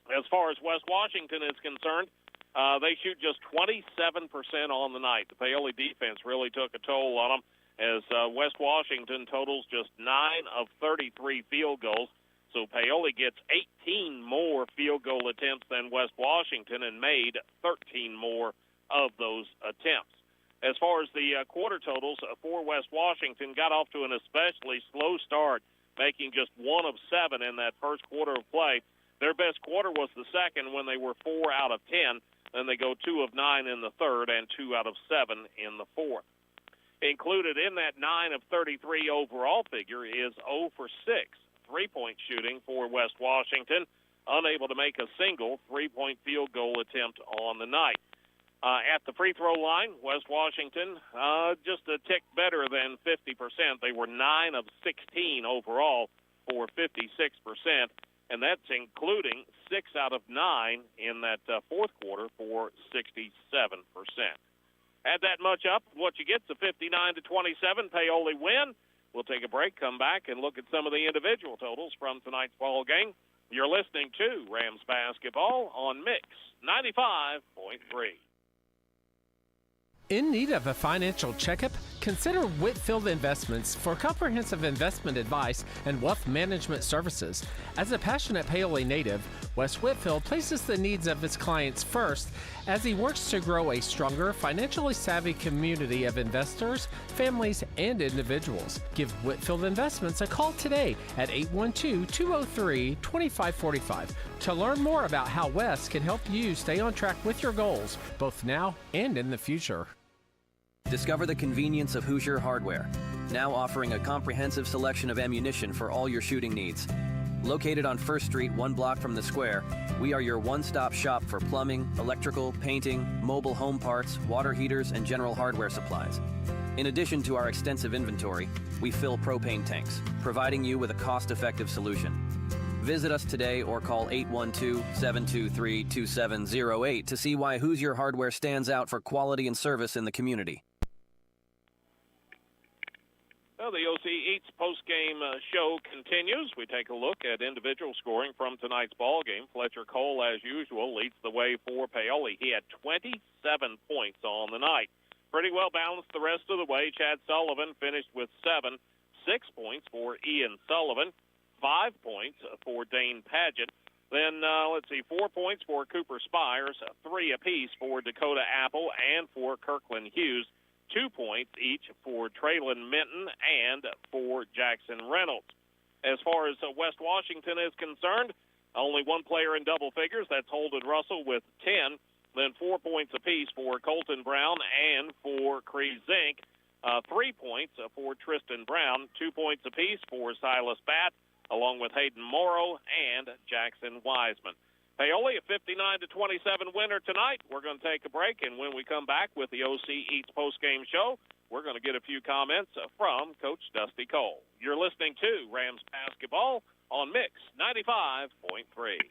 As far as West Washington is concerned, they shoot just 27% on the night. The Paoli defense really took a toll on them as West Washington totals just 9 of 33 field goals. So Paoli gets 18 more field goal attempts than West Washington and made 13 more of those attempts. As far as the quarter totals for West Washington, got off to an especially slow start, making just 1 of 7 in that first quarter of play. Their best quarter was the second when they were 4 out of 10. Then they go 2 of 9 in the third and 2 out of 7 in the fourth. Included in that 9 of 33 overall figure is 0 for 6 three-point shooting for West Washington, unable to make a single three-point field goal attempt on the night. At the free throw line, West Washington just a tick better than 50%. They were 9 of 16 overall for 56%. And that's including 6 out of 9 in that fourth quarter for 67%. Add that much up, what you get is a 59-27 Paoli win. We'll take a break, come back, and look at some of the individual totals from tonight's ball game. You're listening to Rams Basketball on Mix 95.3. In need of a financial checkup? Consider Whitfield Investments for comprehensive investment advice and wealth management services. As a passionate Paoli native, Wes Whitfield places the needs of his clients first as he works to grow a stronger, financially savvy community of investors, families, and individuals. Give Whitfield Investments a call today at 812-203-2545 to learn more about how Wes can help you stay on track with your goals, both now and in the future. Discover the convenience of Hoosier Hardware, now offering a comprehensive selection of ammunition for all your shooting needs. Located on 1st Street, 1 block from the square, we are your one-stop shop for plumbing, electrical, painting, mobile home parts, water heaters, and general hardware supplies. In addition to our extensive inventory, we fill propane tanks, providing you with a cost-effective solution. Visit us today or call 812-723-2708 to see why Hoosier Hardware stands out for quality and service in the community. Well, the OC Eats postgame show continues. We take a look at individual scoring from tonight's ball game. Fletcher Cole, as usual, leads the way for Paoli. He had 27 points on the night. Pretty well balanced the rest of the way. Chad Sullivan finished with 7, 6 points for Ian Sullivan, 5 points for Dane Paget. Then, 4 points for Cooper Spires, 3 apiece for Dakota Apple and for Kirkland Hughes. 2 points each for Traylon Minton and for Jackson Reynolds. As far as West Washington is concerned, only one player in double figures. That's Holden Russell with 10. Then 4 points apiece for Colton Brown and for Cree Zink. 3 points for Tristan Brown. 2 points apiece for Silas Batt, along with Hayden Morrow and Jackson Wiseman. Paoli, a 59-27 winner tonight. We're going to take a break, and when we come back with the OC Eats postgame show, we're going to get a few comments from Coach Dusty Cole. You're listening to Rams Basketball on Mix 95.3.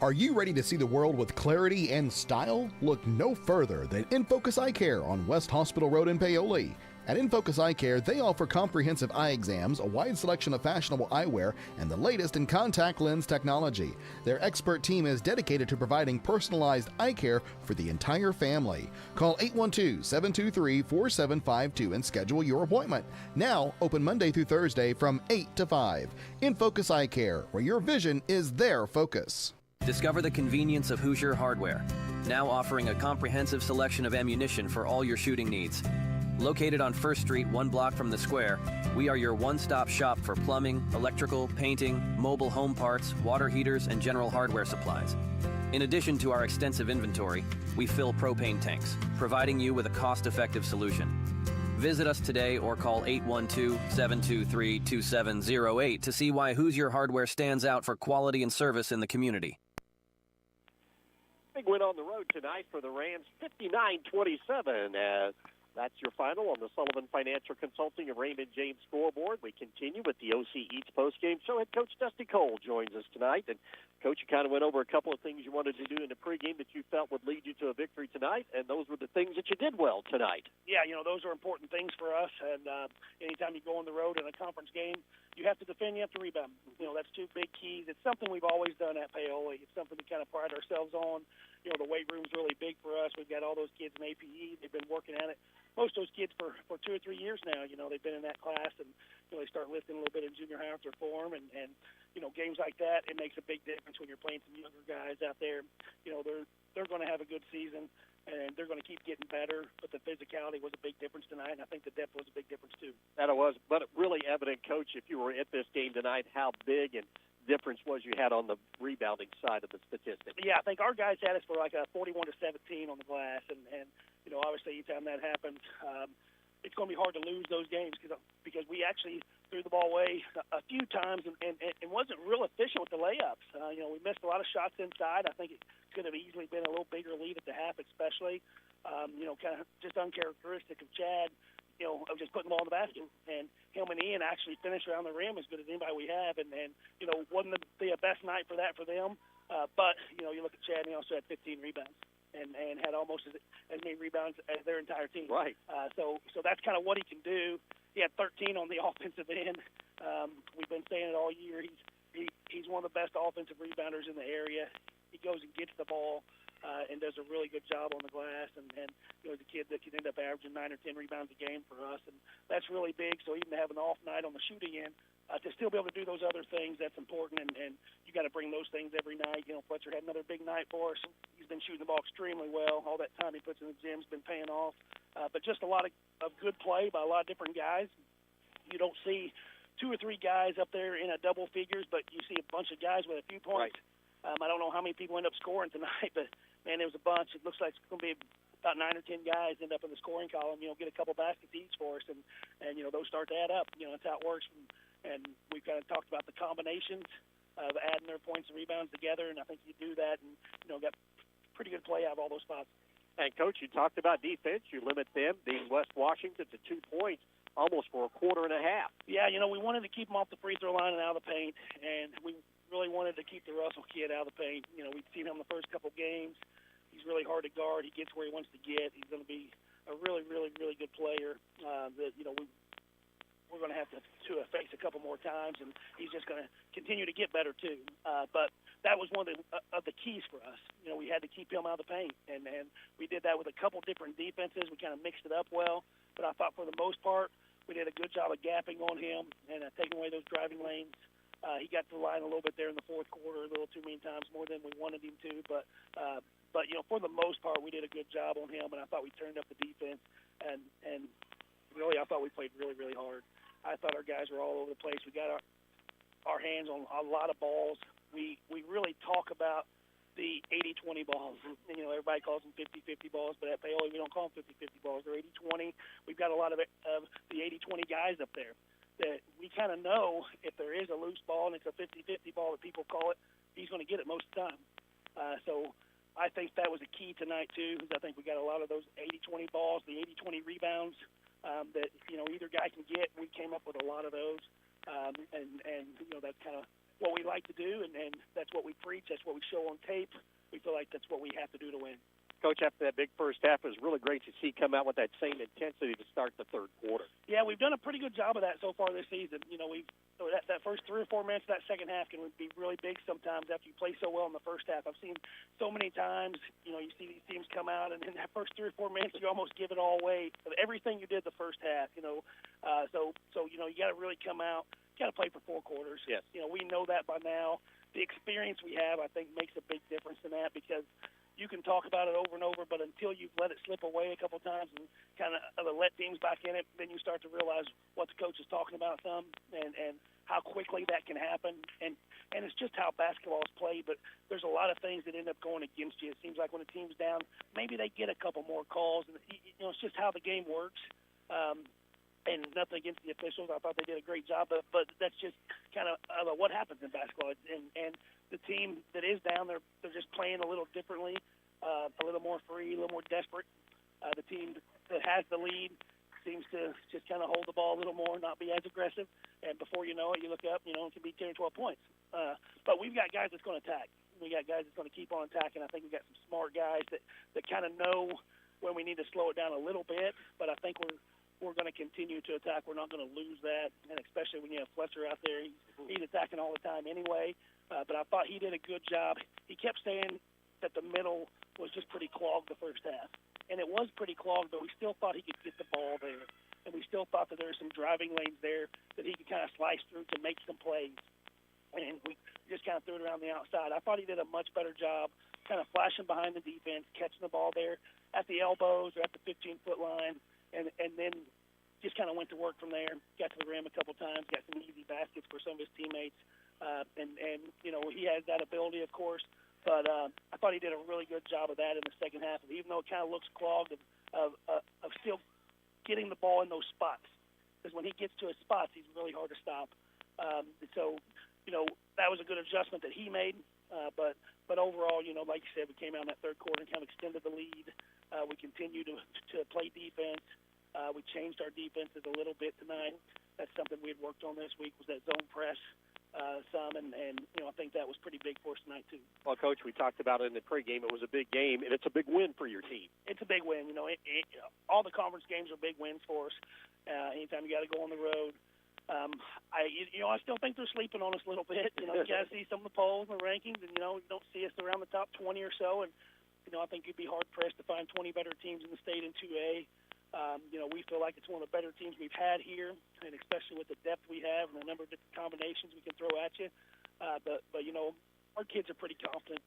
Are you ready to see the world with clarity and style? Look no further than InFocus Eye Care on West Hospital Road in Paoli. At InFocus Eye Care, they offer comprehensive eye exams, a wide selection of fashionable eyewear, and the latest in contact lens technology. Their expert team is dedicated to providing personalized eye care for the entire family. Call 812-723-4752 and schedule your appointment. Now, open Monday through Thursday from 8 to 5. InFocus Eye Care, where your vision is their focus. Discover the convenience of Hoosier Hardware, now offering a comprehensive selection of ammunition for all your shooting needs. Located on 1st Street, 1 block from the square, we are your one-stop shop for plumbing, electrical, painting, mobile home parts, water heaters, and general hardware supplies. In addition to our extensive inventory, we fill propane tanks, providing you with a cost-effective solution. Visit us today or call 812-723-2708 to see why Hoosier Hardware stands out for quality and service in the community. Big win on the road tonight for the Rams, 59-27. That's your final on the Sullivan Financial Consulting and Raymond James scoreboard. We continue with the OC Eats postgame show. Head Coach Dusty Cole joins us tonight. And, Coach, you kind of went over a couple of things you wanted to do in the pregame that you felt would lead you to a victory tonight, and those were the things that you did well tonight. Yeah, those are important things for us. And anytime you go on the road in a conference game, you have to defend, you have to rebound. That's 2 big keys. It's something we've always done at Paoli. It's something we kind of pride ourselves on. The weight room's really big for us. We've got all those kids in APE. They've been working at it. Most of those kids for 2 or 3 years now. They've been in that class, and they start lifting a little bit in junior high after form. And games like that, it makes a big difference when you're playing some younger guys out there. They're going to have a good season, and they're going to keep getting better. But the physicality was a big difference tonight, and I think the depth was a big difference too. That it was, but really evident, Coach, if you were at this game tonight, how big and difference was you had on the rebounding side of the statistic. Yeah, I think our guys had us for like a 41-17 on the glass, and obviously anytime that happens, it's going to be hard to lose those games because we actually threw the ball away a few times and wasn't real efficient with the layups. We missed a lot of shots inside. I think it could have easily been a little bigger lead at the half, especially. Kind of just uncharacteristic of Chad. Of just putting the ball in the basket. And him and Ian actually finished around the rim as good as anybody we have. And wasn't the best night for them. But, you look at Chad, and he also had 15 rebounds and had almost as many rebounds as their entire team. Right. So that's kind of what he can do. He had 13 on the offensive end. We've been saying it all year. He's one of the best offensive rebounders in the area. He goes and gets the ball. And does a really good job on the glass, and he's a kid that can end up averaging 9 or 10 rebounds a game for us, and that's really big. So even to have an off night on the shooting end, to still be able to do those other things, that's important, and you got to bring those things every night. Fletcher had another big night for us. He's been shooting the ball extremely well. All that time he puts in the gym's been paying off, but just a lot of good play by a lot of different guys. You don't see 2 or 3 guys up there in a double figures, but you see a bunch of guys with a few points. Right. I don't know how many people end up scoring tonight, but, man, there was a bunch. It looks like it's going to be about 9 or 10 guys end up in the scoring column, get a couple baskets each for us, and those start to add up. That's how it works. And we've kind of talked about the combinations of adding their points and rebounds together, and I think you do that and, got pretty good play out of all those spots. And, Coach, you talked about defense. You limit them, being West Washington, to 2 points almost for a quarter and a half. Yeah, we wanted to keep them off the free throw line and out of the paint, and we really wanted to keep the Russell kid out of the paint. We've seen him the first couple games. He's really hard to guard. He gets where he wants to get. He's going to be a really, really, really good player that, we're going to have to face a couple more times, and he's just going to continue to get better too. But that was one of the keys for us. We had to keep him out of the paint, and we did that with a couple different defenses. We kind of mixed it up well, but I thought for the most part we did a good job of gapping on him and taking away those driving lanes. He got to the line a little bit there in the fourth quarter, a little too many times, more than we wanted him to. But for the most part, we did a good job on him, and I thought we turned up the defense. And really, I thought we played really, really hard. I thought our guys were all over the place. We got our hands on a lot of balls. We really talk about the 80-20 balls. Everybody calls them 50-50 balls, but at Paoli we don't call them 50-50 balls. They're 80-20. We've got a lot of the 80-20 guys up there that we kind of know if there is a loose ball and it's a 50-50 ball that people call it, he's going to get it most of the time. So I think that was a key tonight too, because I think we got a lot of those 80-20 balls, the 80-20 rebounds that either guy can get. We came up with a lot of those, and that's kind of what we like to do, and that's what we preach. That's what we show on tape. We feel like that's what we have to do to win. Coach, after that big first half, it was really great to see come out with that same intensity to start the third quarter. Yeah, we've done a pretty good job of that so far this season. That first 3 or 4 minutes of that second half can be really big sometimes after you play so well in the first half. I've seen so many times, you see these teams come out, and in that first 3 or 4 minutes, you almost give it all away of everything you did the first half. So you got to really come out, got to play for 4 quarters. Yes. We know that by now. The experience we have, I think, makes a big difference in that, because you can talk about it over and over, but until you've let it slip away a couple times and kind of let teams back in it, then you start to realize what the coach is talking about some and how quickly that can happen. And it's just how basketball is played, but there's a lot of things that end up going against you. It seems like when a team's down, maybe they get a couple more calls. And it's just how the game works. And nothing against the officials. I thought they did a great job, but that's just kind of what happens in basketball. And the team that is down, they're just playing a little differently, a little more free, a little more desperate. The team that has the lead seems to just kind of hold the ball a little more, not be as aggressive. And before you know it, you look up, it can be 10 or 12 points. But we've got guys that's going to attack. We got guys that's going to keep on attacking. I think we've got some smart guys that kind of know when we need to slow it down a little bit. But I think we're going to continue to attack. We're not going to lose that, and especially when you have Fletcher out there. He's attacking all the time anyway, but I thought he did a good job. He kept saying that the middle was just pretty clogged the first half, and it was pretty clogged, but we still thought he could get the ball there, and we still thought that there were some driving lanes there that he could kind of slice through to make some plays, and we just kind of threw it around the outside. I thought he did a much better job kind of flashing behind the defense, catching the ball there at the elbows or at the 15-foot line, and then just kind of went to work from there. Got to the rim a couple times, got some easy baskets for some of his teammates, and he has that ability, of course. But I thought he did a really good job of that in the second half, even though it kind of looks clogged of still getting the ball in those spots. Because when he gets to his spots, he's really hard to stop. So that was a good adjustment that he made. But overall, like you said, we came out in that third quarter and kind of extended the lead. We continued to play defense. We changed our defenses a little bit tonight. That's something we had worked on this week, was that zone press some, and I think that was pretty big for us tonight too. Well, Coach, we talked about it in the pregame. It was a big game, and it's a big win for your team. It's a big win. All the conference games are big wins for us. Anytime you got to go on the road. I still think they're sleeping on us a little bit. You got to see some of the polls and the rankings, and you don't see us around the top 20 or so. And I think you'd be hard pressed to find 20 better teams in the state in 2A. We feel like it's one of the better teams we've had here, and especially with the depth we have and the number of different combinations we can throw at you. But our kids are pretty confident.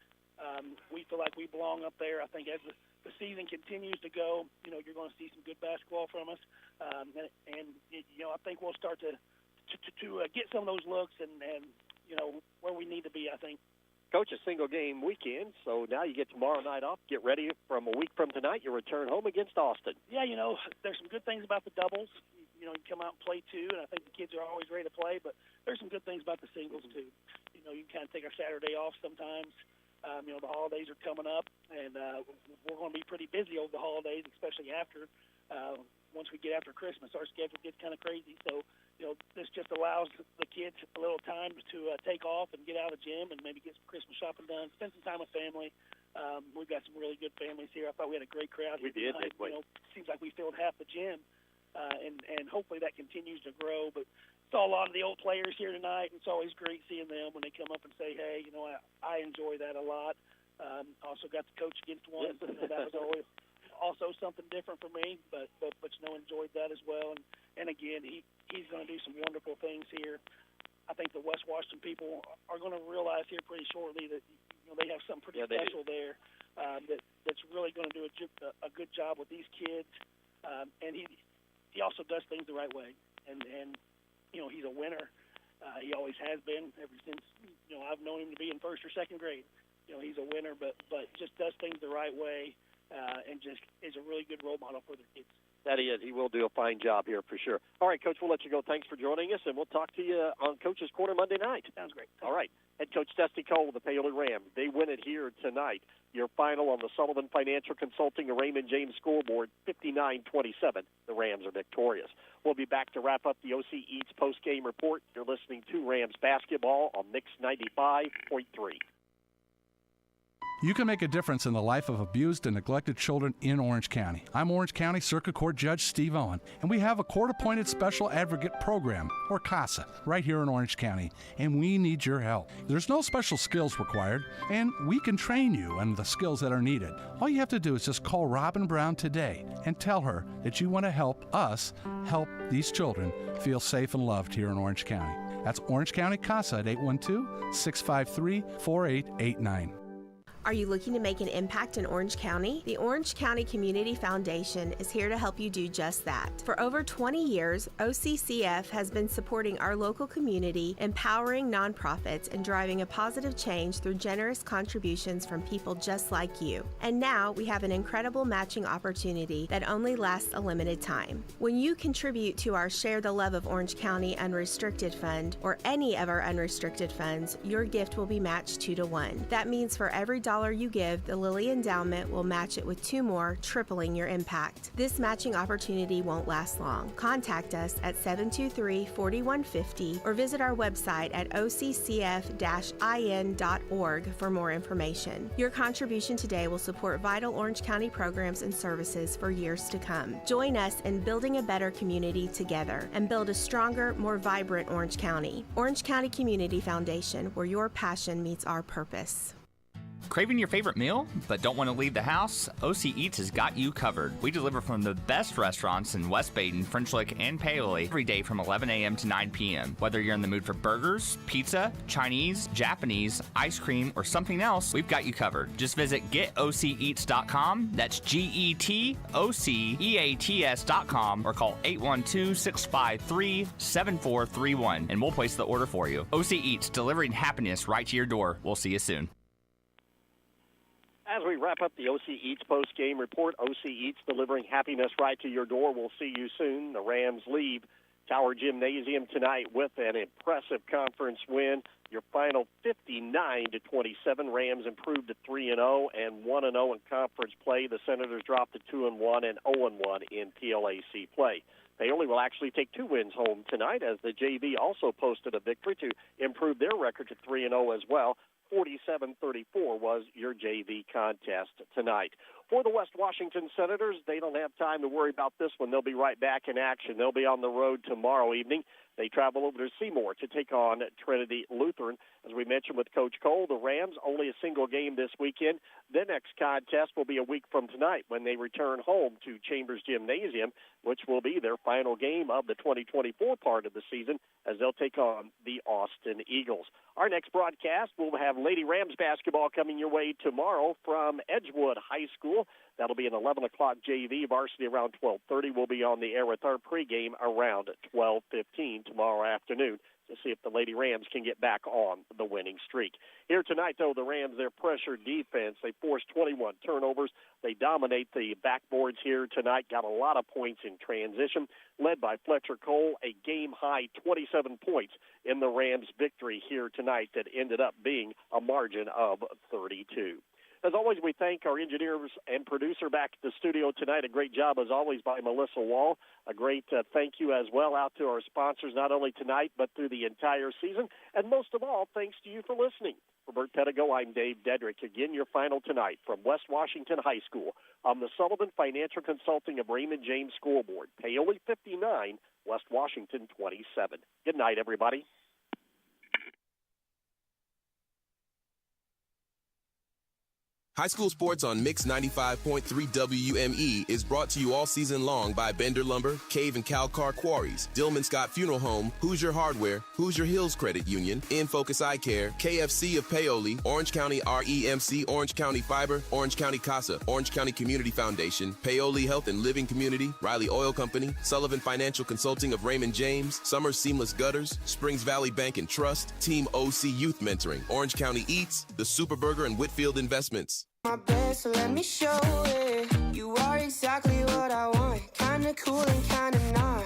We feel like we belong up there. I think as the season continues to go, you're going to see some good basketball from us. I think we'll start to get some of those looks and where we need to be, I think. Coach, a single-game weekend, so now you get tomorrow night off. Get ready from a week from tonight. You return home against Austin. Yeah, there's some good things about the doubles. You come out and play two, and I think the kids are always ready to play, but there's some good things about the singles, too. You can kind of take our Saturday off sometimes. The holidays are coming up, and we're going to be pretty busy over the holidays, especially after. Once we get after Christmas, our schedule gets kind of crazy. So, this just allows the kids a little time to take off and get out of the gym and maybe get some Christmas shopping done, spend some time with family. We've got some really good families here. I thought we had a great crowd here tonight. Seems like we filled half the gym, and hopefully that continues to grow. But saw a lot of the old players here tonight, and it's always great seeing them when they come up and say, hey, I enjoy that a lot. Also got to coach against one. That was always also something different for me, but enjoyed that as well. And again, he's going to do some wonderful things here. I think the West Washington people are going to realize here pretty shortly that they have something pretty special there that's really going to do a good job with these kids. And he also does things the right way. And he's a winner. He always has been ever since I've known him to be in first or second grade. He's a winner, but just does things the right way. And just is a really good role model for the kids. That he is. He will do a fine job here for sure. All right, Coach, we'll let you go. Thanks for joining us, and we'll talk to you on Coach's Corner Monday night. Sounds great. All right. Head Coach Dusty Cole of the Paoli Rams. They win it here tonight. Your final on the Sullivan Financial Consulting and Raymond James scoreboard, 59-27. The Rams are victorious. We'll be back to wrap up the OC Eats post-game report. You're listening to Rams basketball on Mix 95.3. You can make a difference in the life of abused and neglected children in Orange County. I'm Orange County Circuit Court Judge Steve Owen, and we have a court-appointed special advocate program, or CASA, right here in Orange County, and we need your help. There's no special skills required, and we can train you on the skills that are needed. All you have to do is just call Robin Brown today and tell her that you want to help us help these children feel safe and loved here in Orange County. That's Orange County CASA at 812-653-4889. Are you looking to make an impact in Orange County? The Orange County Community Foundation is here to help you do just that. For over 20 years, OCCF has been supporting our local community, empowering nonprofits, and driving a positive change through generous contributions from people just like you. And now we have an incredible matching opportunity that only lasts a limited time. When you contribute to our Share the Love of Orange County Unrestricted Fund or any of our unrestricted funds, your gift will be matched 2-to-1. That means for every dollar you give, the Lilly Endowment will match it with 2 more, tripling your impact. This matching opportunity won't last long. Contact us at 723-4150 or visit our website at occf-in.org for more information. Your contribution today will support vital Orange County programs and services for years to come. Join us in building a better community together and build a stronger, more vibrant Orange County. Orange County Community Foundation, where your passion meets our purpose. Craving your favorite meal, but don't want to leave the house? OC Eats has got you covered. We deliver from the best restaurants in West Baden, French Lick, and Paoli every day from 11 a.m. to 9 p.m. Whether you're in the mood for burgers, pizza, Chinese, Japanese, ice cream, or something else, we've got you covered. Just visit getoceats.com. That's GETOCEATS.com or call 812-653-7431 and we'll place the order for you. OC Eats, delivering happiness right to your door. We'll see you soon. As we wrap up the OC Eats post-game report, OC Eats delivering happiness right to your door. We'll see you soon. The Rams leave Tower Gymnasium tonight with an impressive conference win. Your final 59-27. Rams improved to 3-0 and 1-0 in conference play. The Senators dropped to 2-1 and 0-1 in PLAC play. Paoli will actually take 2 wins home tonight as the JV also posted a victory to improve their record to 3-0 as well. 47-34 was your JV contest tonight. For the West Washington Senators, they don't have time to worry about this one. They'll be right back in action. They'll be on the road tomorrow evening. They travel over to Seymour to take on Trinity Lutheran. As we mentioned with Coach Cole, the Rams only a single game this weekend. Their next contest will be a week from tonight when they return home to Chambers Gymnasium, which will be their final game of the 2024 part of the season as they'll take on the Austin Eagles. Our next broadcast, we'll have Lady Rams basketball coming your way tomorrow from Edgewood High School. That'll be an 11 o'clock JV varsity around 12:30. We'll be on the air with our pregame around 12:15 tomorrow afternoon. to see if the Lady Rams can get back on the winning streak. Here tonight, though, the Rams, their pressure defense, they forced 21 turnovers. They dominate the backboards here tonight, got a lot of points in transition, led by Fletcher Cole, a game-high 27 points in the Rams' victory here tonight that ended up being a margin of 32. As always, we thank our engineers and producer back at the studio tonight. A great job, as always, by Melissa Wall. A great thank you as well out to our sponsors, not only tonight, but through the entire season. And most of all, thanks to you for listening. For Bert Pedigo, I'm Dave Dedrick. Again, your final tonight from West Washington High School on the Sullivan Financial Consulting of Raymond James School Board. Paoli 59, West Washington 27. Good night, everybody. High school sports on Mix 95.3 WUME is brought to you all season long by Bender Lumber, Cave and Calcar Quarries, Dillman Scott Funeral Home, Hoosier Hardware, Hoosier Hills Credit Union, In Focus Eye Care, KFC of Paoli, Orange County REMC, Orange County Fiber, Orange County CASA, Orange County Community Foundation, Paoli Health and Living Community, Riley Oil Company, Sullivan Financial Consulting of Raymond James, Summers Seamless Gutters, Springs Valley Bank and Trust, Team OC Youth Mentoring, Orange County Eats, The Super Burger and Whitfield Investments. My best, so let me show it. You are exactly what I want. Kinda cool and kinda not.